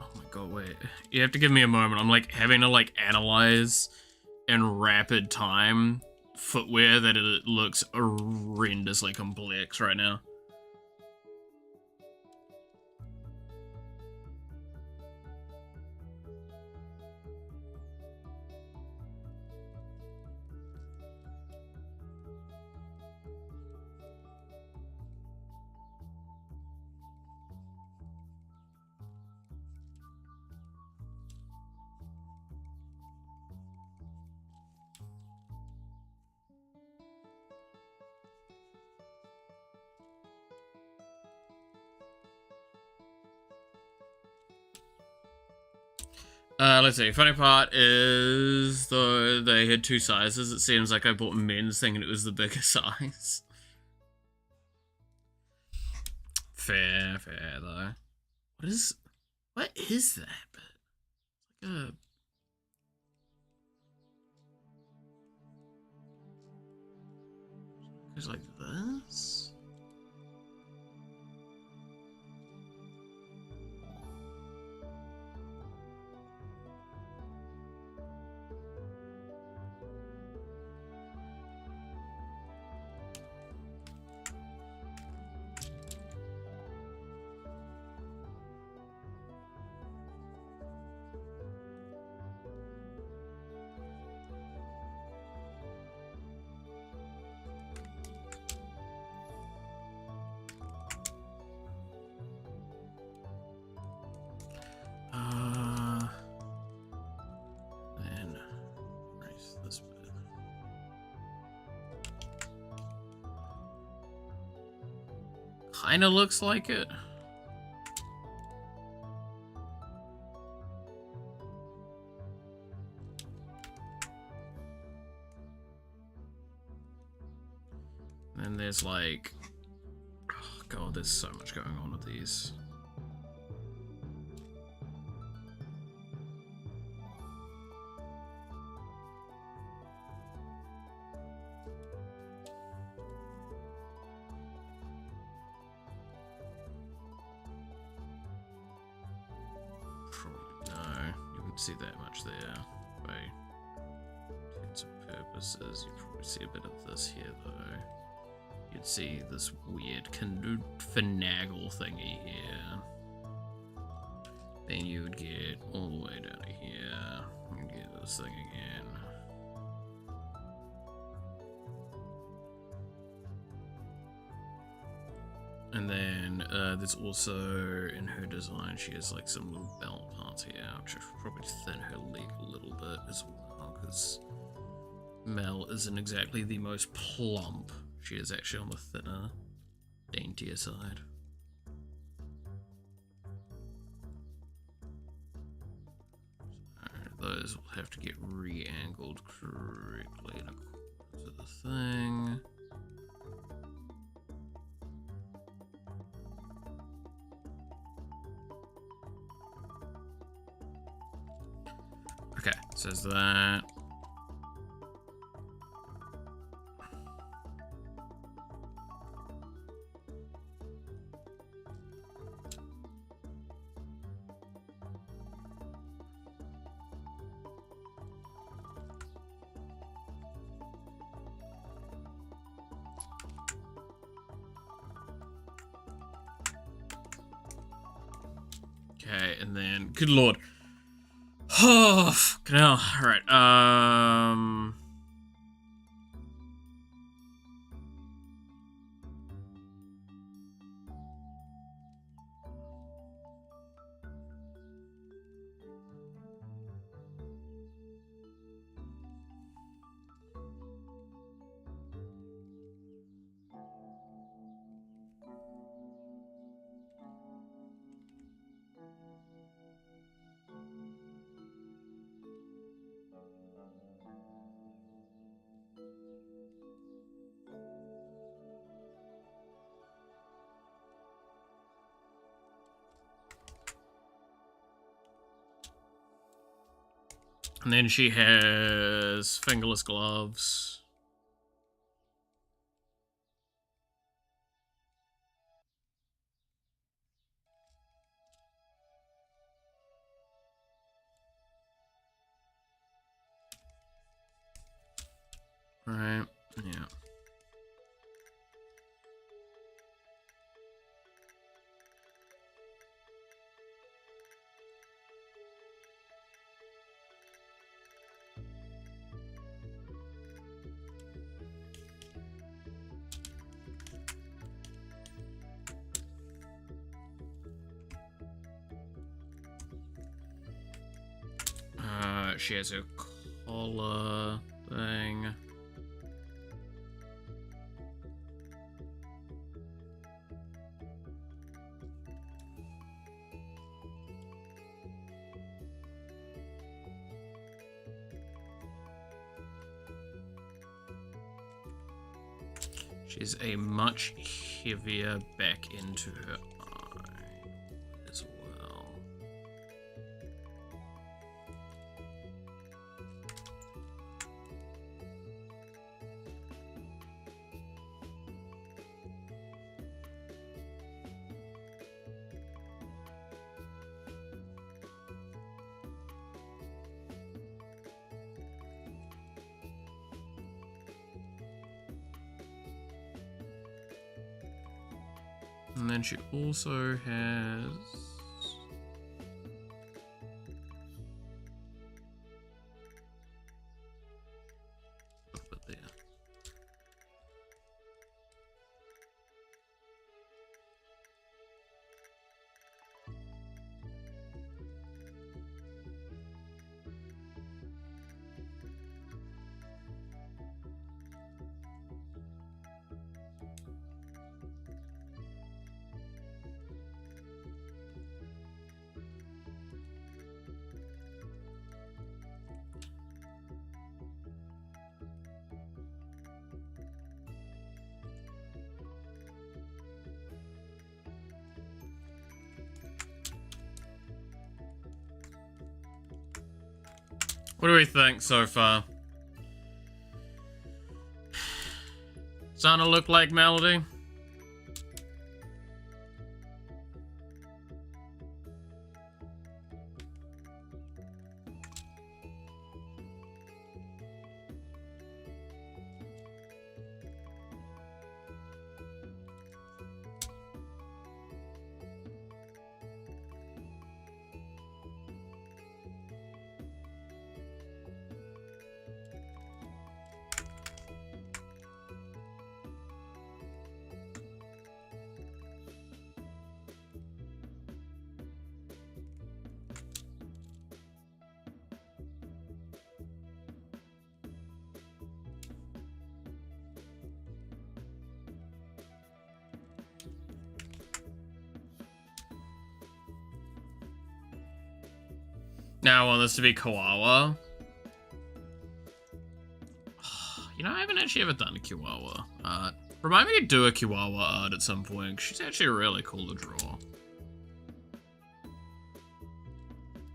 oh my god, wait. You have to give me a moment. I'm like having to like analyze in rapid time footwear that it looks horrendously complex right now. Let's see. Funny part is, though they had two sizes, it seems like I bought men's thinking it was the bigger size. Fair, though. What is that bit? Like goes like this? Then erase this bit. Kinda looks like it. And there's like, oh god, there's so much going on with these. See that much there. By intents and purposes, you probably see a bit of this here though. You'd see this weird finagle thingy here. Then you would get all the way down to here. You'd get this thing again. And then there's also, in her design, she has like some little belt parts here, which should probably thin her leg a little bit as well, because Mel isn't exactly the most plump. She is actually on the thinner, daintier side. So those will have to get re-angled correctly to the thing. Okay, says that. Okay, and then, good lord. Oh, fucking hell. Alright, And then she has fingerless gloves. Right, yeah. She has a collar thing. She's a much heavier back into her eye as well. And then she also has a bit there. What do we think so far? Starting to look like Melody? Now I want this to be Kawawa. You know, I haven't actually ever done a Kiwawa art. Remind me to do a Kiwawa art at some point. She's actually really cool to draw.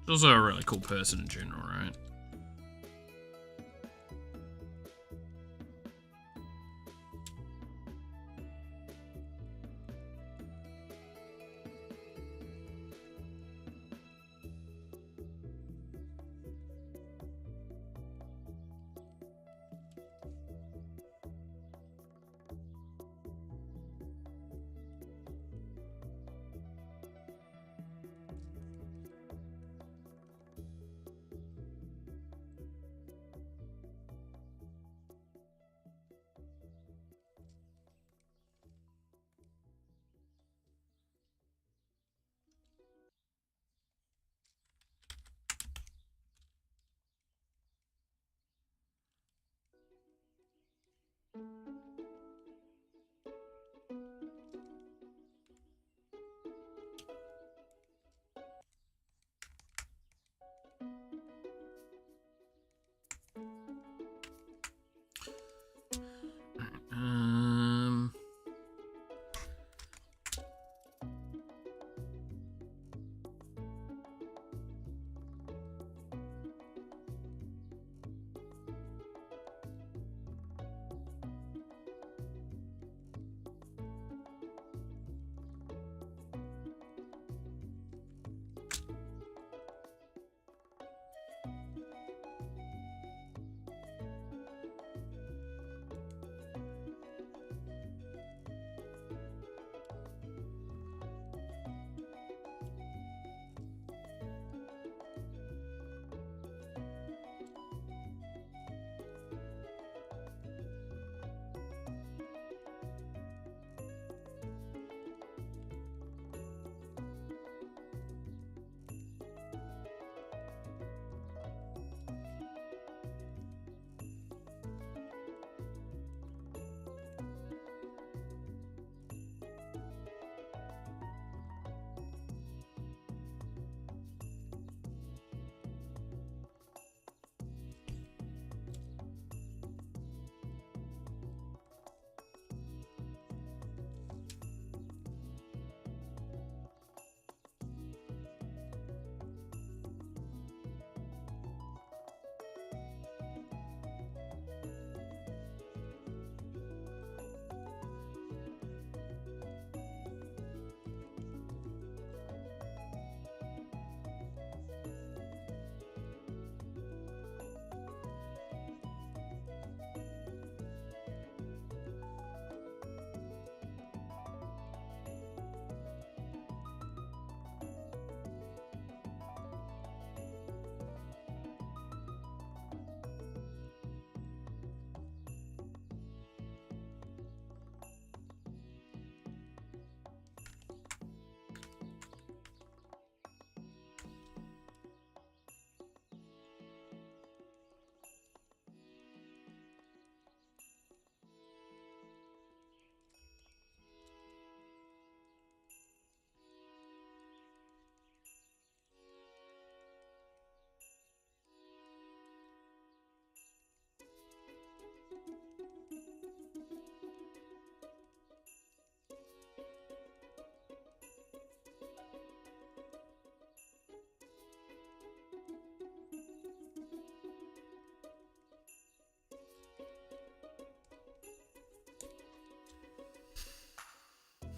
She's also a really cool person in general, right?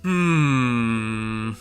Hmm.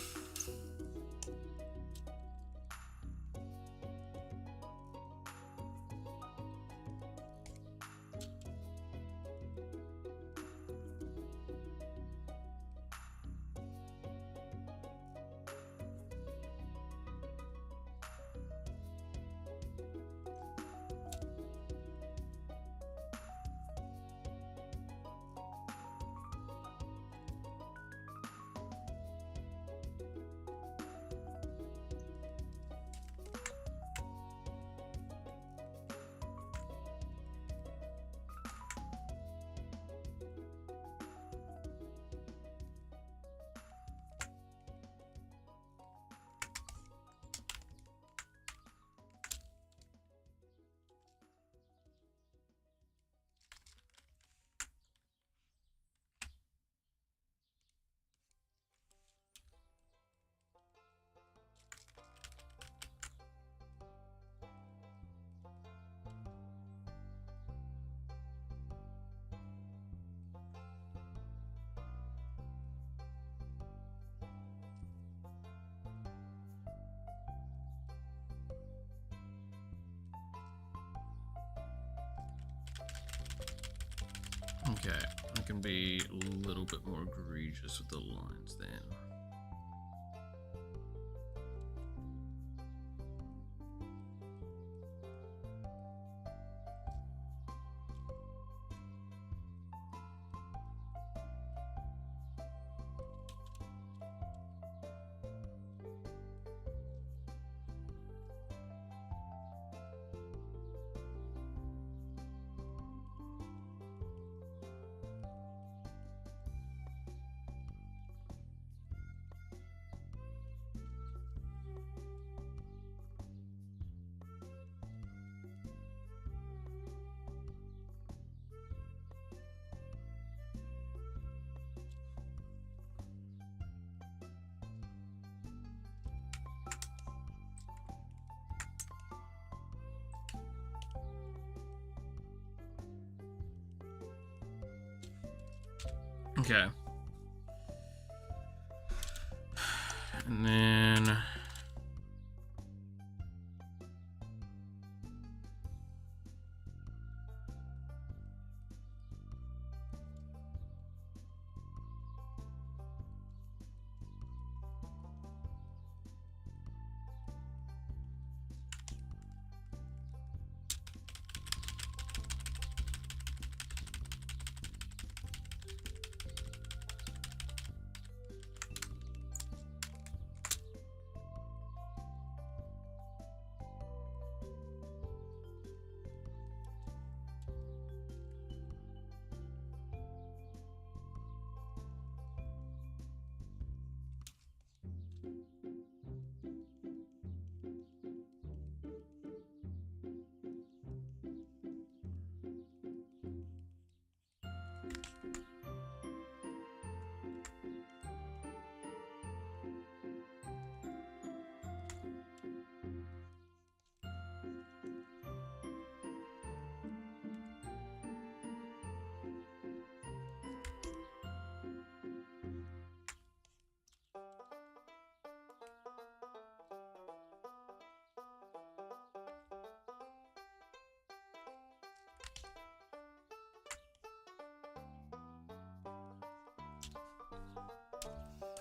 Okay, I can be a little bit more egregious with the lines then. Okay. And then...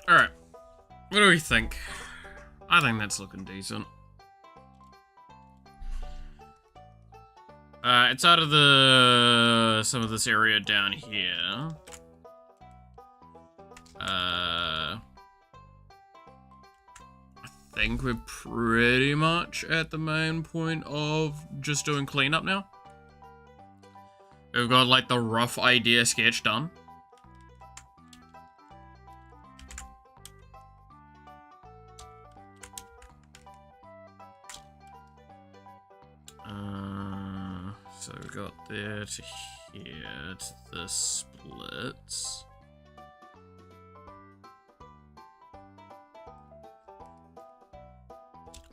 Alright. What do we think? I think that's looking decent. It's out of some of this area down here. I think we're pretty much at the main point of just doing cleanup now. We've got like the rough idea sketch done. So we've got there to here to the splits.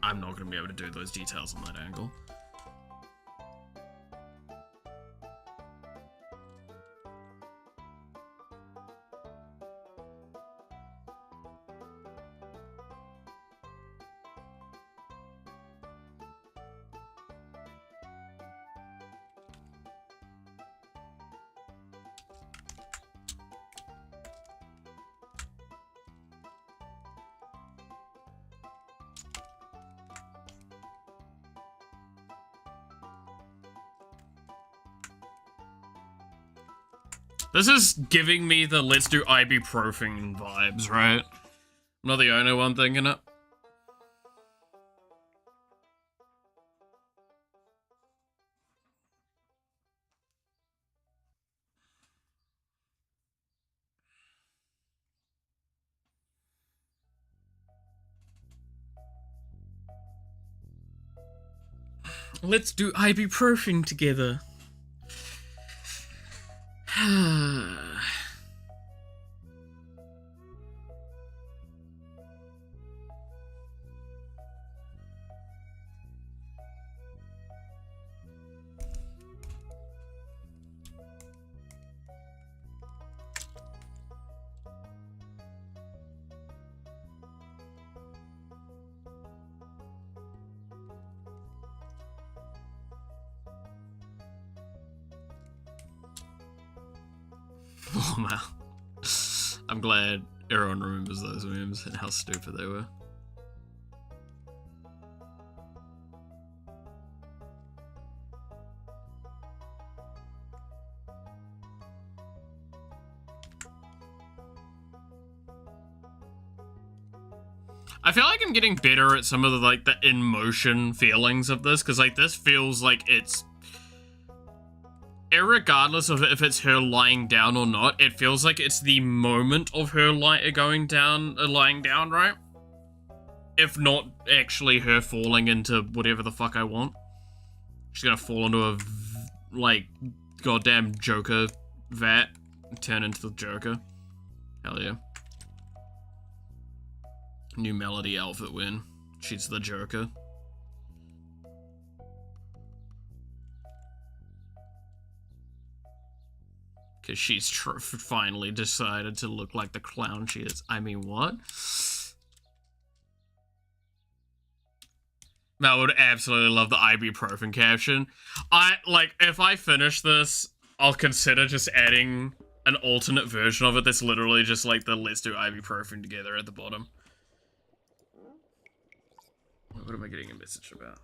I'm not going to be able to do those details on that angle. This is giving me the let's do ibuprofen vibes, right? I'm not the only one thinking it. Let's do ibuprofen together. Oh man. I'm glad everyone remembers those memes and how stupid they were. I feel like I'm getting better at some of the, like, the in-motion feelings of this, because, like, this feels like it's... Irregardless of if it's her lying down or not, it feels like it's the moment of her lying down, right? If not actually her falling into whatever the fuck I want. She's gonna fall into a, like, goddamn Joker vat and turn into the Joker. Hell yeah. New Melody outfit win. She's the Joker. Because she's finally decided to look like the clown she is. I mean, what? I would absolutely love the ibuprofen caption. If I finish this, I'll consider just adding an alternate version of it that's literally just like the let's do ibuprofen together at the bottom. What am I getting a message about?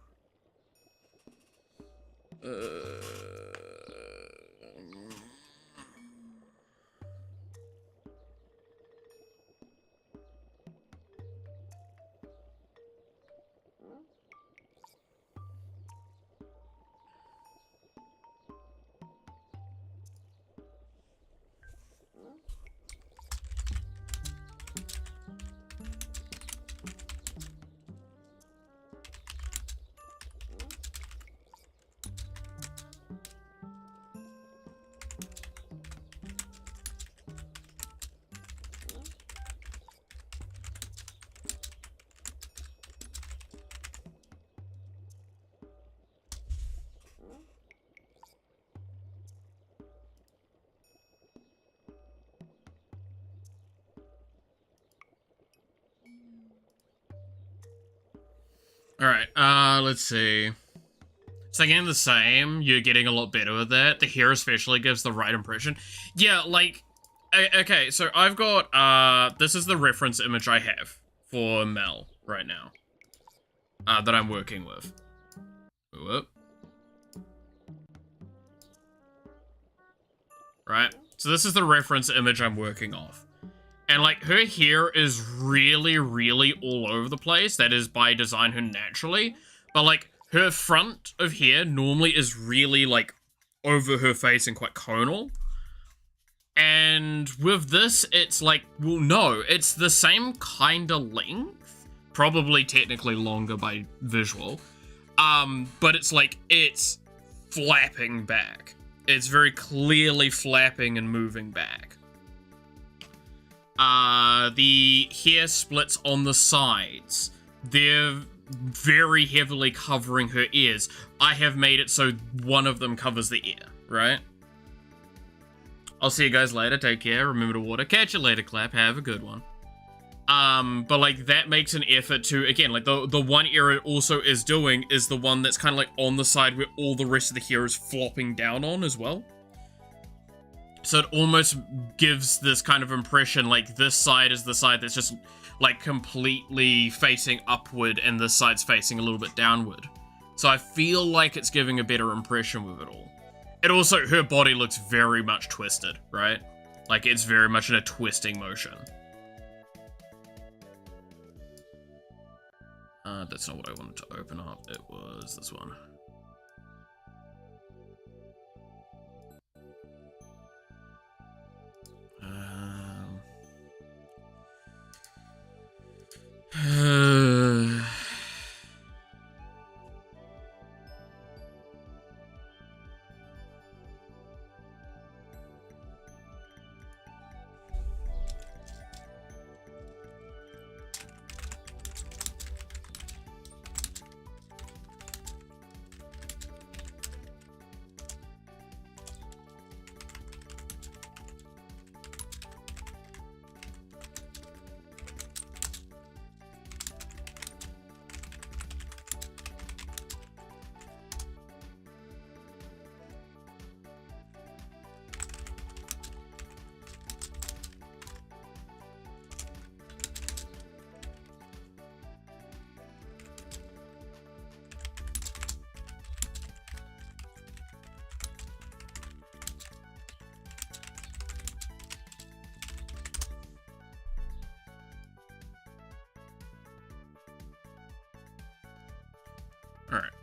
Alright, let's see. So again, the same. You're getting a lot better with that. The hair especially gives the right impression. Yeah, like... Okay, so I've got, this is the reference image I have for Mel right now. That I'm working with. Whoop. Right? So this is the reference image I'm working off. And, like, her hair is really, really all over the place. That is by design her naturally. But, like, her front of hair normally is really, like, over her face and quite conal. And with this, it's like, well, no, it's the same kind of length. Probably technically longer by visual. But it's like, it's flapping back. It's very clearly flapping and moving back. The hair splits on the sides. They're very heavily covering her ears. I have made it so one of them covers the ear, right? I'll see you guys later. Take care. Remember to water. Catch you later, Clap. Have a good one. But like that makes an effort to, again, like the one ear it also is doing is the one that's kind of like on the side where all the rest of the hair is flopping down on as well. So it almost gives this kind of impression like this side is the side that's just like completely facing upward and this side's facing a little bit downward. So I feel like it's giving a better impression with it all. It also, her body looks very much twisted, right? Like, it's very much in a twisting motion. That's not what I wanted to open up. It was this one.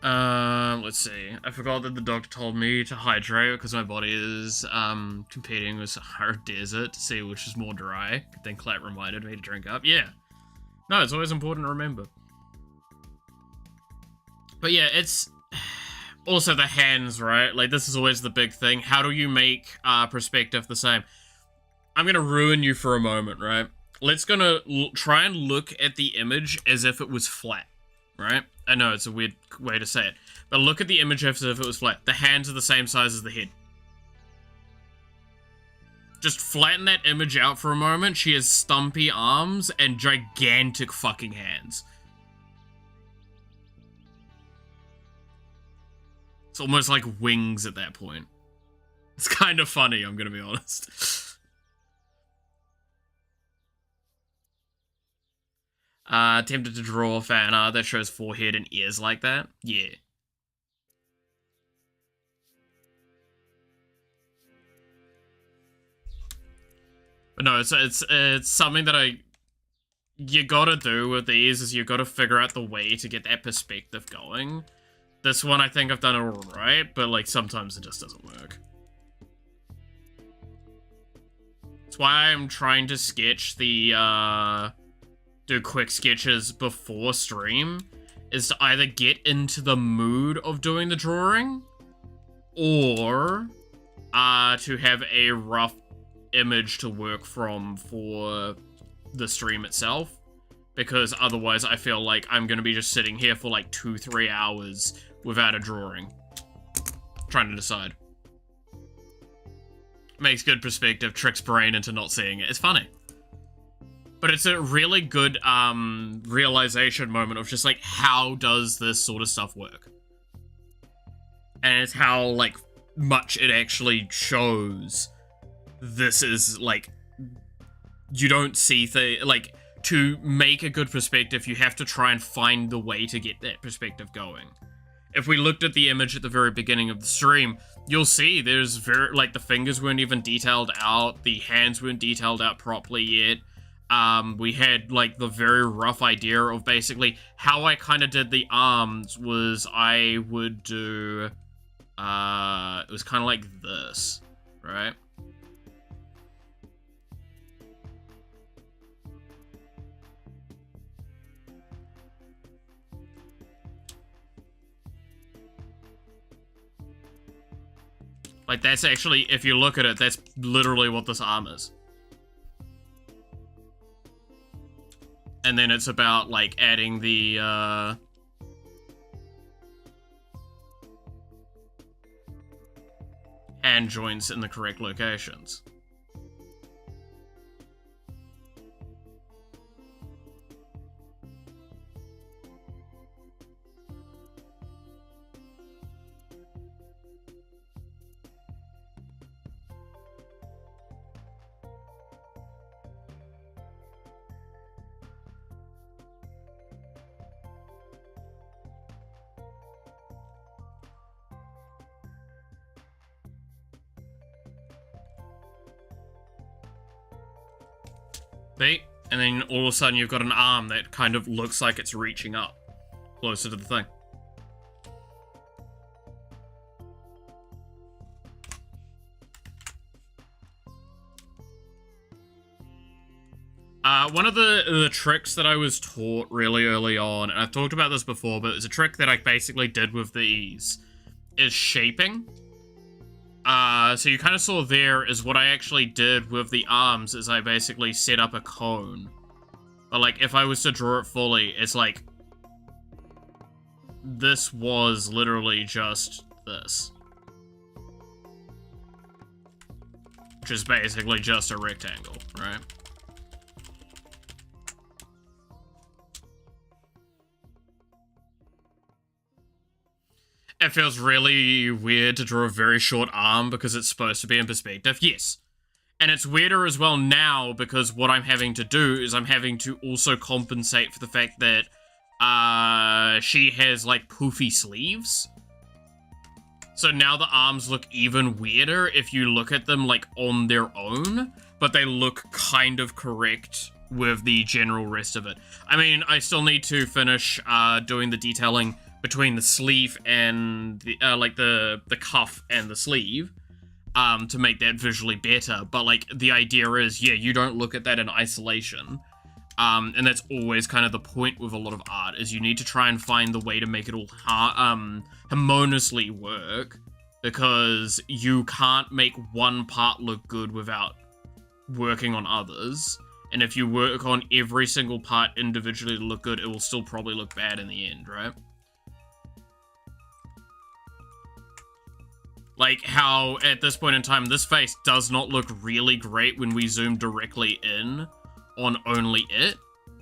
Alright, let's see. I forgot that the doctor told me to hydrate because my body is, competing with Sahara Desert to see which is more dry. Then Clat reminded me to drink up. Yeah. No, it's always important to remember. But yeah, it's... Also the hands, right? Like, this is always the big thing. How do you make, perspective the same? I'm gonna ruin you for a moment, right? Let's try and look at the image as if it was flat, right? I know, it's a weird way to say it. But look at the image as if it was flat. The hands are the same size as the head. Just flatten that image out for a moment. She has stumpy arms and gigantic fucking hands. It's almost like wings at that point. It's kind of funny, I'm gonna be honest. Attempted to draw a fan art that shows forehead and ears like that. Yeah. But no, it's something that you gotta do with these is you gotta figure out the way to get that perspective going. This one I think I've done it alright, but like sometimes it just doesn't work. That's why I'm trying to sketch the do quick sketches before stream, is to either get into the mood of doing the drawing, or to have a rough image to work from for the stream itself, because otherwise I feel like I'm gonna be just sitting here for like 2-3 hours without a drawing, trying to decide. Makes good perspective, tricks brain into not seeing it. It's funny. But it's a really good realization moment of just like, how does this sort of stuff work? And it's how like much it actually shows this is like, you don't see like, to make a good perspective, you have to try and find the way to get that perspective going. If we looked at the image at the very beginning of the stream, you'll see there's like the fingers weren't even detailed out, the hands weren't detailed out properly yet. We had like the very rough idea of basically how I kind of did the arms was I would do, it was kind of like this, right? Like, that's actually, if you look at it, that's literally what this arm is. And then it's about, like, adding the, hand joints in the correct locations. See? And then all of a sudden you've got an arm that kind of looks like it's reaching up closer to the thing. One of the tricks that I was taught really early on, and I've talked about this before, but it's a trick that I basically did with these, is shaping. So you kind of saw there is what I actually did with the arms is I basically set up a cone. But like, if I was to draw it fully, it's like, this was literally just this. Which is basically just a rectangle, right? It feels really weird to draw a very short arm because it's supposed to be in perspective. Yes. And it's weirder as well now because what I'm having to do is I'm having to also compensate for the fact that she has like poofy sleeves. So now the arms look even weirder if you look at them like on their own, but they look kind of correct with the general rest of it. I mean, I still need to finish doing the detailing between the sleeve and the like the cuff and the sleeve to make that visually better, but like the idea is, yeah, you don't look at that in isolation, and that's always kind of the point with a lot of art, is you need to try and find the way to make it all harmoniously work, because you can't make one part look good without working on others, and if you work on every single part individually to look good, it will still probably look bad in the end, right? Like how, at this point in time, this face does not look really great when we zoom directly in on only it.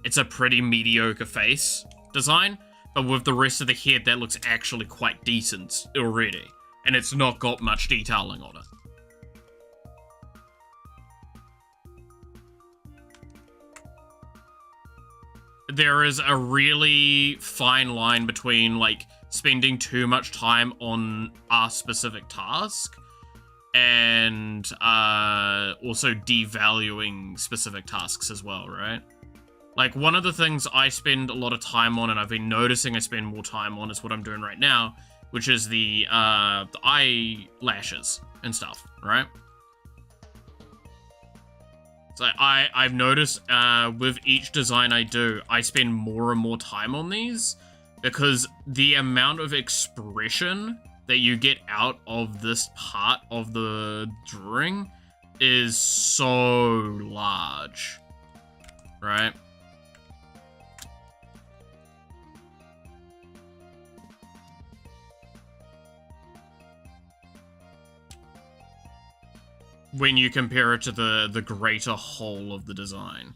It's a pretty mediocre face design, but with the rest of the head, that looks actually quite decent already. And it's not got much detailing on it. There is a really fine line between, like, spending too much time on a specific task and also devaluing specific tasks as well, right? Like, one of the things I spend a lot of time on, and I've been noticing I spend more time on, is what I'm doing right now, which is the eyelashes and stuff, right? So I've noticed with each design I do, I spend more and more time on these, because the amount of expression that you get out of this part of the drawing is so large, right? When you compare it to the greater whole of the design.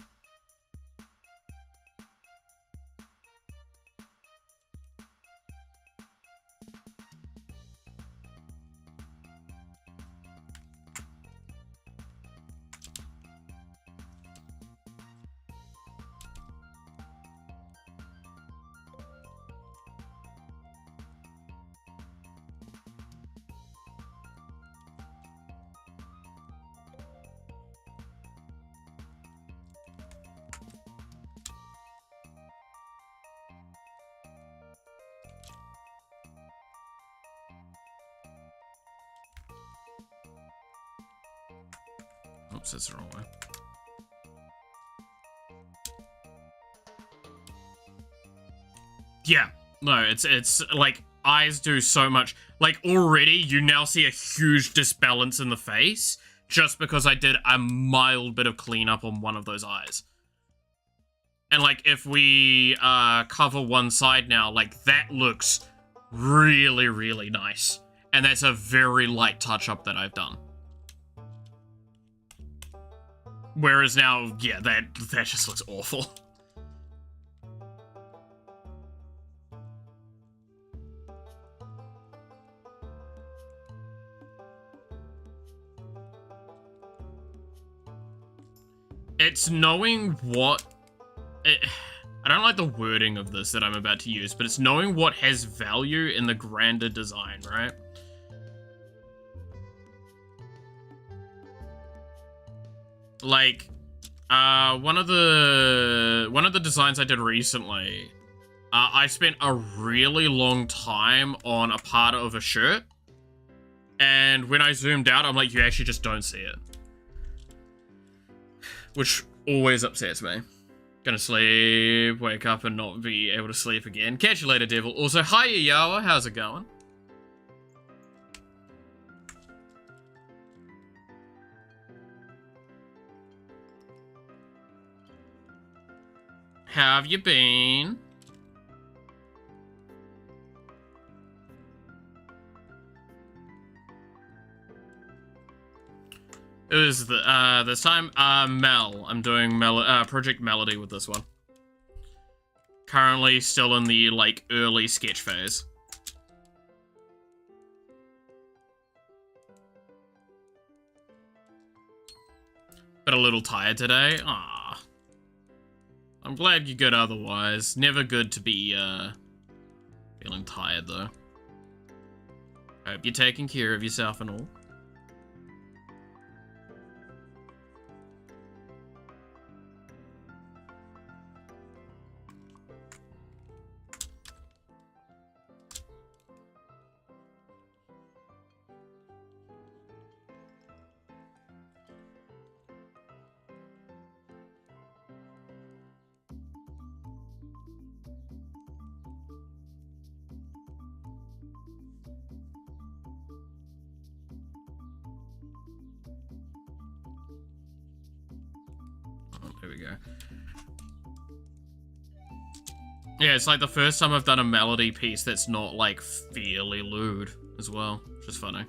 Oops, that's the wrong way. Yeah, no, it's like, eyes do so much. Like, already, you now see a huge disbalance in the face, just because I did a mild bit of cleanup on one of those eyes. And, like, if we cover one side now, like, that looks really, really nice. And that's a very light touch-up that I've done. Whereas now, yeah, that just looks awful. It's knowing what... I don't like the wording of this that I'm about to use, but it's knowing what has value in the grander design, right? Like, One of the designs I did recently, I spent a really long time on a part of a shirt, and when I zoomed out, I'm like, you actually just don't see it. Which always upsets me. Gonna sleep, wake up and not be able to sleep again. Catch you later, devil. Also, hi, Yawa, how's it going? How have you been? It was this time, Mel. I'm doing Project Melody with this one. Currently still in the, like, early sketch phase. But a little tired today. Ah, I'm glad you're good otherwise. Never good to be, feeling tired, though. Hope you're taking care of yourself and all. There we go. Yeah, it's like the first time I've done a melody piece that's not, like, fairly lewd as well, which is funny.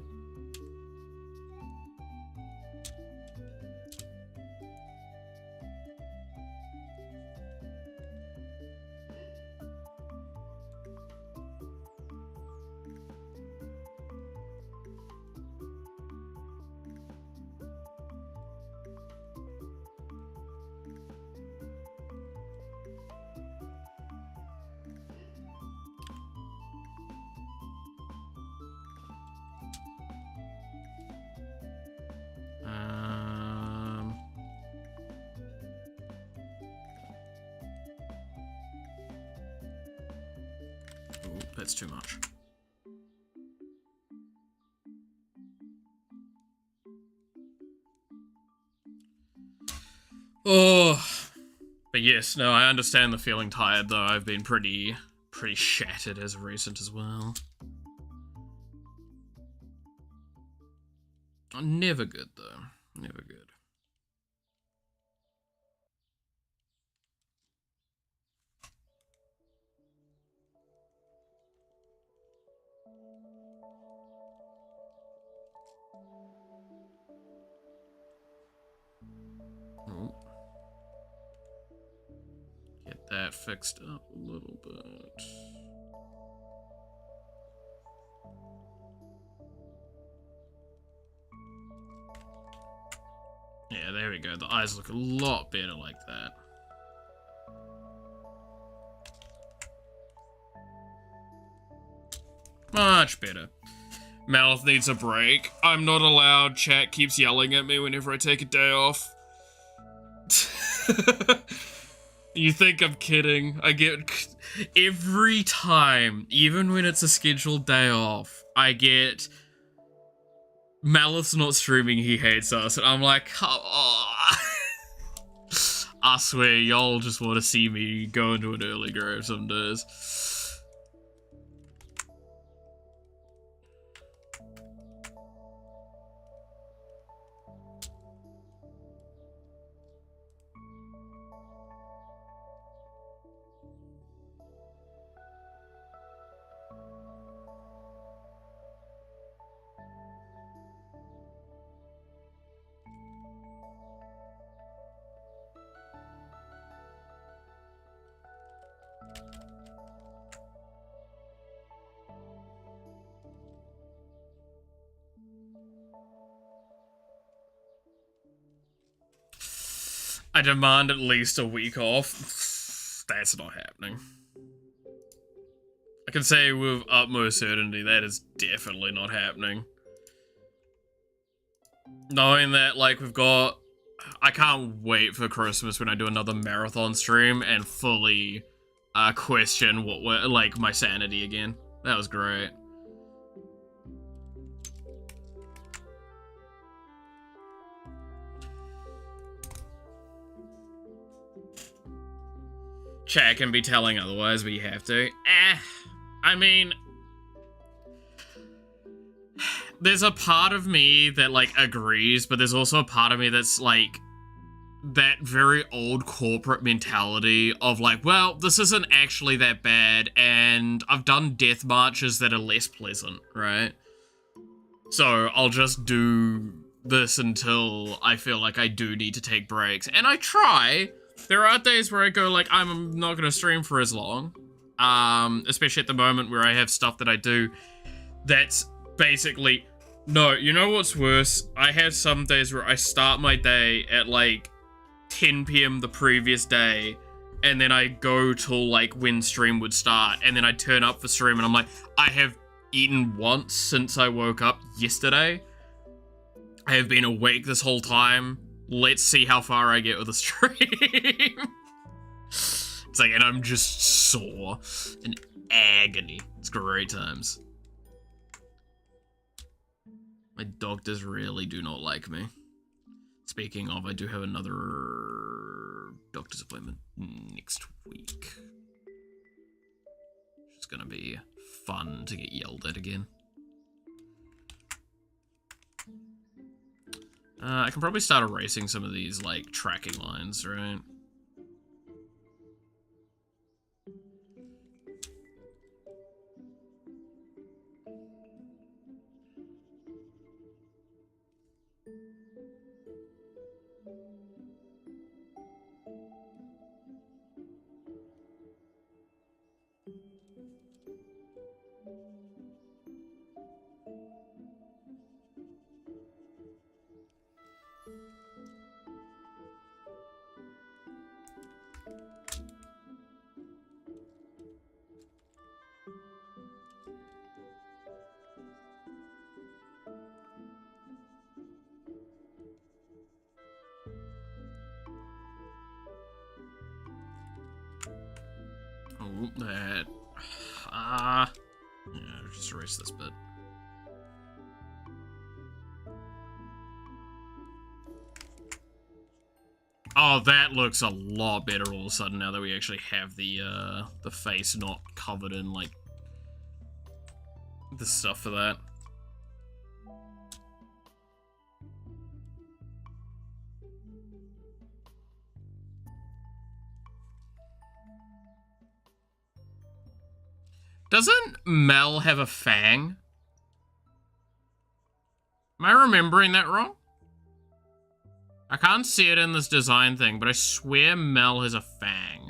Ooh, that's too much. Oh, but yes, no, I understand the feeling tired though. I've been pretty shattered as of recent as well. Never good though, never good. Oh. Get that fixed up a little bit. Yeah, there we go. The eyes look a lot better like that. Much better. Mouth needs a break. I'm not allowed. Chat keeps yelling at me whenever I take a day off. You think I'm kidding? I get... Every time, even when it's a scheduled day off, I get... Malice not streaming, he hates us. And I'm like, oh. I swear, y'all just want to see me go into an early grave some days. I demand at least a week off. That's not happening. I can say with utmost certainty that is definitely not happening. Knowing that, like, we've got I can't wait for Christmas when I do another marathon stream and fully question like my sanity again. That was great. Chat can be telling otherwise, but you have to. I mean, there's a part of me that, like, agrees, but there's also a part of me that's, like, that very old corporate mentality of, like, well, this isn't actually that bad, and I've done death marches that are less pleasant, right? So I'll just do this until I feel like I do need to take breaks. And I try. There are days where I go, like, I'm not gonna stream for as long. Especially at the moment where I have stuff that I do that's basically... No, you know what's worse? I have some days where I start my day at, like, 10 PM the previous day, and then I go till, like, when stream would start, and then I turn up for stream, and I'm like, I have eaten once since I woke up yesterday. I have been awake this whole time. Let's see how far I get with the stream. It's like, and I'm just sore. In agony. It's great times. My doctors really do not like me. Speaking of, I do have another doctor's appointment next week. It's gonna be fun to get yelled at again. I can probably start erasing some of these, like, tracking lines, right? Oh, that. Yeah, just erase this bit. Oh, that looks a lot better all of a sudden now that we actually have the face not covered in, like, the stuff for that. Doesn't Mel have a fang? Am I remembering that wrong? I can't see it in this design thing, but I swear Mel has a fang.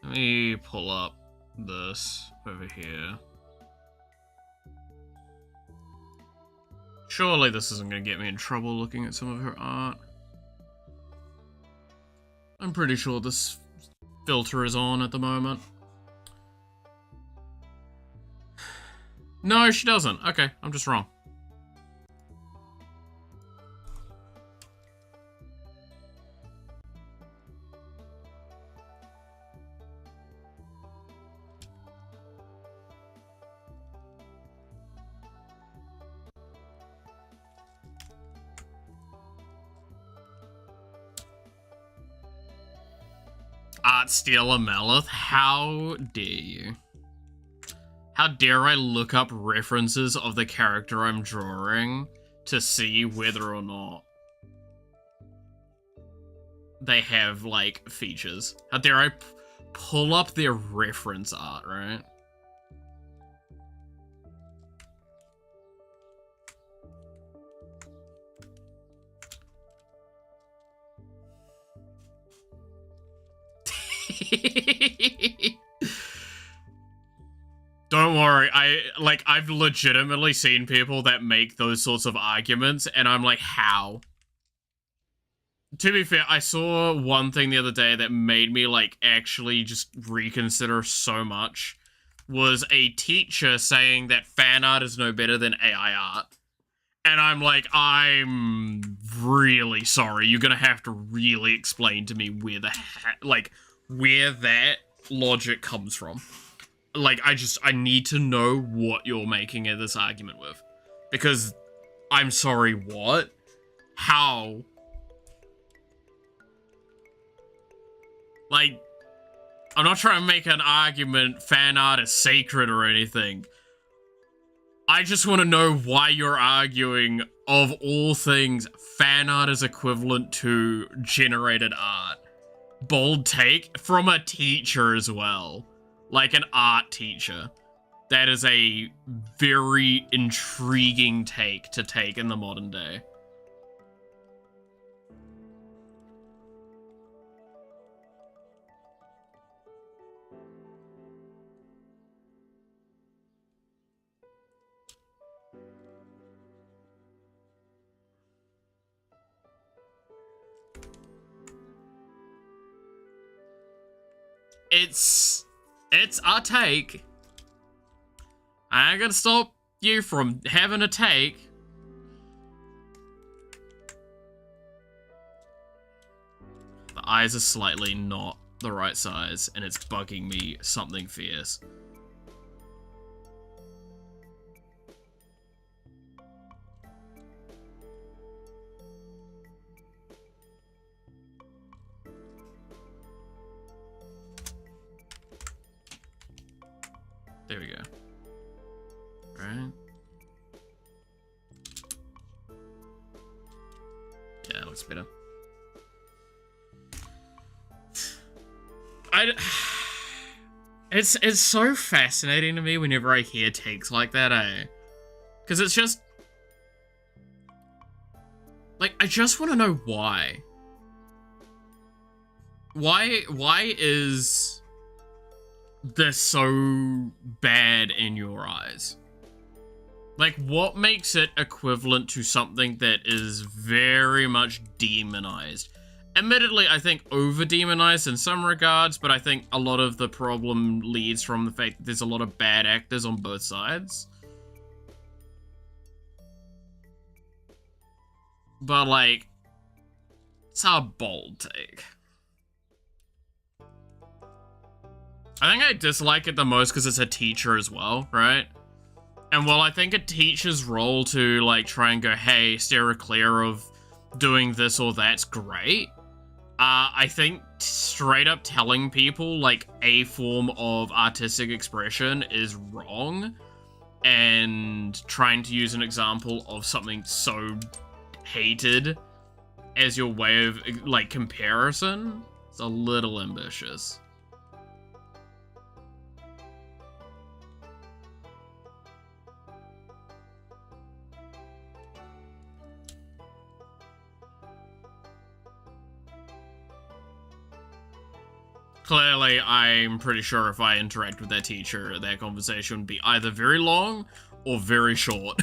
Let me pull up this over here. Surely this isn't going to get me in trouble looking at some of her art. I'm pretty sure this filter is on at the moment. No, she doesn't. Okay, I'm just wrong. Art Stealer Malith, how dare you? How dare I look up references of the character I'm drawing to see whether or not they have, like, features? How dare I pull up their reference art, right? Don't worry, I've legitimately seen people that make those sorts of arguments, and I'm like, how? To be fair, I saw one thing the other day that made me, like, actually just reconsider so much, was a teacher saying that fan art is no better than AI art. And I'm like, I'm really sorry. You're gonna have to really explain to me where where that logic comes from. Like, I need to know what you're making this argument with. Because, I'm sorry, what? How? Like, I'm not trying to make an argument fan art is sacred or anything. I just want to know why you're arguing, of all things, fan art is equivalent to generated art. Bold take from a teacher as well. Like an art teacher. That is a very intriguing take to take in the modern day. It's a take. I ain't gonna stop you from having a take. The eyes are slightly not the right size, and it's bugging me something fierce. There we go. Right. Yeah, that looks better. It's so fascinating to me whenever I hear takes like that, eh? Because it's just... like, I just want to know why. Why is this so bad in your eyes? Like, what makes it equivalent to something that is very much demonized? Admittedly, I think over-demonized in some regards, but I think a lot of the problem leads from the fact that there's a lot of bad actors on both sides. But, like, it's a bold take. I think I dislike it the most because it's a teacher as well, right? And while I think a teacher's role to, like, try and go, hey, steer clear of doing this or that's great, I think straight up telling people, like, a form of artistic expression is wrong, and trying to use an example of something so hated as your way of, like, comparison is a little ambitious. Clearly, I'm pretty sure if I interact with that teacher, that conversation would be either very long or very short.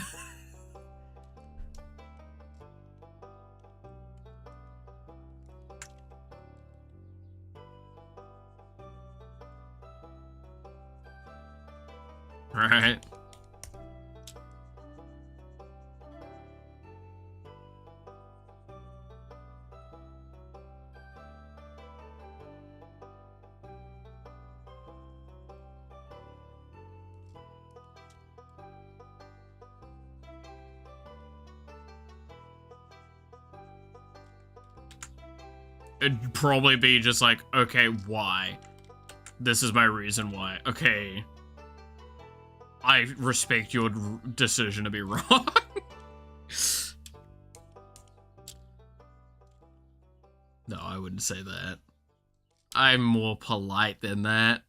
Right? it'd probably be just like, okay, why? This is my reason why. Okay. I respect your decision to be wrong. No, I wouldn't say that. I'm more polite than that.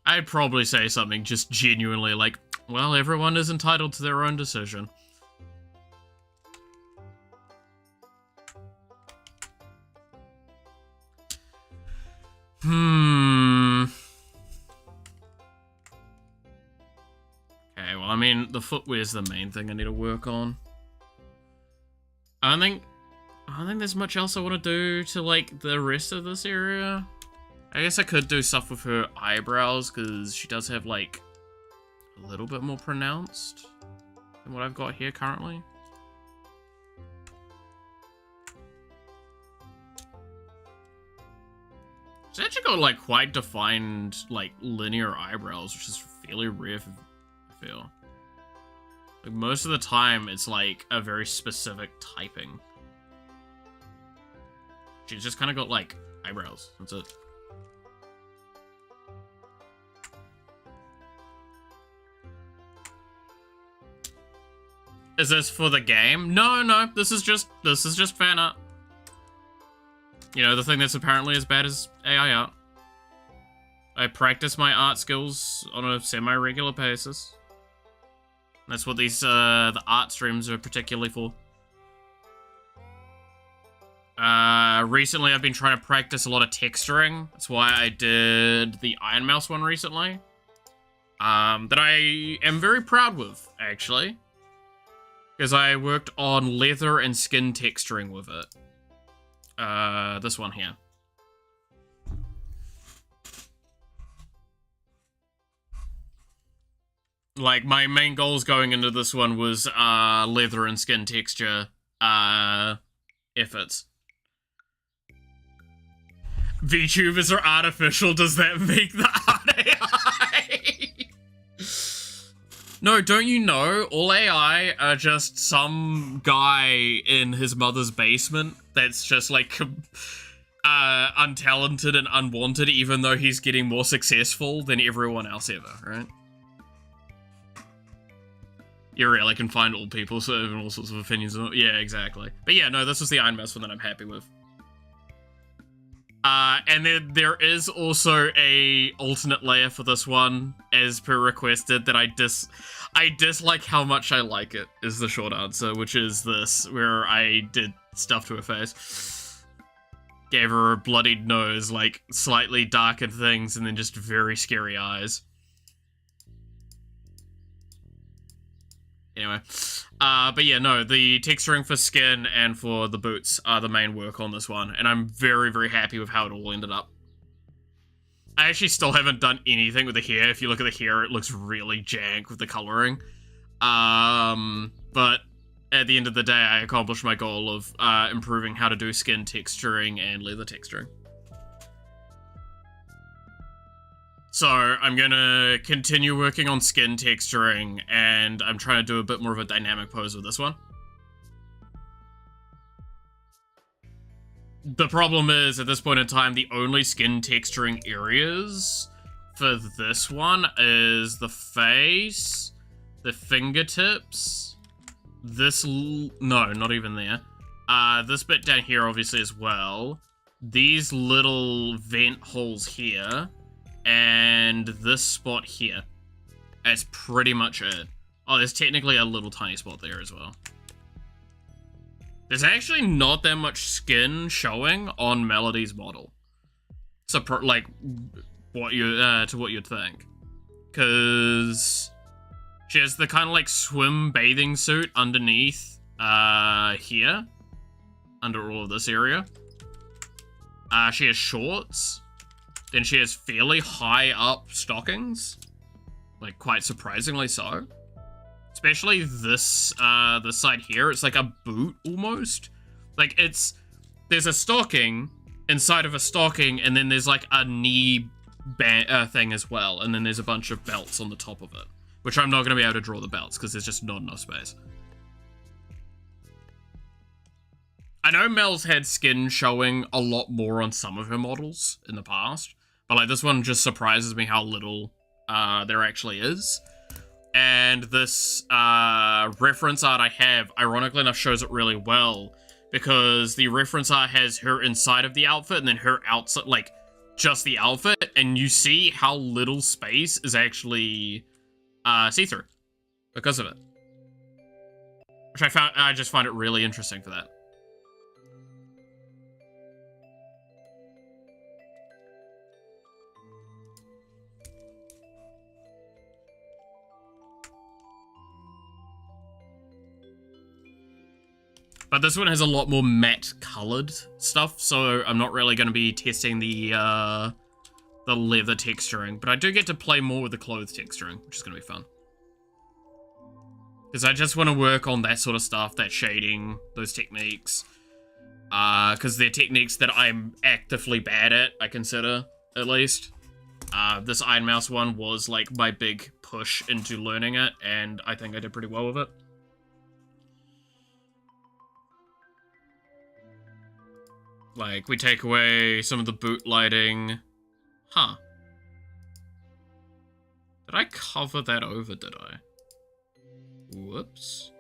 I'd probably say something just genuinely like, well, everyone is entitled to their own decision. Okay, well, I mean, the footwear's the main thing I need to work on. I don't think there's much else I want to do to, like, the rest of this area. I guess I could do stuff with her eyebrows, because she does have, like, a little bit more pronounced than what I've got here currently. She's actually got, like, quite defined, like, linear eyebrows, which is fairly rare, I feel. Like, most of the time, it's, like, a very specific typing. She's just kind of got, like, eyebrows. That's it. Is this for the game? No, this is just fan art. You know, the thing that's apparently as bad as AI art. I practice my art skills on a semi-regular basis. That's what these, the art streams are particularly for. Recently I've been trying to practice a lot of texturing. That's why I did the Iron Mouse one recently. That I am very proud with, actually. Because I worked on leather and skin texturing with it. This one here. Like, my main goals going into this one was, leather and skin texture, efforts. VTubers are artificial, does that make the art AI? No, don't you know, all AI are just some guy in his mother's basement that's just, like, untalented and unwanted, even though he's getting more successful than everyone else ever, right? You really can find all people having all sorts of opinions. Yeah, exactly. But yeah, no, this was the Iron Mouse one that I'm happy with. And then there is also a alternate layer for this one, as per requested, that I dislike how much I like it, is the short answer, which is this, where I did stuff to her face. Gave her a bloodied nose, like, slightly darkened things, and then just very scary eyes. Anyway, but yeah, no, the texturing for skin and for the boots are the main work on this one, and I'm very, very happy with how it all ended up. I actually still haven't done anything with the hair. If you look at the hair, it looks really jank with the coloring. But at the end of the day, I accomplished my goal of improving how to do skin texturing and leather texturing. So, I'm gonna continue working on skin texturing, and I'm trying to do a bit more of a dynamic pose with this one. The problem is, at this point in time, the only skin texturing areas for this one is the face, the fingertips, this no, not even there. This bit down here, obviously, as well. These little vent holes here. And this spot here. That's pretty much it. Oh, there's technically a little tiny spot there as well. There's actually not that much skin showing on Melody's model. So, like, what you to what you'd think. Because she has the kind of, like, swim bathing suit underneath, here. Under all of this area. She has shorts. Then she has fairly high up stockings. Like, quite surprisingly so. Especially this, this side here. It's like a boot, almost. Like, there's a stocking inside of a stocking, and then there's, like, a knee thing as well. And then there's a bunch of belts on the top of it. Which I'm not going to be able to draw the belts, because there's just not enough space. I know Mel's had skin showing a lot more on some of her models in the past, but like this one just surprises me how little there actually is. And this reference art I have, ironically enough, shows it really well, because the reference art has her inside of the outfit and then her outside, like just the outfit, and you see how little space is actually see-through because of it. Which I just find it really interesting for that. But this one has a lot more matte colored stuff, so I'm not really going to be testing the leather texturing. But I do get to play more with the clothes texturing, which is going to be fun. Because I just want to work on that sort of stuff, that shading, those techniques. Because they're techniques that I'm actively bad at, I consider, at least. This Iron Mouse one was like my big push into learning it, and I think I did pretty well with it. Like, we take away some of the boot lighting. Huh. Did I cover that over, did I? Whoops.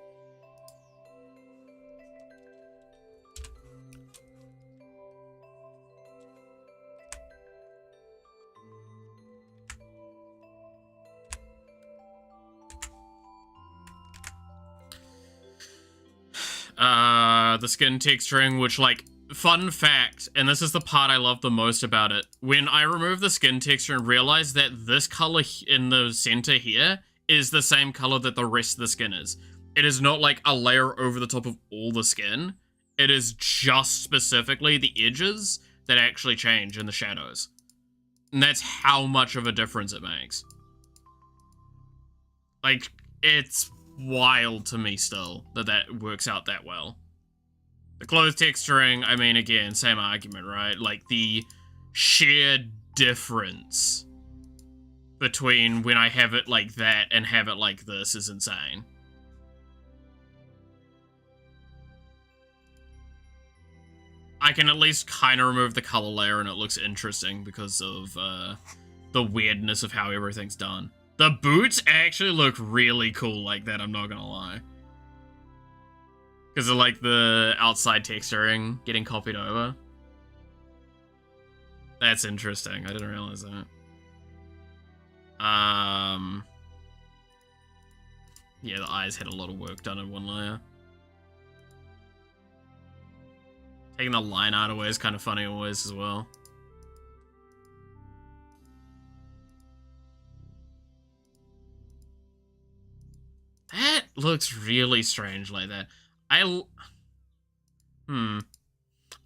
The skin texturing, which, like, fun fact, and this is the part I love the most about it. When I remove the skin texture and realize that this color in the center here is the same color that the rest of the skin is. It is not like a layer over the top of all the skin. It is just specifically the edges that actually change in the shadows. And that's how much of a difference it makes. Like, it's wild to me still that that works out that well. The clothes texturing, I mean, again, same argument, right? Like, the sheer difference between when I have it like that and have it like this is insane. I can at least kind of remove the color layer and it looks interesting because of the weirdness of how everything's done. The boots actually look really cool like that, I'm not gonna lie. Because of, like, the outside texturing getting copied over. That's interesting. I didn't realize that. Yeah, the eyes had a lot of work done in one layer. Taking the line art away is kind of funny always as well. That looks really strange like that. I mean,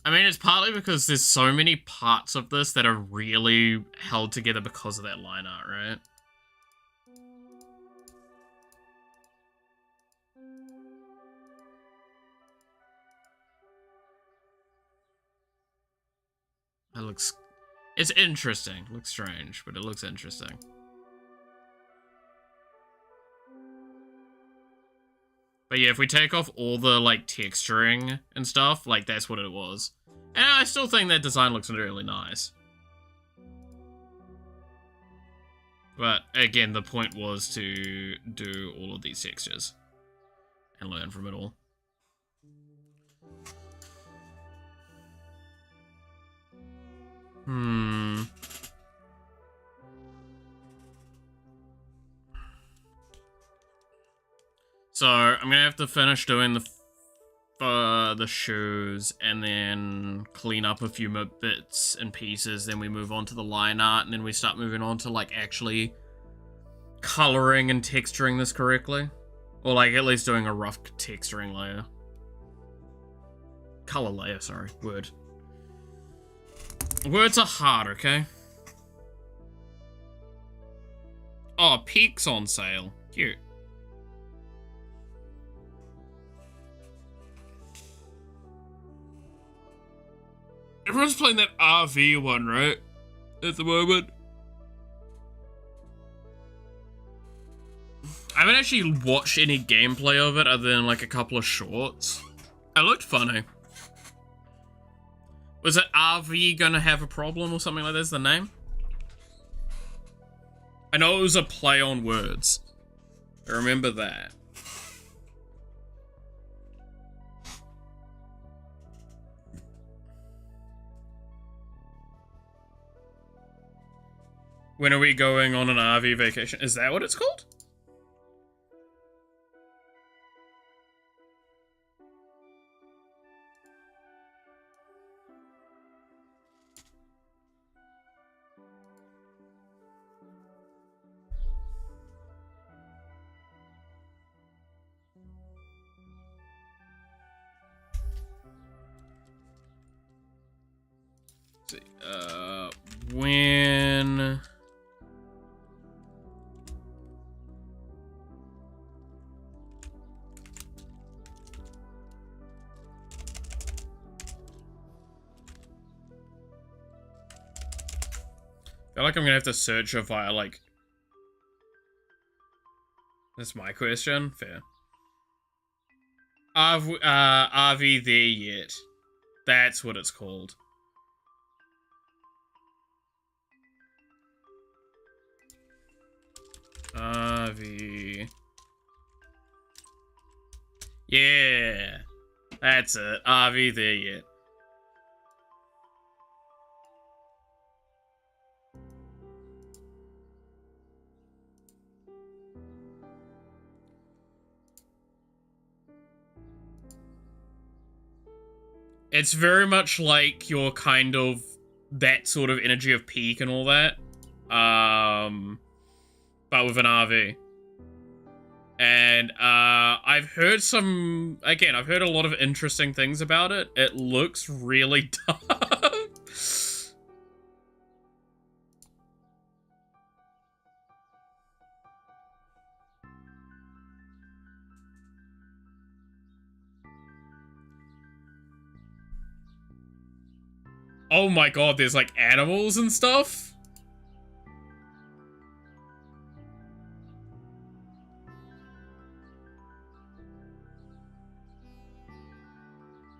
it's partly because there's so many parts of this that are really held together because of that line art, right? That looks... It's interesting. It looks strange, but it looks interesting. But yeah, if we take off all the, like, texturing and stuff, like, that's what it was. And I still think that design looks really nice. But, again, the point was to do all of these textures. And learn from it all. So, I'm gonna have to finish doing the shoes, and then clean up a few bits and pieces, then we move on to the line art, and then we start moving on to, like, actually coloring and texturing this correctly. Or, like, at least doing a rough texturing layer. Color layer, sorry. Word. Words are hard, okay? Oh, Peak's on sale. Cute. Everyone's playing that RV one, right? At the moment. I haven't actually watched any gameplay of it other than like a couple of shorts. It looked funny. Was it RV gonna have a problem or something like that's the name? I know it was a play on words. I remember that. When are we going on an RV vacation? Is that what it's called? Let's see, when... I feel like I'm gonna have to search it via, like... That's my question? Fair. Are we there yet? That's what it's called. RV. Yeah. That's it. Are we there yet? It's very much like your kind of that sort of energy of peak and all that. But with an RV. And I've heard I've heard a lot of interesting things about it. It looks really dumb. Oh my god, there's like animals and stuff?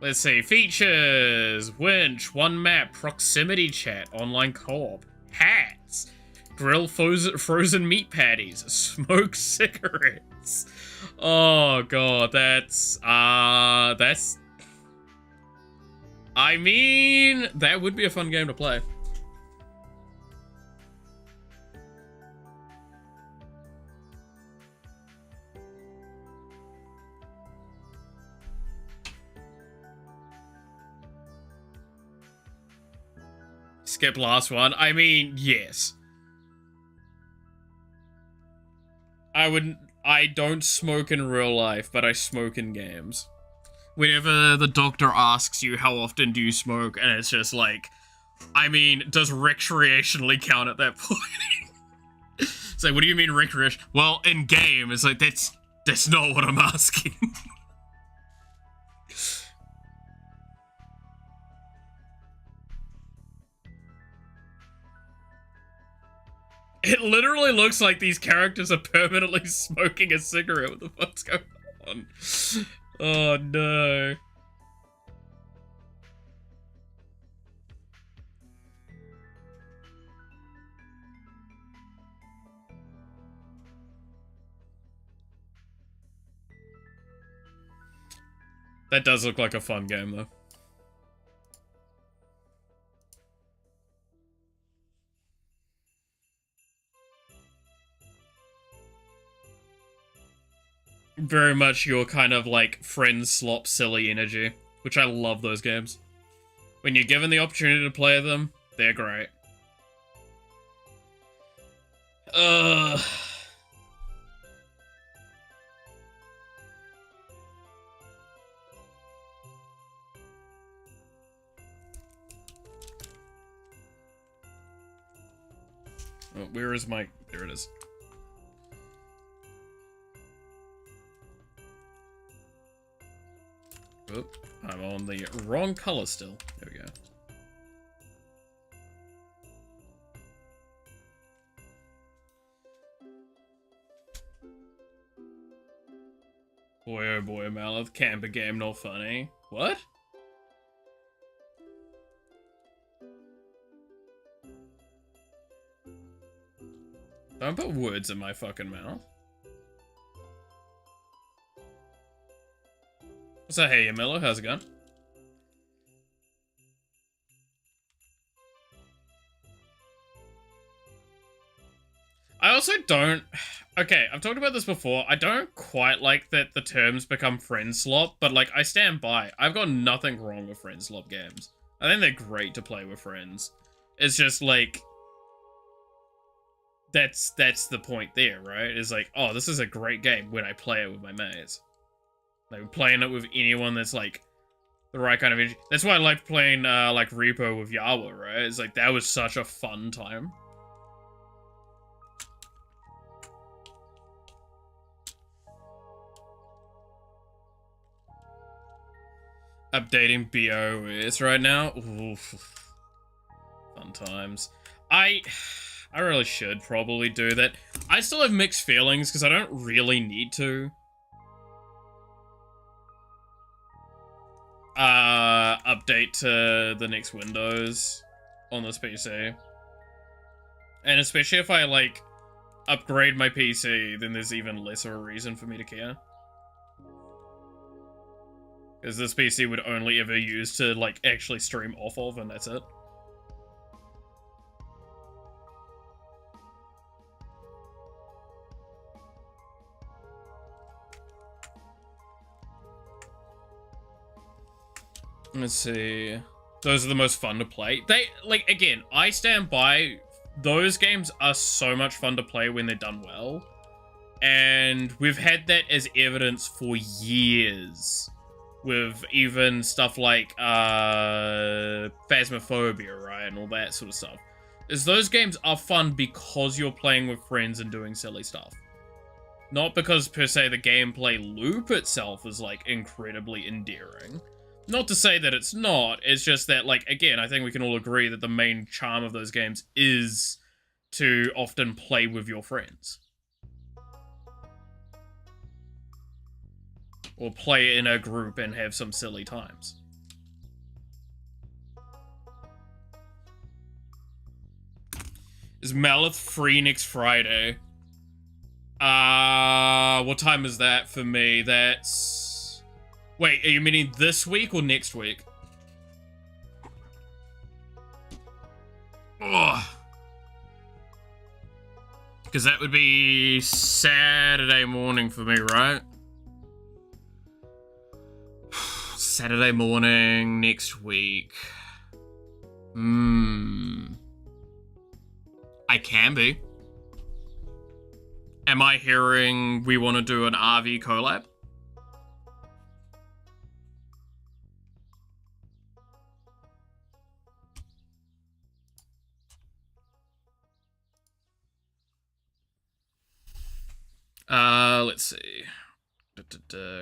Let's see, features, winch, one map, proximity chat, online co-op, hats, grill frozen meat patties, smoke cigarettes. Oh god, that's, I mean, that would be a fun game to play. Skip last one. I mean, yes. I don't smoke in real life, but I smoke in games. Whenever the doctor asks you how often do you smoke, and it's just like, I mean, does recreationally count at that point? It's like, what do you mean recreation? Well, in game, it's like, that's not what I'm asking. It literally looks like these characters are permanently smoking a cigarette. What the fuck's going on? Oh no. That does look like a fun game though. Very much your kind of like friend slop silly energy, which I love those games. When you're given the opportunity to play them, they're great. Oh, where is my... There it is. Oh, I'm on the wrong color still. There we go. Boy, oh boy, Malith. Camper game, not funny. What? Don't put words in my fucking mouth. What's up, hey, Miller? How's it going? I also don't... Okay, I've talked about this before. I don't quite like that the terms become friend slop, but, like, I stand by. I've got nothing wrong with friend slop games. I think they're great to play with friends. It's just, like... That's the point there, right? It's like, oh, this is a great game when I play it with my mates. Like, playing it with anyone that's, like, the right kind of... That's why I liked playing, like, Repo with Yawa, right? It's like, that was such a fun time. Updating BOS right now. Oof. Fun times. I really should probably do that. I still have mixed feelings because I don't really need to. Update to the next Windows on this PC. And especially if I, like, upgrade my PC, then there's even less of a reason for me to care. Because this PC would only ever use to, like, actually stream off of, and that's it. Let's see. Those are the most fun to play. They, like, again, I stand by. Those games are so much fun to play when they're done well. And we've had that as evidence for years. With even stuff like Phasmophobia, right, and all that sort of stuff. Is those games are fun because you're playing with friends and doing silly stuff. Not because, per se, the gameplay loop itself is, like, incredibly endearing. Not to say that it's not, it's just that, like, again, I think we can all agree that the main charm of those games is to often play with your friends. Or play in a group and have some silly times. Is Malith free next Friday? What time is that for me? That's... Wait, are you meaning this week or next week? Ugh. Because that would be Saturday morning for me, right? Saturday morning next week. I can be. Am I hearing we want to do an RV collab? Let's see.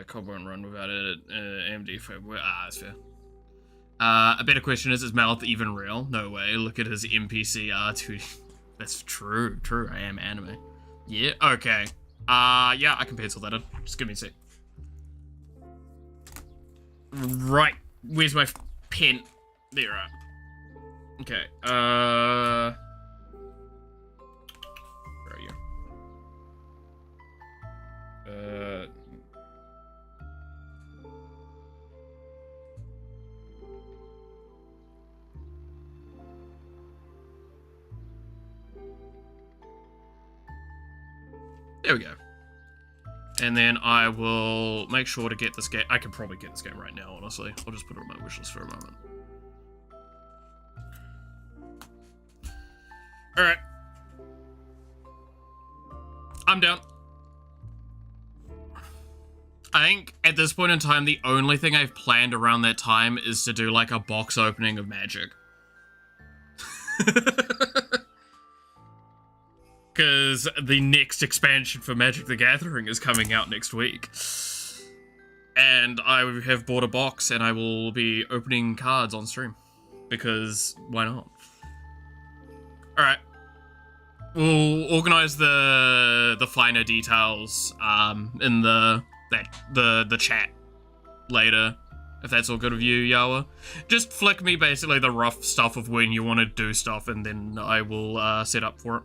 Combo and run without it. AMD firmware. That's fair. A better question is Malith even real? No way. Look at his NPC R2. That's true. True. I am anime. Yeah. Okay. Yeah, I can pencil that in. Just give me a sec. Right. Where's my pen? There. Okay. Where are you? There we go. And then I will make sure to get this game. I can probably get this game right now, honestly. I'll just put it on my wishlist for a moment. Alright. I'm down. I think at this point in time, the only thing I've planned around that time is to do like a box opening of Magic. Because the next expansion for Magic the Gathering is coming out next week. And I have bought a box and I will be opening cards on stream. Because why not? Alright. We'll organize the finer details in the chat later. If that's all good with you, Yawa. Just flick me basically the rough stuff of when you want to do stuff and then I will set up for it.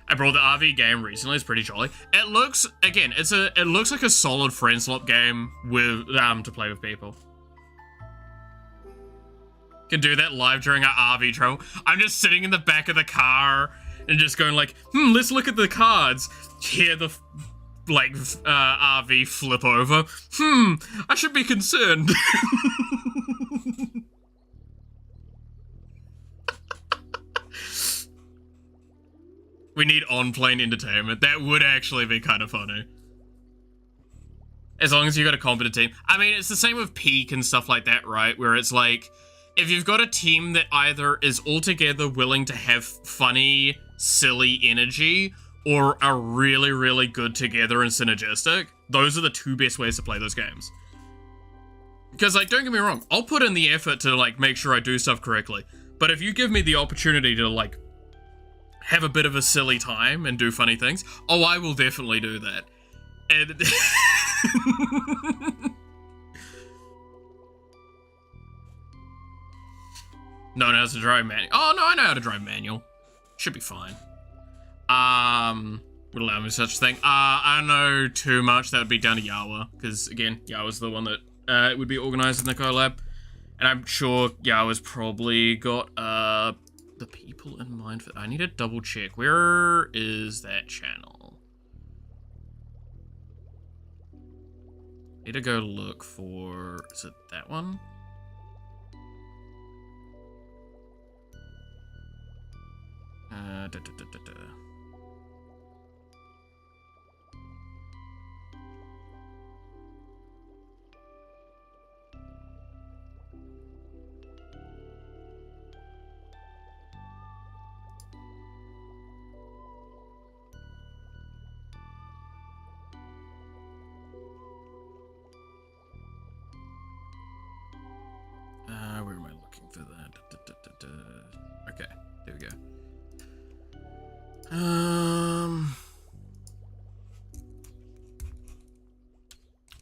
I brought the RV game recently. It's pretty jolly. It looks, again, it looks like a solid friend swap game with to play with people. Can do that live during our RV travel. I'm just sitting in the back of the car and just going like, let's look at the cards. Hear the RV flip over. I should be concerned. We need on-plane entertainment. That would actually be kind of funny. As long as you got a competent team. I mean, it's the same with Peak and stuff like that, right? Where it's like, if you've got a team that either is altogether willing to have funny, silly energy, or are really, really good together and synergistic, those are the two best ways to play those games. Because, like, don't get me wrong, I'll put in the effort to, like, make sure I do stuff correctly. But if you give me the opportunity to, like, have a bit of a silly time and do funny things, oh, I will definitely do that. And no one knows how to drive manual. Oh, no, I know how to drive manual. Should be fine. Would allow me such a thing. I don't know too much. That would be down to Yawa. Because, again, Yawa's the one that would be organizing the collab. And I'm sure Yawa's probably got, the people in mind for... I need to double check. Where is that channel? Need to go look for... Is it that one? Where am I looking for that? Okay, there we go.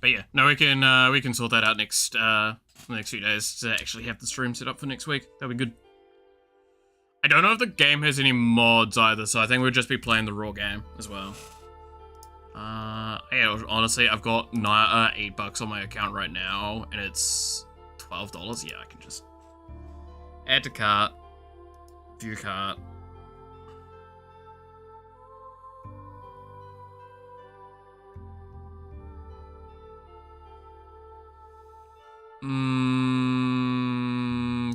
But yeah, no, we can sort that out next the next few days to actually have the stream set up for next week. That'll be good. I don't know if the game has any mods either, so I think we'll just be playing the raw game as well. Yeah, honestly, I've got $8 on my account right now, and it's $12. Yeah, I can just add to cart, view cart.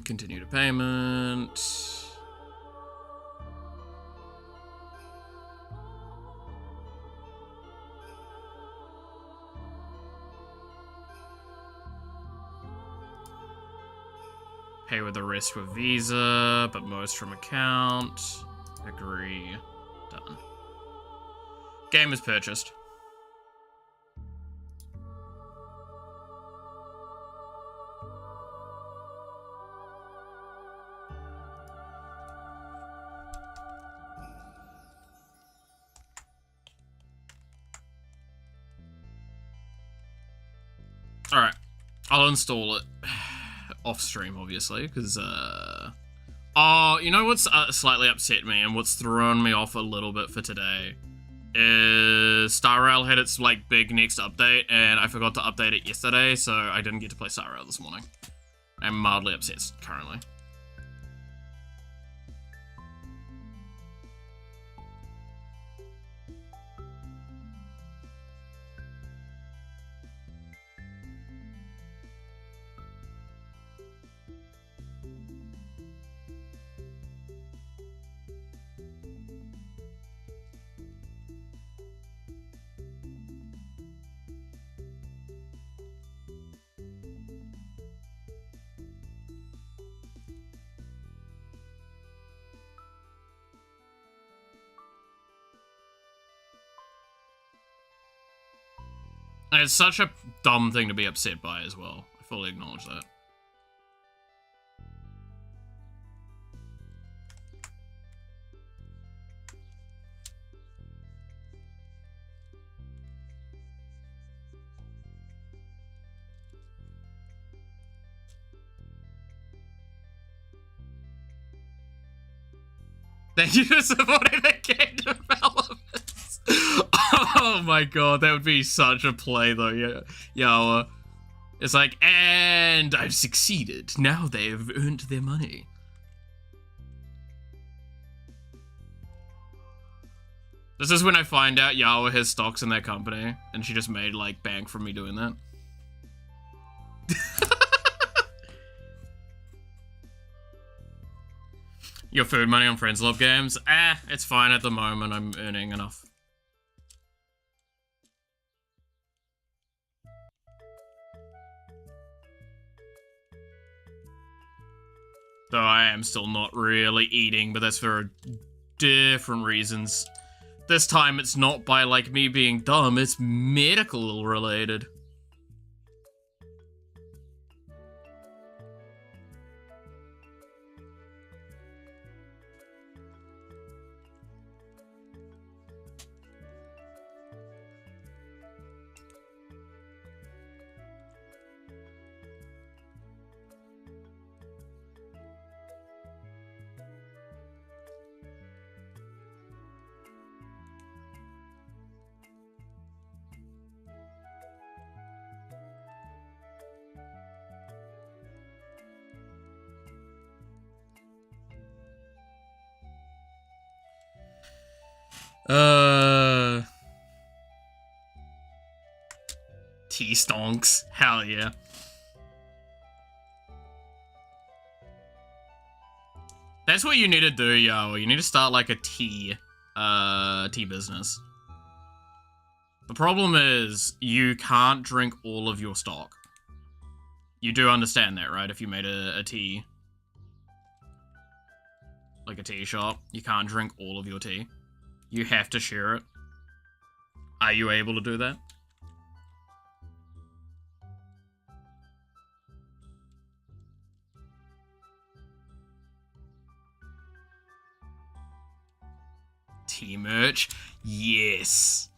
Continue to payment. Pay with the rest with Visa, but most from account. Agree. Done. Game is purchased. Alright. I'll install it. Off stream, obviously, because, oh, you know what's slightly upset me and what's thrown me off a little bit for today is Star Rail had its, like, big next update, and I forgot to update it yesterday, so I didn't get to play Star Rail this morning. I'm mildly upset currently. And it's such a dumb thing to be upset by as well. I fully acknowledge that. Thank you for supporting the game development. my god, that would be such a play though, yeah. Yawa. It's like, and I've succeeded. Now they've earned their money. This is when I find out Yawa has stocks in their company, and she just made, like, bank from me doing that. Your food money on Friends Love games? It's fine at the moment. I'm earning enough. Though I am still not really eating, but that's for different reasons. This time it's not by, like, me being dumb, it's medical related. Tea stonks. Hell yeah. That's what you need to do, yo. You need to start like a tea business. The problem is you can't drink all of your stock. You do understand that, right? If you made a tea, like a tea shop, you can't drink all of your tea. You have to share it. Are you able to do that? Tea merch? Yes.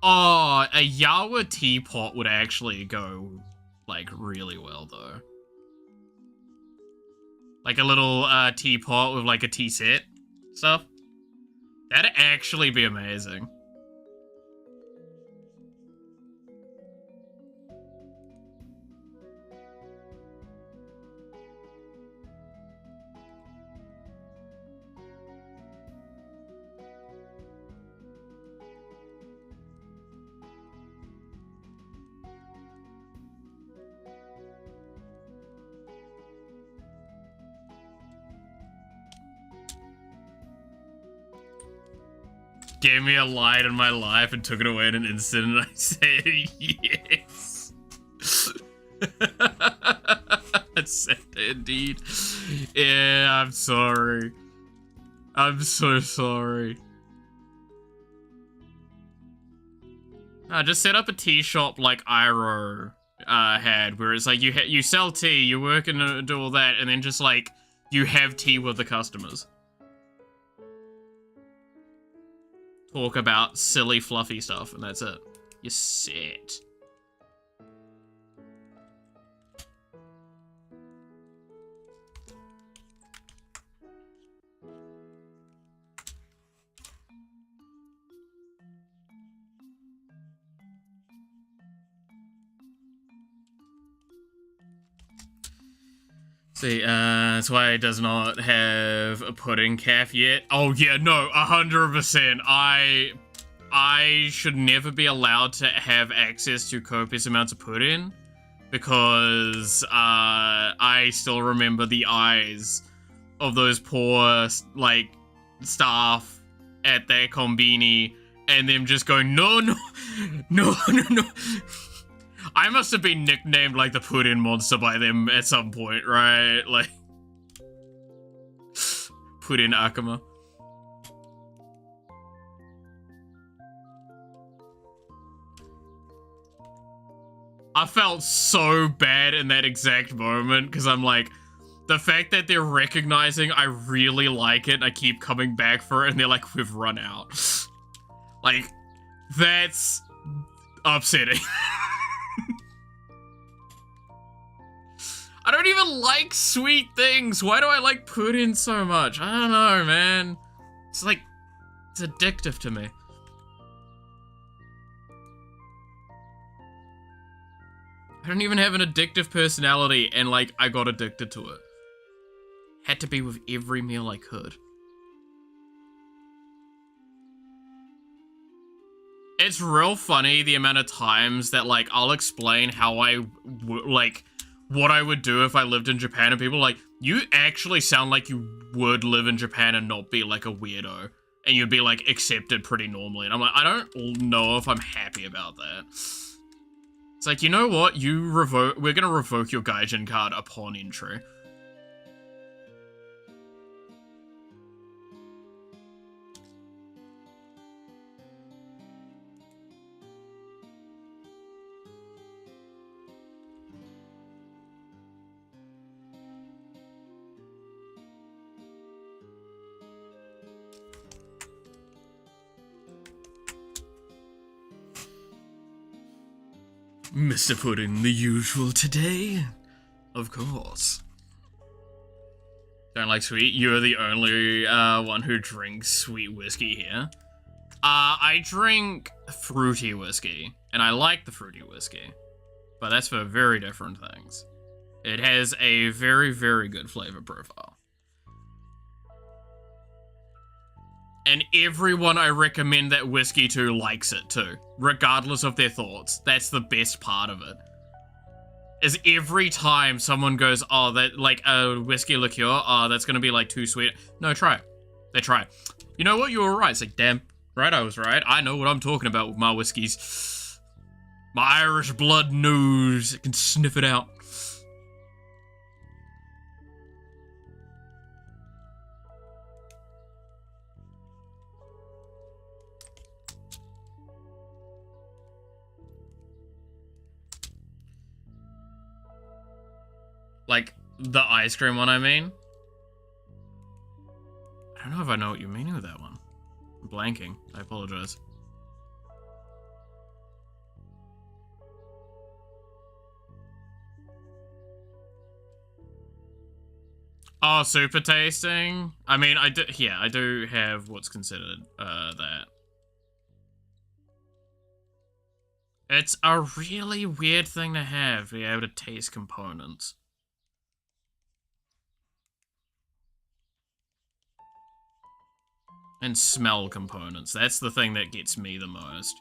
Oh, a Yawa teapot would actually go, like, really well, though. Like a little teapot with, like, a tea set stuff. That'd actually be amazing. Gave me a light in my life and took it away in an instant, and I said yes. I said indeed. Yeah, I'm sorry. I'm so sorry. Just set up a tea shop like Iro had, where it's like you sell tea, you work and do all that, and then just like you have tea with the customers. Talk about silly, fluffy stuff, and that's it. You're set. See, that's why it does not have a pudding calf yet. Oh yeah, no, 100%. I should never be allowed to have access to copious amounts of pudding because I still remember the eyes of those poor like staff at that combini and them just going no. I must have been nicknamed like the pudding monster by them at some point, right? Like pudding Akama. I felt so bad in that exact moment because I'm like, the fact that they're recognizing I really like it, I keep coming back for it, and they're like, we've run out. Like, that's upsetting. I don't even like sweet things. Why do I like pudding so much? I don't know, man. It's like, it's addictive to me. I don't even have an addictive personality, and like, I got addicted to it. Had to be with every meal I could. It's real funny the amount of times that like, I'll explain how like, what I would do if I lived in Japan, and people are like, you actually sound like you would live in Japan and not be like a weirdo. And you'd be like accepted pretty normally. And I'm like, I don't know if I'm happy about that. It's like, you know what? We're gonna revoke your Gaijin card upon entry. Mr. Pudding, the usual today? Of course. Don't like sweet? You're the only one who drinks sweet whiskey here. I drink fruity whiskey, and I like the fruity whiskey. But that's for very different things. It has a very, very good flavor profile. And everyone I recommend that whiskey to likes it too, regardless of their thoughts. That's the best part of it. Is every time someone goes, oh, that like a whiskey liqueur, oh, that's gonna be like too sweet. No, try it. They try it. You know what? You were right. It's like, damn, right, I was right. I know what I'm talking about with my whiskeys. My Irish blood knows. It can sniff it out. Like, the ice cream one, I mean. I don't know if I know what you're meaning with that one. I'm blanking. I apologize. Oh, super tasting? I mean, I do have what's considered, that. It's a really weird thing to have, be able to taste components. And smell components. That's the thing that gets me the most.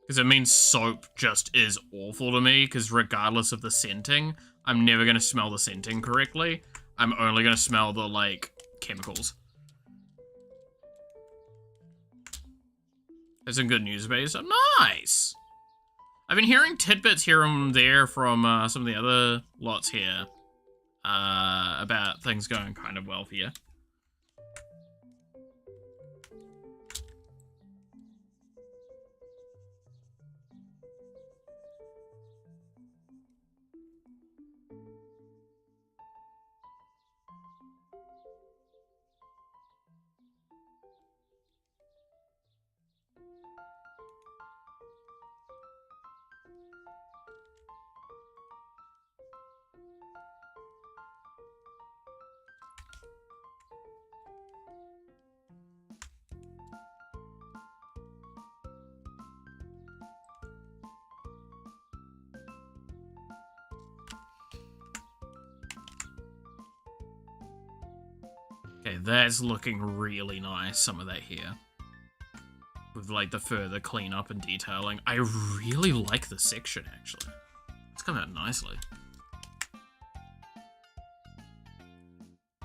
Because it means soap just is awful to me, because regardless of the scenting, I'm never going to smell the scenting correctly. I'm only going to smell the, like, chemicals. There's some good news about it. So nice! I've been hearing tidbits here and there from some of the other lots here about things going kind of well for you. Okay, that's looking really nice, some of that here. With, like, the further cleanup and detailing. I really like the section, actually. It's come out nicely.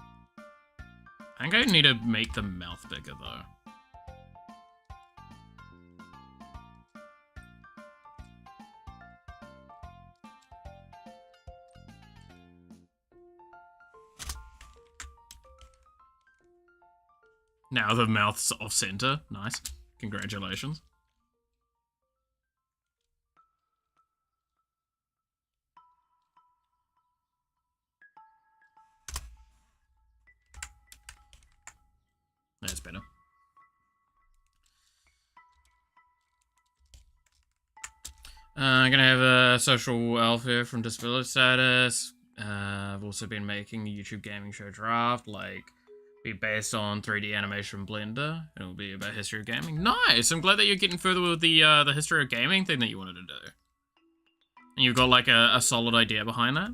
I think I need to make the mouth bigger, though. Now the mouth's off center. Nice. Congratulations. That's better. I'm gonna have a social welfare from disability status. also been making a YouTube gaming show draft, like, be based on 3D animation Blender. It'll be about history of gaming. Nice! I'm glad that you're getting further with the history of gaming thing that you wanted to do. And you've got, like, a solid idea behind that.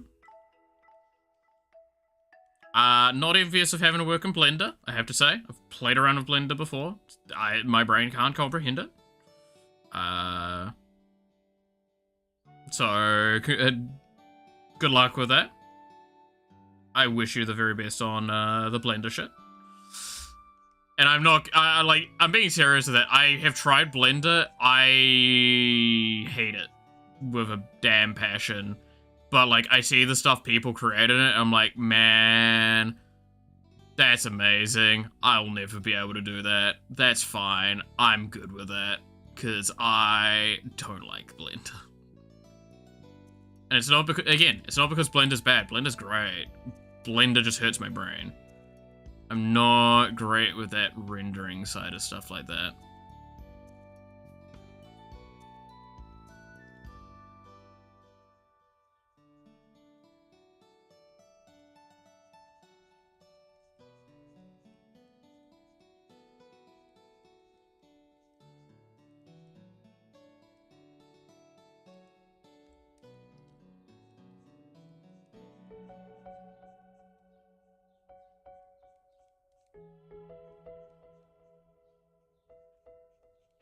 Not envious of having to work in Blender, I have to say. I've played around with Blender before. My brain can't comprehend it. So, good luck with that. I wish you the very best on the Blender shit. And I'm not, I'm being serious with that. I have tried Blender. I hate it with a damn passion. But, like, I see the stuff people create in it, and I'm like, man, that's amazing. I'll never be able to do that. That's fine. I'm good with that. Because I don't like Blender. And it's not because, again, it's not because Blender's bad. Blender's great. Blender just hurts my brain. I'm not great with that rendering side of stuff like that.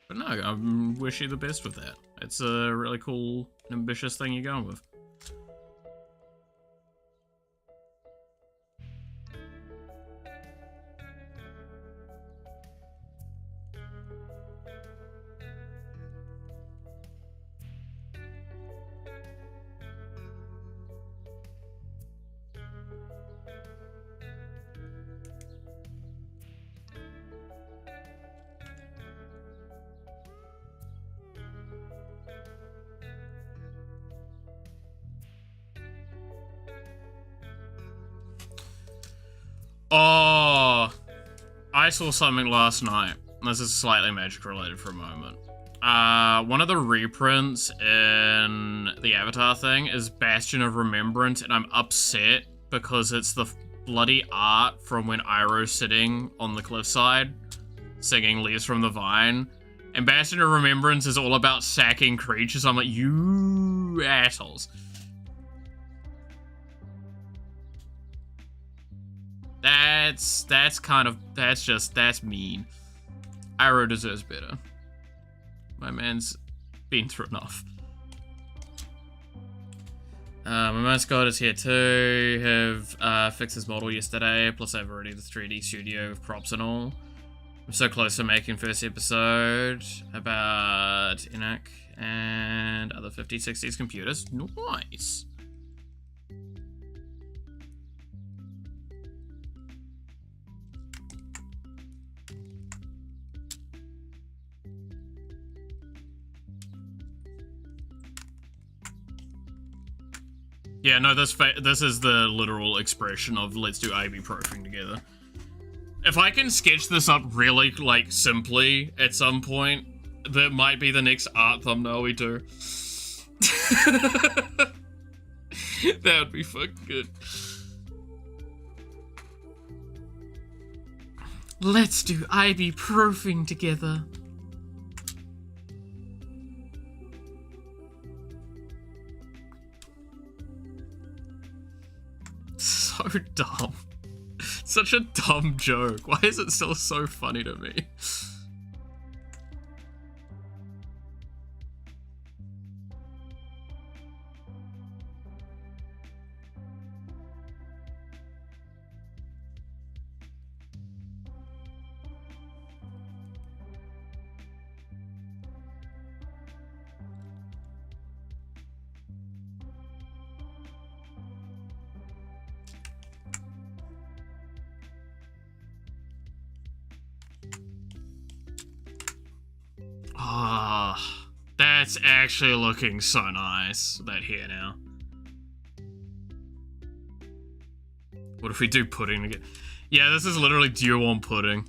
But no, I wish you the best with that. It's a really cool, ambitious thing you're going with. Oh, I saw something last night. This is slightly magic related for a moment. One of the reprints in the Avatar thing is Bastion of Remembrance, and I'm upset because it's the bloody art from when Iroh's sitting on the cliffside singing Leaves from the Vine. And Bastion of Remembrance is all about sacking creatures. I'm like, you assholes. That's mean. Iroh deserves better. My man's been through enough. My mascot is here too. Have fixed his model yesterday, plus I've already the 3D studio with props and all. I'm so close to making first episode about ENAC and other 5060s computers. Nice. Yeah, no, this is the literal expression of let's do ibuprofen together. If I can sketch this up really, like, simply at some point, that might be the next art thumbnail we do. That would be fucking good. Let's do ibuprofen together. So dumb. Such a dumb joke. Why is it still so funny to me? Ah, that's actually looking so nice, that hair now. What if we do pudding again? Yeah, this is literally duo on pudding.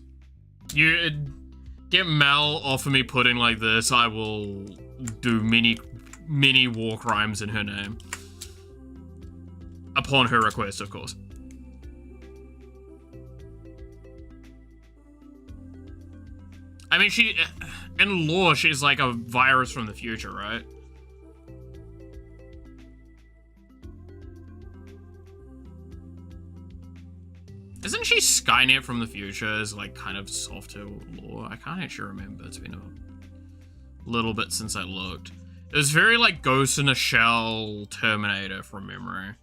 You get Mel offer me pudding like this, I will do many war crimes in her name. Upon her request, of course. I mean, in lore, she's like a virus from the future, right? Isn't she Skynet from the future as like kind of softer lore? I can't actually remember. It's been a little bit since I looked. It was very like Ghost in a Shell Terminator from memory.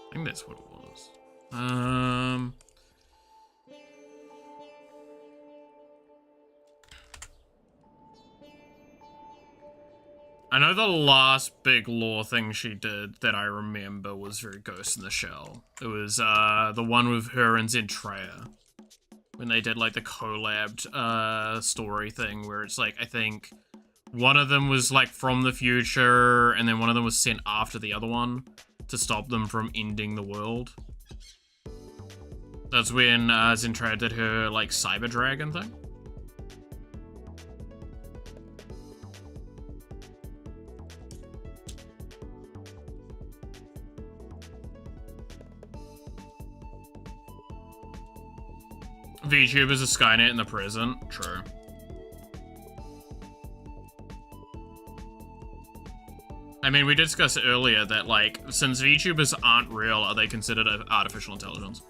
I think that's what it was. I know the last big lore thing she did that I remember was very Ghost in the Shell. It was the one with her and Zentreya. When they did like the collabed story thing where it's like, I think one of them was like from the future and then one of them was sent after the other one to stop them from ending the world. That's when Zentreya did her like cyber dragon thing. VTubers are Skynet in the present. True. I mean, we discussed earlier that, like, since VTubers aren't real, are they considered artificial intelligence?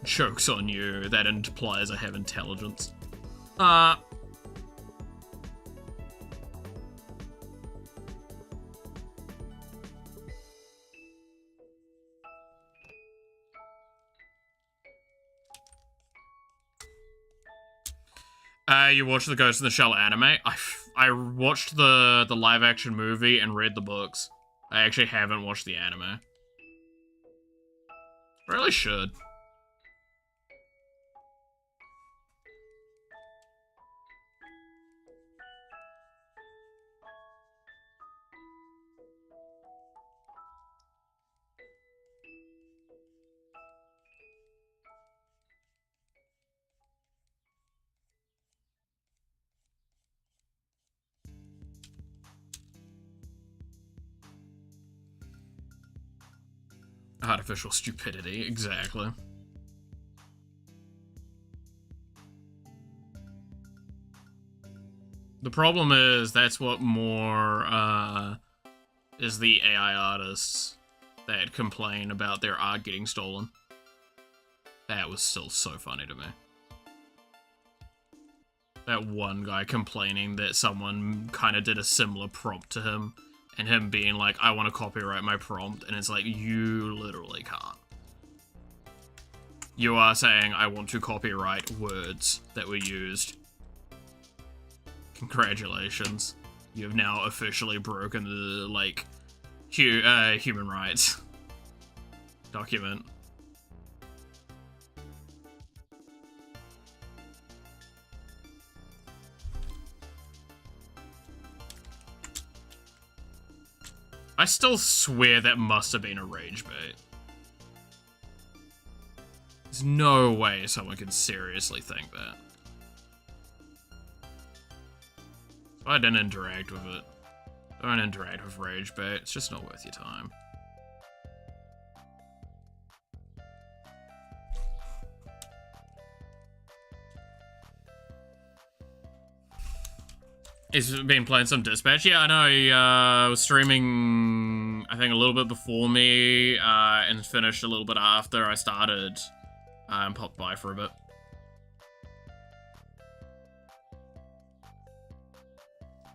Joke's on you. That implies I have intelligence. You watched the Ghost in the Shell anime? I watched the live action movie and read the books. I actually haven't watched the anime. Really should. Artificial stupidity, exactly. The problem is, that's what more, is the AI artists that complain about their art getting stolen. That was still so funny to me. That one guy complaining that someone kind of did a similar prompt to him, and him being like, I want to copyright my prompt, and it's like, you literally can't. You are saying, I want to copyright words that were used. Congratulations. You have now officially broken the, like, human rights document. I still swear that must have been a rage bait. There's no way someone could seriously think that. So I didn't interact with it. Don't interact with rage bait, it's just not worth your time. He's been playing some Dispatch. Yeah, I know. He was streaming, I think, a little bit before me, and finished a little bit after I started, and popped by for a bit.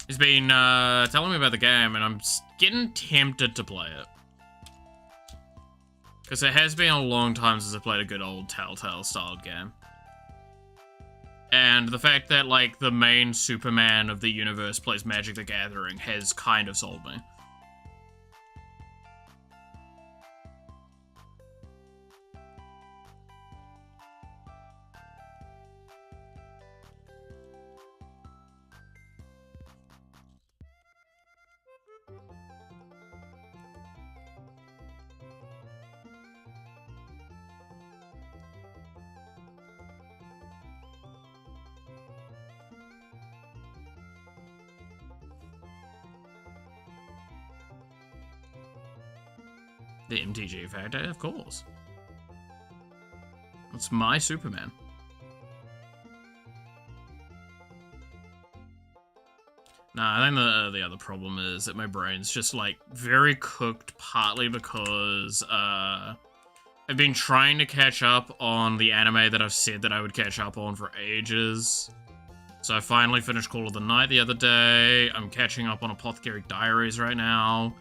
He's been telling me about the game, and I'm getting tempted to play it. Because it has been a long time since I played a good old Telltale-styled game. And the fact that, like, the main Superman of the universe plays Magic the Gathering has kind of sold me. The MTG factor, of course. It's my Superman. Nah, I think the other problem is that my brain's just, like, very cooked, partly because, I've been trying to catch up on the anime that I've said that I would catch up on for ages. So I finally finished Call of the Night the other day. I'm catching up on Apothecary Diaries right now.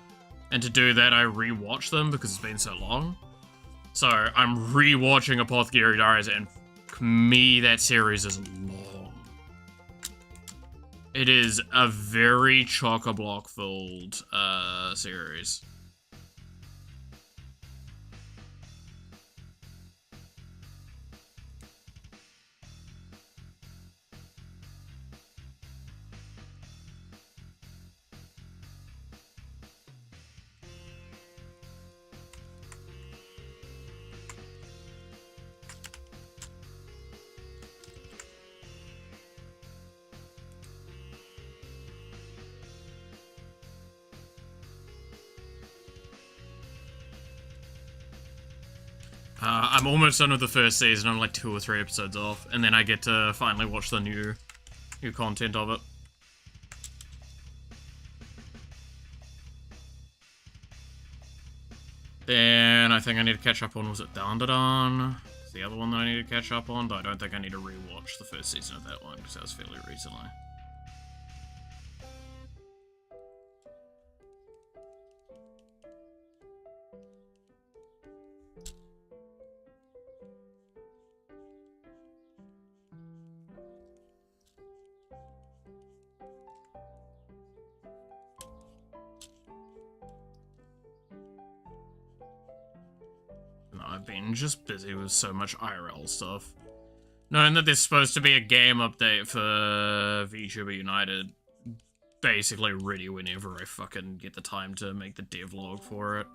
And to do that, I rewatch them because it's been so long. So I'm rewatching Apothecary Diaries, and for me, that series is long. It is a very chock-a-block filled series. I'm almost done with the first season. I'm like 2 or 3 episodes off, and then I get to finally watch the new content of it. Then I think I need to catch up on, was it Down to Dawn? It's the other one that I need to catch up on, but I don't think I need to rewatch the first season of that one because that was fairly recently. I've been just busy with so much IRL stuff. Knowing that there's supposed to be a game update for VTuber United basically ready whenever I fucking get the time to make the devlog for it.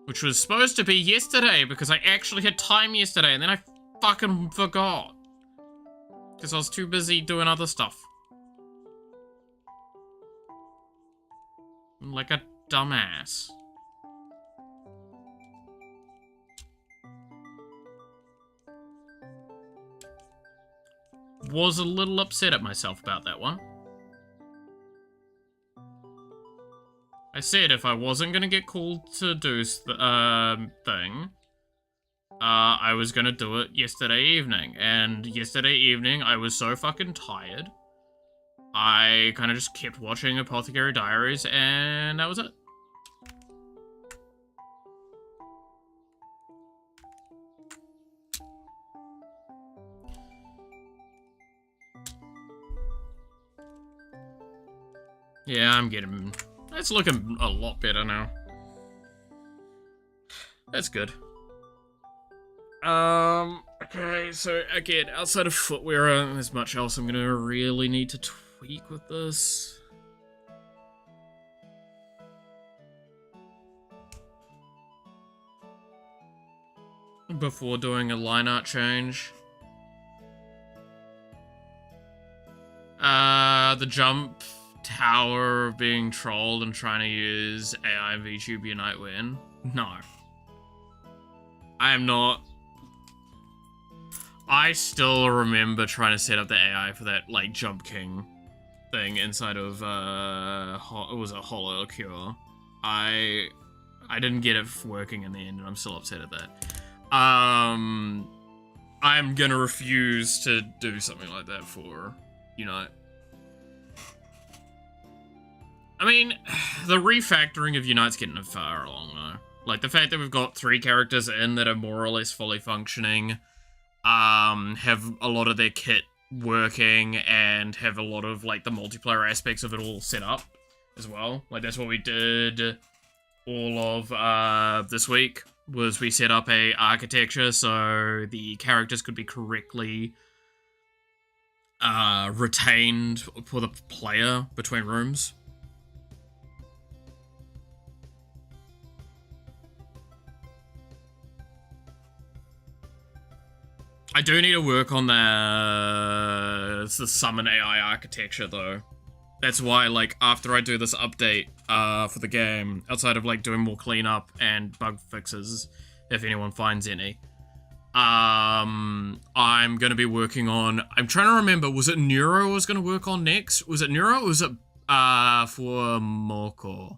Which was supposed to be yesterday because I actually had time yesterday and then I fucking forgot. Because I was too busy doing other stuff. Like a dumbass. Was a little upset at myself about that one. I said if I wasn't gonna get called to do the thing, I was gonna do it yesterday evening. And yesterday evening, I was so fucking tired. I kind of just kept watching Apothecary Diaries, and that was it. Yeah, I'm getting... It's looking a lot better now. That's good. Okay, so again, outside of footwear, there's much else I'm gonna really need to tweak with this. Before doing a line art change. The jump tower of being trolled and trying to use AI and VTube Unite win? No. I am not. I still remember trying to set up the AI for that, like, Jump King thing inside of, it was a holocure. I didn't get it working in the end, and I'm still upset at that. I'm gonna refuse to do something like that for Unite. I mean, the refactoring of Unite's getting far along, though. Like, the fact that we've got 3 characters in that are more or less fully functioning, have a lot of their kit working, and have a lot of, like, the multiplayer aspects of it all set up as well. Like, that's what we did all of, this week, was we set up a architecture so the characters could be correctly retained for the player between rooms. I do need to work on the summon AI architecture though. That's why, like, after I do this update for the game, outside of, like, doing more cleanup and bug fixes, if anyone finds any, I'm gonna be working on... I'm trying to remember, was it Neuro I was gonna work on next? Was it Neuro or was it for Moko?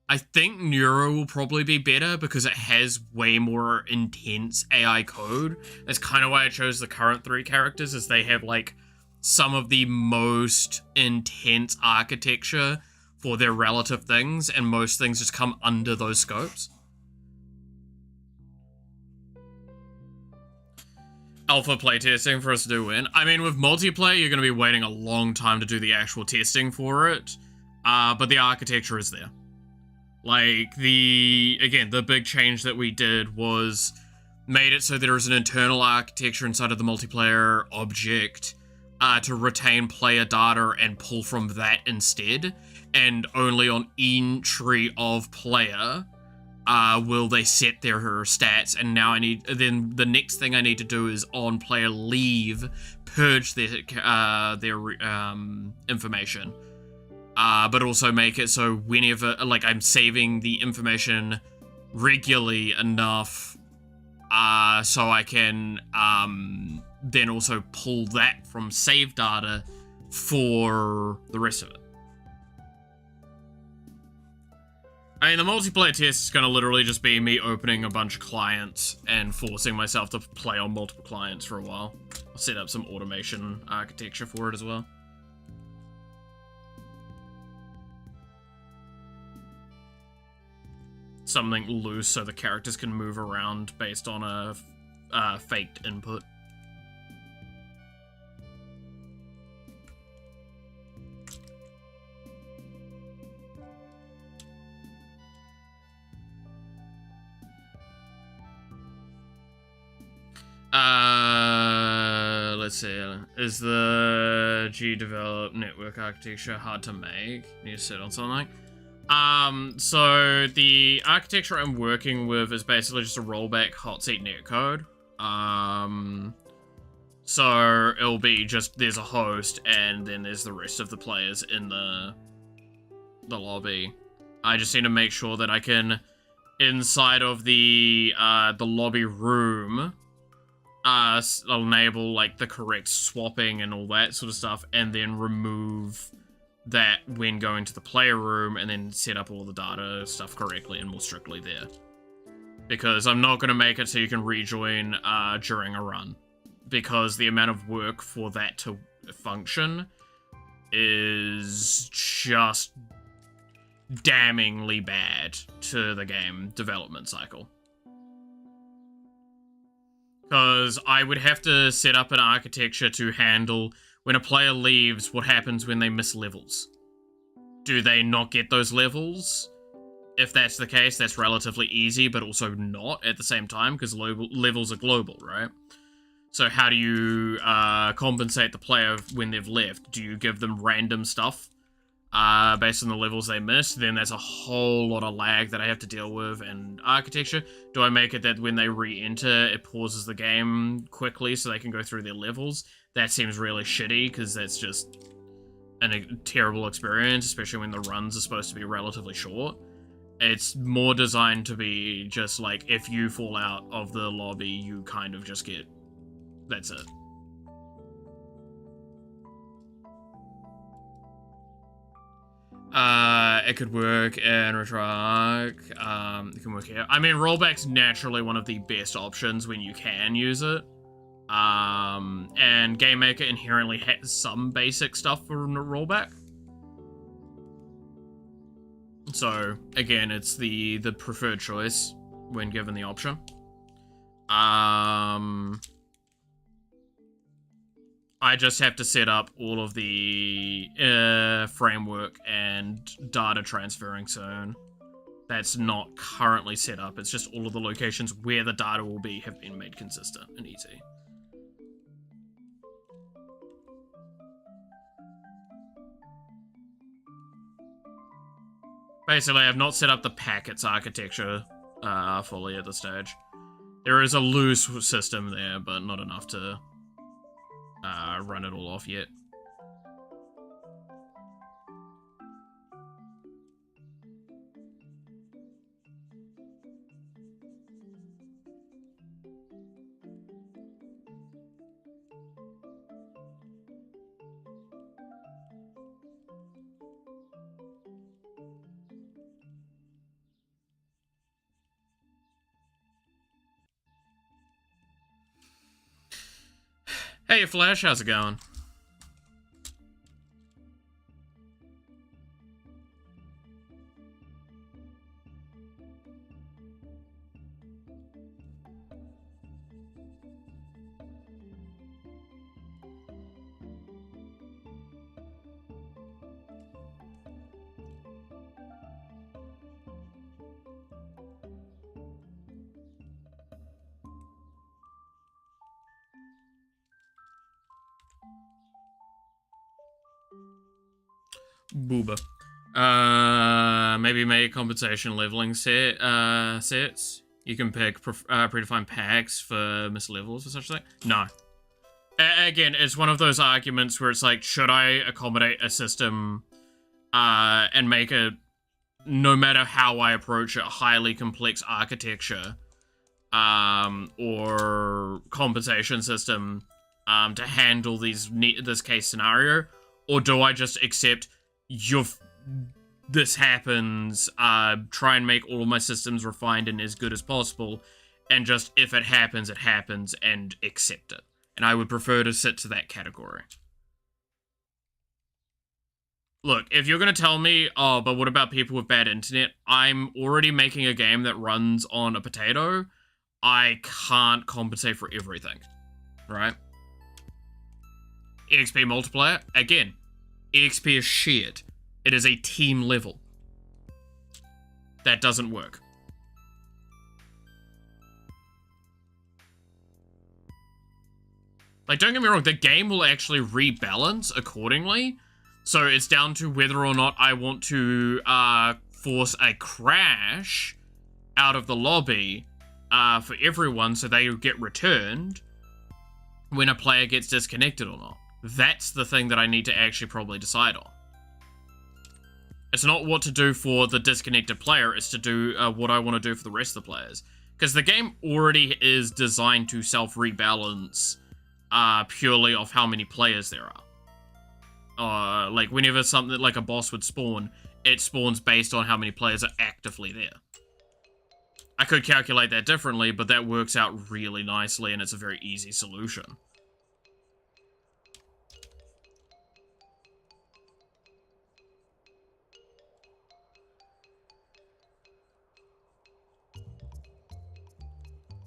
I think Neuro will probably be better because it has way more intense AI code. That's kind of why I chose the current 3 characters, is they have, like, some of the most intense architecture for their relative things, and most things just come under those scopes. Alpha playtesting for us to do when? I mean, with multiplayer, you're going to be waiting a long time to do the actual testing for it, but the architecture is there. Like, again, the big change that we did was made it so there is an internal architecture inside of the multiplayer object to retain player data and pull from that instead, and only on entry of player will they set their stats. And now then the next thing I need to do is on player leave, purge their information, but also make it so whenever, like, I'm saving the information regularly enough so I can then also pull that from save data for the rest of it. I mean, the multiplayer test is going to literally just be me opening a bunch of clients and forcing myself to play on multiple clients for a while. I'll set up some automation architecture for it as well. Something loose so the characters can move around based on a faked input. Let's see. Is the G-developed network architecture hard to make? Need to sit on something. So the architecture I'm working with is basically just a rollback hot seat netcode. So it'll be just, there's a host and then there's the rest of the players in the lobby. I just need to make sure that I can, inside of the lobby room, enable, like, the correct swapping and all that sort of stuff, and then remove that when going to the player room, and then set up all the data stuff correctly and more strictly there. Because I'm not going to make it so you can rejoin during a run. Because the amount of work for that to function is just damningly bad to the game development cycle. Because I would have to set up an architecture to handle when a player leaves, what happens when they miss levels. Do they not get those levels? If that's the case, that's relatively easy, but also not at the same time, because levels are global, right? So how do you compensate the player when they've left? Do you give them random stuff based on the levels they missed? Then there's a whole lot of lag that I have to deal with. And architecture, do I make it that when they re-enter, it pauses the game quickly so they can go through their levels? That seems really shitty, because that's just a terrible experience, especially when the runs are supposed to be relatively short. It's more designed to be just like, if you fall out of the lobby, you kind of just get... That's it. It could work in RetroArch. It can work here. I mean, rollback's naturally one of the best options when you can use it. And GameMaker inherently has some basic stuff for rollback. So, again, it's the preferred choice when given the option. I just have to set up all of the framework and data transferring soon. That's not currently set up. It's just all of the locations where the data will be have been made consistent and easy. Basically, I've not set up the packets architecture fully at this stage. There is a loose system there, but not enough to run it all off yet. Hey Flash, how's it going? Booba. Maybe make compensation leveling sets. You can pick predefined packs for mislevels or such thing. No. Again, it's one of those arguments where it's like, should I accommodate a system and make a, no matter how I approach it, highly complex architecture or compensation system to handle this case scenario, or do I just accept this happens, try and make all of my systems refined and as good as possible, and just, if it happens, and accept it. And I would prefer to sit to that category. Look, if you're going to tell me, oh, but what about people with bad internet? I'm already making a game that runs on a potato. I can't compensate for everything, right? EXP multiplayer, again, EXP is shared. It is a team level. That doesn't work. Like, don't get me wrong, the game will actually rebalance accordingly. So it's down to whether or not I want to force a crash out of the lobby for everyone so they get returned when a player gets disconnected or not. That's the thing that I need to actually probably decide on. It's not what to do for the disconnected player, it's to do what I want to do for the rest of the players. Because the game already is designed to self-rebalance purely off how many players there are. Like, whenever something like a boss would spawn, it spawns based on how many players are actively there. I could calculate that differently, but that works out really nicely, and it's a very easy solution.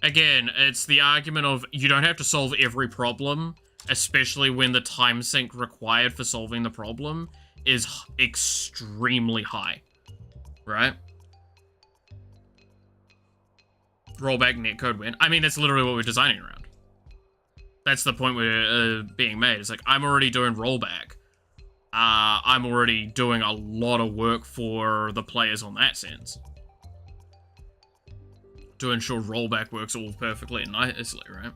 Again, it's the argument of you don't have to solve every problem, especially when the time sink required for solving the problem is extremely high, right? Rollback netcode win. I mean, that's literally what we're designing around. That's the point we're being made. It's like, I'm already doing rollback. I'm already doing a lot of work for the players on that sense, to ensure rollback works all perfectly and nicely, right?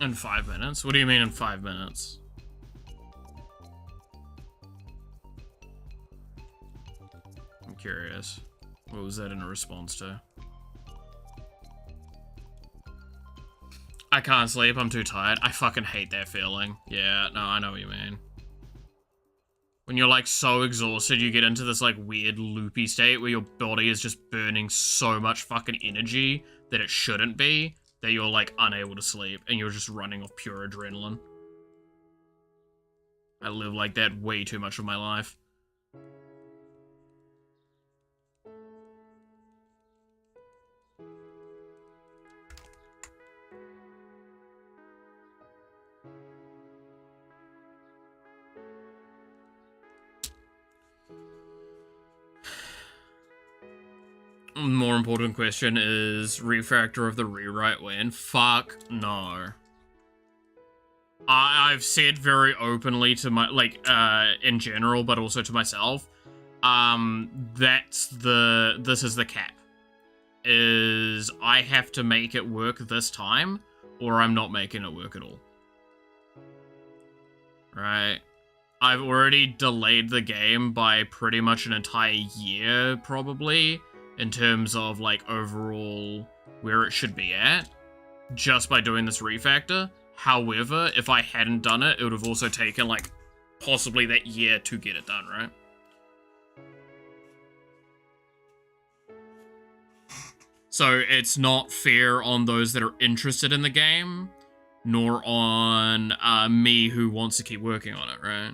In 5 minutes? What do you mean in 5 minutes? I'm curious. What was that in response to? I can't sleep, I'm too tired. I fucking hate that feeling. Yeah, no, I know what you mean. When you're like so exhausted, you get into this like weird loopy state where your body is just burning so much fucking energy that it shouldn't be, that you're like unable to sleep and you're just running off pure adrenaline. I live like that way too much of my life. More important question is refactor of the rewrite when? Fuck no. I've said very openly to my, like, in general, but also to myself, this is the cap. Is I have to make it work this time, or I'm not making it work at all. Right? I've already delayed the game by pretty much an entire year, probably, in terms of, like, overall where it should be at, just by doing this refactor. However, if I hadn't done it, it would have also taken, like, possibly that year to get it done, right? So it's not fair on those that are interested in the game, nor on me who wants to keep working on it, right?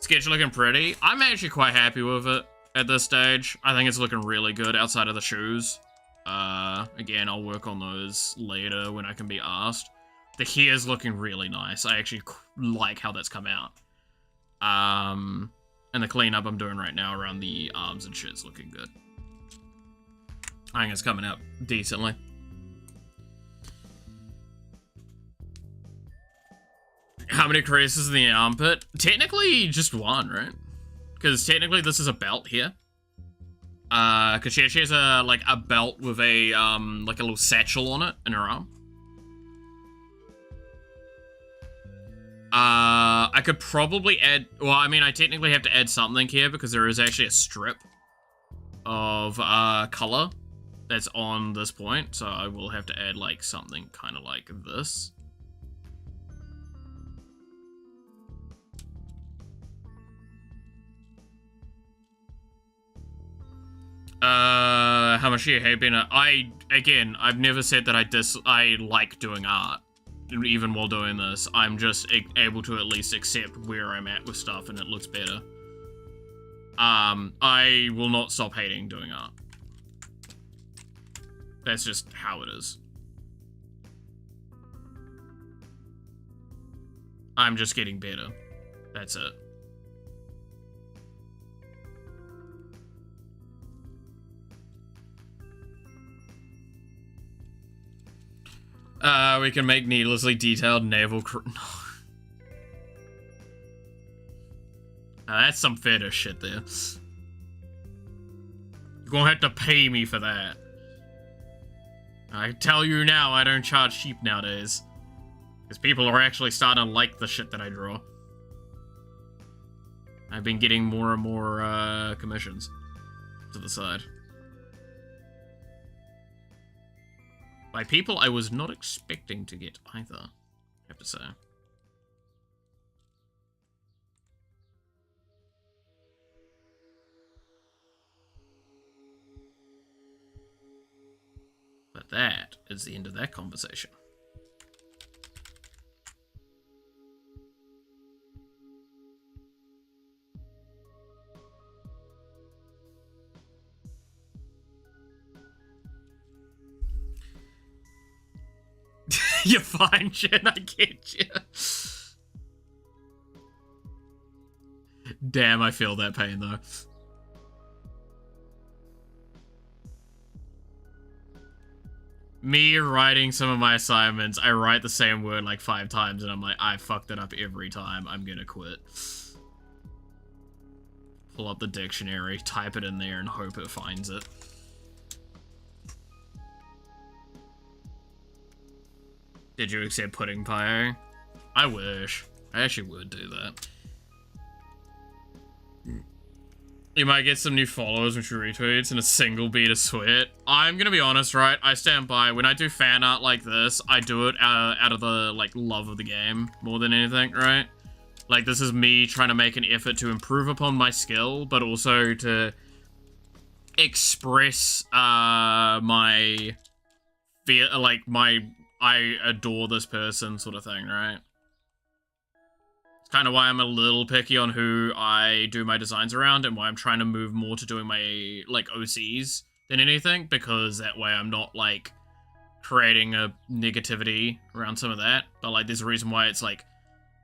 Sketch looking pretty. I'm actually quite happy with it at this stage. I think it's looking really good outside of the shoes. Again, I'll work on those later when I can be asked. The hair's looking really nice. I actually like how that's come out. And the cleanup I'm doing right now around the arms and shit's looking good. I think it's coming out decently. How many creases in the armpit? Technically, just one, right? Because technically this is a belt here. Because she has a, like, a belt with a, like a little satchel on it in her arm. I could probably add, well, I mean, I technically have to add something here because there is actually a strip of, color that's on this point. So I will have to add, like, something kind of like this. How much you hate being again, I've never said that I like doing art, even while doing this. I'm just able to at least accept where I'm at with stuff and it looks better. I will not stop hating doing art. That's just how it is. I'm just getting better. That's it. We can make needlessly detailed naval that's some fetish shit there. You're gonna have to pay me for that. I tell you now, I don't charge cheap nowadays. Because people are actually starting to like the shit that I draw. I've been getting more and more, commissions to the side. By people I was not expecting to get either, I have to say. But that is the end of that conversation. You're fine, Jen, I get you. Damn, I feel that pain, though. Me writing some of my assignments, I write the same word like 5 times, and I'm like, I fucked it up every time, I'm gonna quit. Pull up the dictionary, type it in there, and hope it finds it. Did you accept pudding pie? I wish. I actually would do that. You might get some new followers with your retweets and a single bead of sweat. I'm gonna be honest, right? I stand by. When I do fan art like this, I do it out of the, like, love of the game more than anything, right? Like, this is me trying to make an effort to improve upon my skill, but also to express, my fear, like, I adore this person sort of thing, right? Kind of why I'm a little picky on who I do my designs around and why I'm trying to move more to doing my, like, OCs than anything, because that way I'm not, like, creating a negativity around some of that. But, like, there's a reason why it's, like,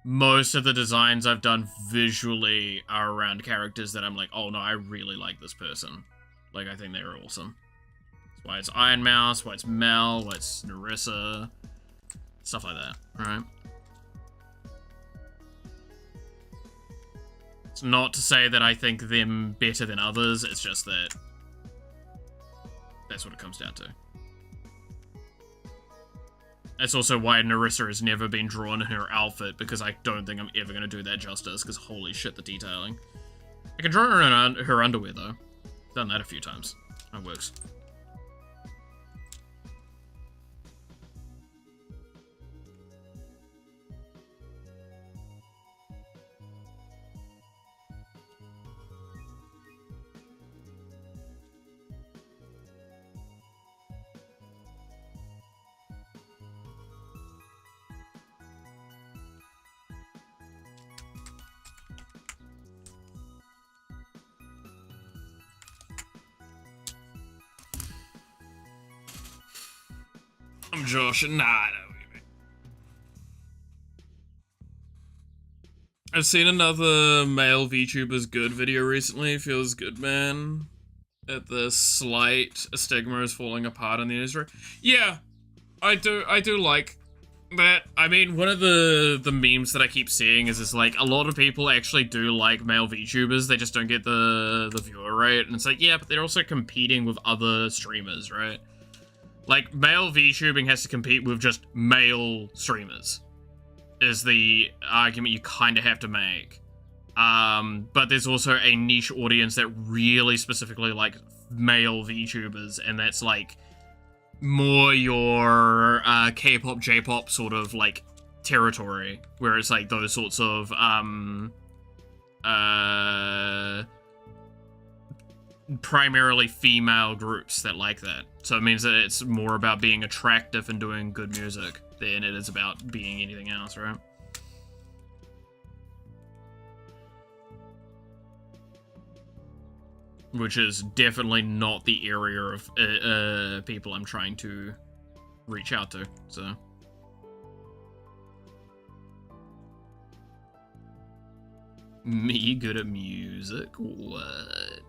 most of the designs I've done visually are around characters that I'm like, oh no, I really like this person. Like, I think they're awesome. That's why it's Iron Mouse, why it's Mel, why it's Narissa, stuff like that, right? It's not to say that I think them better than others, it's just that that's what it comes down to. That's also why Narissa has never been drawn in her outfit, because I don't think I'm ever going to do that justice, because holy shit, the detailing. I can draw her in her underwear, though. Done that a few times. That works. I'm Josh. Nah, I know what you mean. I've seen another male VTubers good video recently. Feels good, man. At the slight stigma is falling apart in the industry. Yeah, I do like that. I mean, one of the memes that I keep seeing is this, like, a lot of people actually do like male VTubers. They just don't get the viewer rate. And it's like, yeah, but they're also competing with other streamers, right? Like, male VTubing has to compete with just male streamers, is the argument you kind of have to make. But there's also a niche audience that really specifically like male VTubers, and that's, like, more your K-pop, J-pop sort of, like, territory, where it's, like, those sorts of, primarily female groups that like that. So it means that it's more about being attractive and doing good music than it is about being anything else, right? Which is definitely not the area of people I'm trying to reach out to, so. Me good at music? What?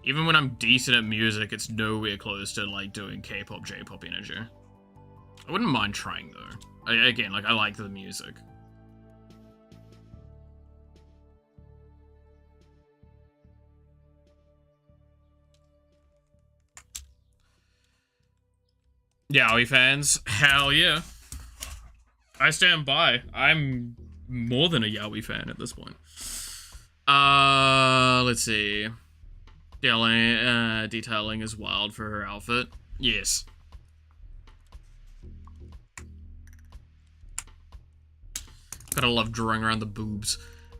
Even when I'm decent at music, it's nowhere close to, like, doing K-pop, J-pop energy. I wouldn't mind trying, though. Again, like, I like the music. Yaoi fans, hell yeah. I stand by. I'm more than a Yaoi fan at this point. Let's see. Detailing is wild for her outfit. Yes. Gotta love drawing around the boobs.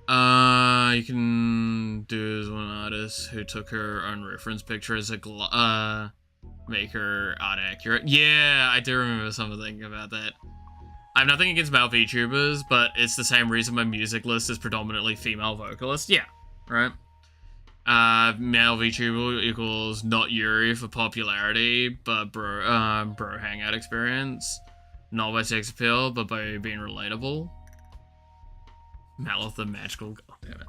You can do as one artist who took her own reference picture as a make her art accurate. Yeah, I do remember something about that. I have nothing against male VTubers, but it's the same reason my music list is predominantly female vocalists. Yeah, right? Male VTuber equals not Yuri for popularity, but bro hangout experience. Not by sex appeal, but by being relatable. Malith the magical. Oh, damn it.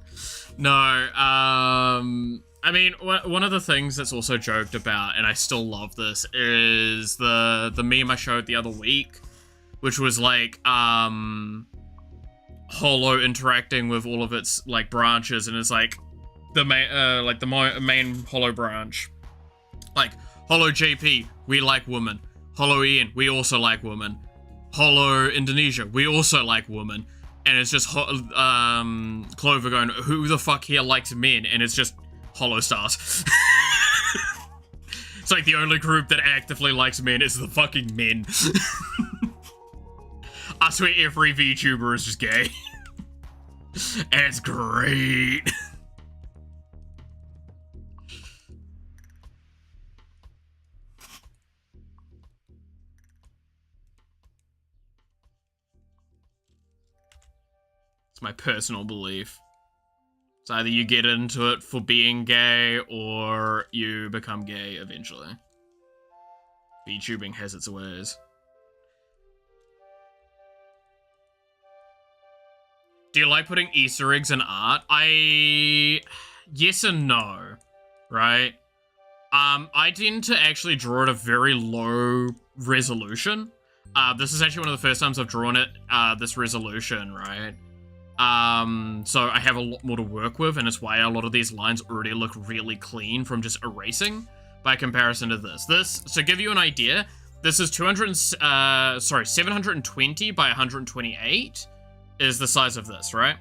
No, I mean, one of the things that's also joked about, and I still love this, is the meme I showed the other week, which was like, Holo interacting with all of its, like, branches, and it's like, the main Holo branch. Like, Holo JP, we like women. Holo Ian, we also like women. Holo Indonesia, we also like women. And it's just Clover going, who the fuck here likes men? And it's just Holo Stars. It's like the only group that actively likes men is the fucking men. I swear every VTuber is just gay. And it's great. It's my personal belief. It's either you get into it for being gay or you become gay eventually. VTubing has its ways. Do you like putting Easter eggs in art? Yes and no, right? I tend to actually draw at a very low resolution. This is actually one of the first times I've drawn it, this resolution, right? So I have a lot more to work with, and it's why a lot of these lines already look really clean from just erasing by comparison to this. To give you an idea, this is 720 by 128 is the size of this, right?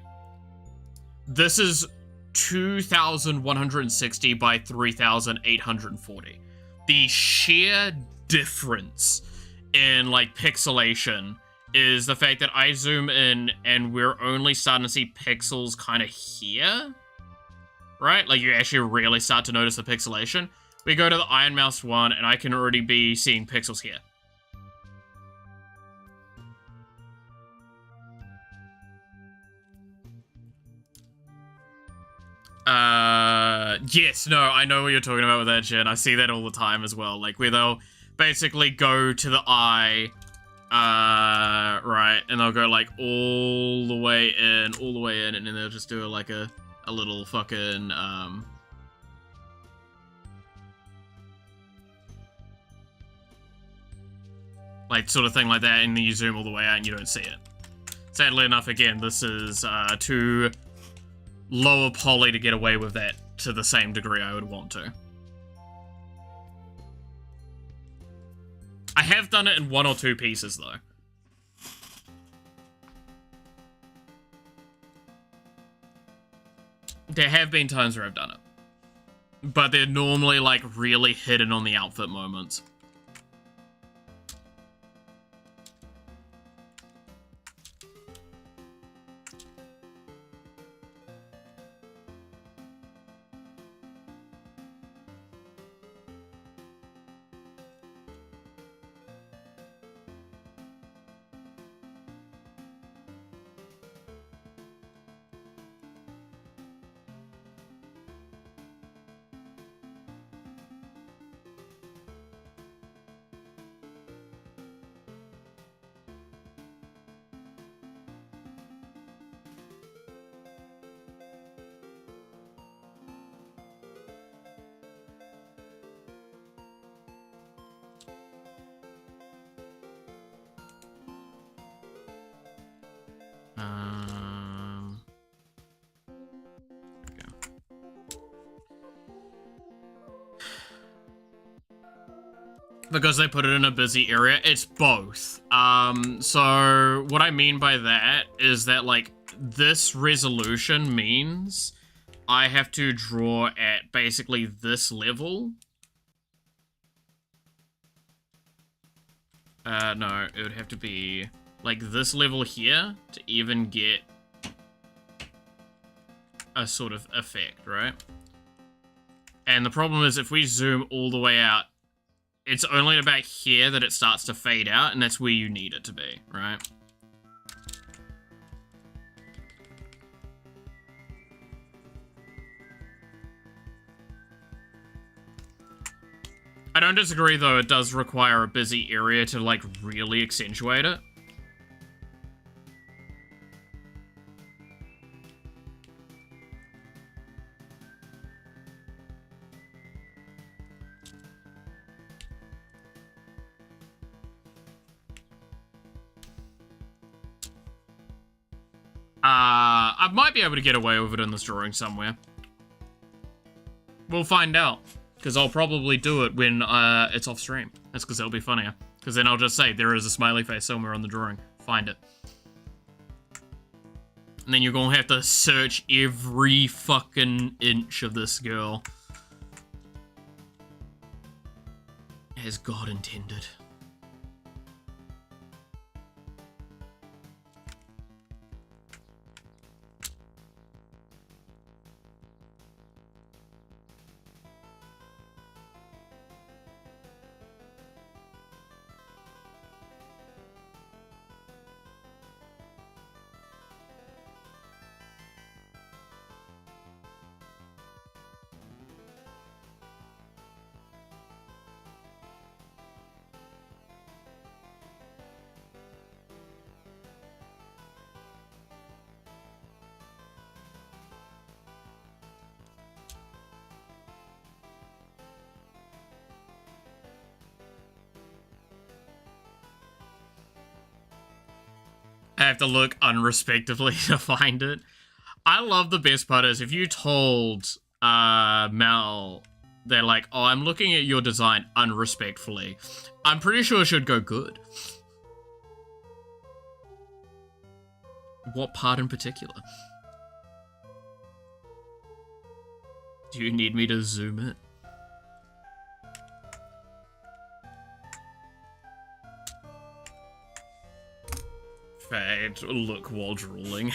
This is 2,160 by 3,840. The sheer difference in, like, pixelation is the fact that I zoom in and we're only starting to see pixels kind of here, right? Like, you actually really start to notice the pixelation. We go to the Iron Mouse one and I can already be seeing pixels here. Yes, no, I know what you're talking about with that, Jen. I see that all the time as well. Like, where they'll basically go to the eye, right, and they'll go, like, all the way in, and then they'll just do, like, a little fucking, like, sort of thing like that, and then you zoom all the way out and you don't see it. Sadly enough, again, this is, too lower poly to get away with that to the same degree I would want to. I have done it in 1 or 2 pieces, though. There have been times where I've done it. But they're normally, like, really hidden on the outfit moments. Because they put it in a busy area, it's both. So what I mean by that is that, like, this resolution means I have to draw at basically this level. No, it would have to be like this level here to even get a sort of effect, right? And the problem is if we zoom all the way out, it's only about here that it starts to fade out, and that's where you need it to be, right? I don't disagree, though, it does require a busy area to, like, really accentuate it. I might be able to get away with it in this drawing somewhere. We'll find out, because I'll probably do it when it's off stream. That's because it'll be funnier. Because then I'll just say, there is a smiley face somewhere on the drawing. Find it. And then you're gonna have to search every fucking inch of this girl. As God intended. I have to look unrespectively to find it. I love the best part is if you told Mel, they're like, oh, I'm looking at your design unrespectfully, I'm pretty sure it should go good. What part in particular? Do you need me to zoom it? Fade, look while drooling.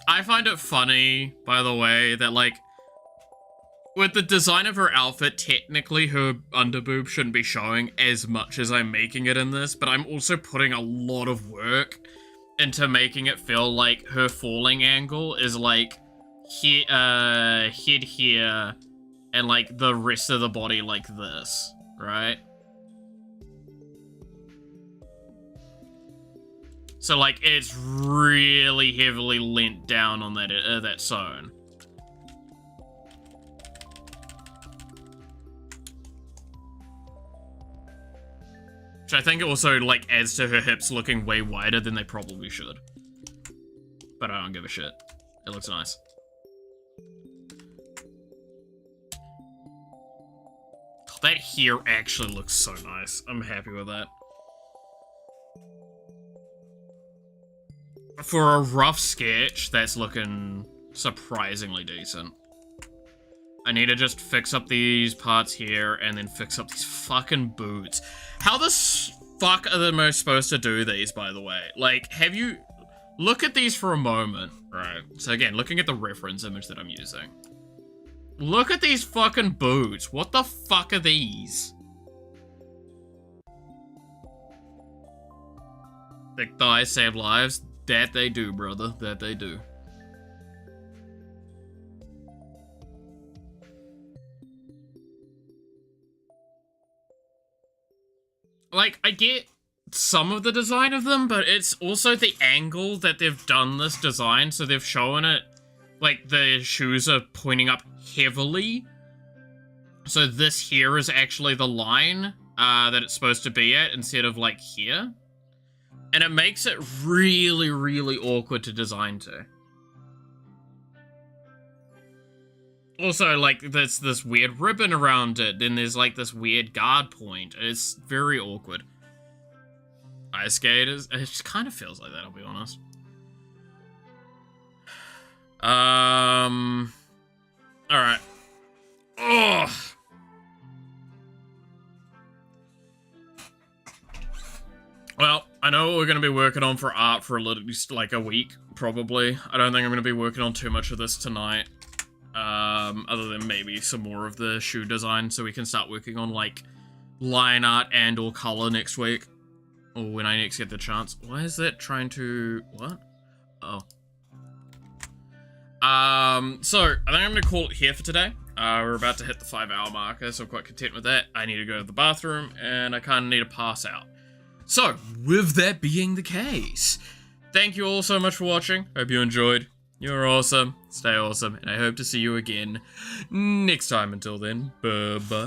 I find it funny, by the way, that like, with the design of her outfit, technically her underboob shouldn't be showing as much as I'm making it in this, but I'm also putting a lot of work into making it feel like her falling angle is like head here and like the rest of the body like this, right? So like it's really heavily lent down on that zone. Which I think also, like, adds to her hips looking way wider than they probably should. But I don't give a shit. It looks nice. That hair actually looks so nice. I'm happy with that. For a rough sketch, that's looking surprisingly decent. I need to just fix up these parts here and then fix up these fucking boots. How the fuck are they supposed to do these, by the way? Like, have you... Look at these for a moment, right? So again, looking at the reference image that I'm using. Look at these fucking boots. What the fuck are these? Thick thighs save lives? That they do, brother. That they do. Like, I get some of the design of them, but it's also the angle that they've done this design, so they've shown it, like, the shoes are pointing up heavily. So this here is actually the line that it's supposed to be at, instead of, like, here. And it makes it really, really awkward to design to. Also, like, there's this weird ribbon around it, then there's, like, this weird guard point. It's very awkward. Ice skaters, it just kind of feels like that, I'll be honest. Alright. Ugh. Well, I know what we're going to be working on for art for at least, like, a week, probably. I don't think I'm going to be working on too much of this tonight. Other than maybe some more of the shoe design, so we can start working on, like, line art and or color next week. Or when I next get the chance. Why is that trying to... What? Oh. So, I think I'm gonna call it here for today. We're about to hit the 5-hour marker, so I'm quite content with that. I need to go to the bathroom, and I kinda need to pass out. So, with that being the case, thank you all so much for watching. Hope you enjoyed. You're awesome. Stay awesome. And I hope to see you again next time. Until then, bye-bye.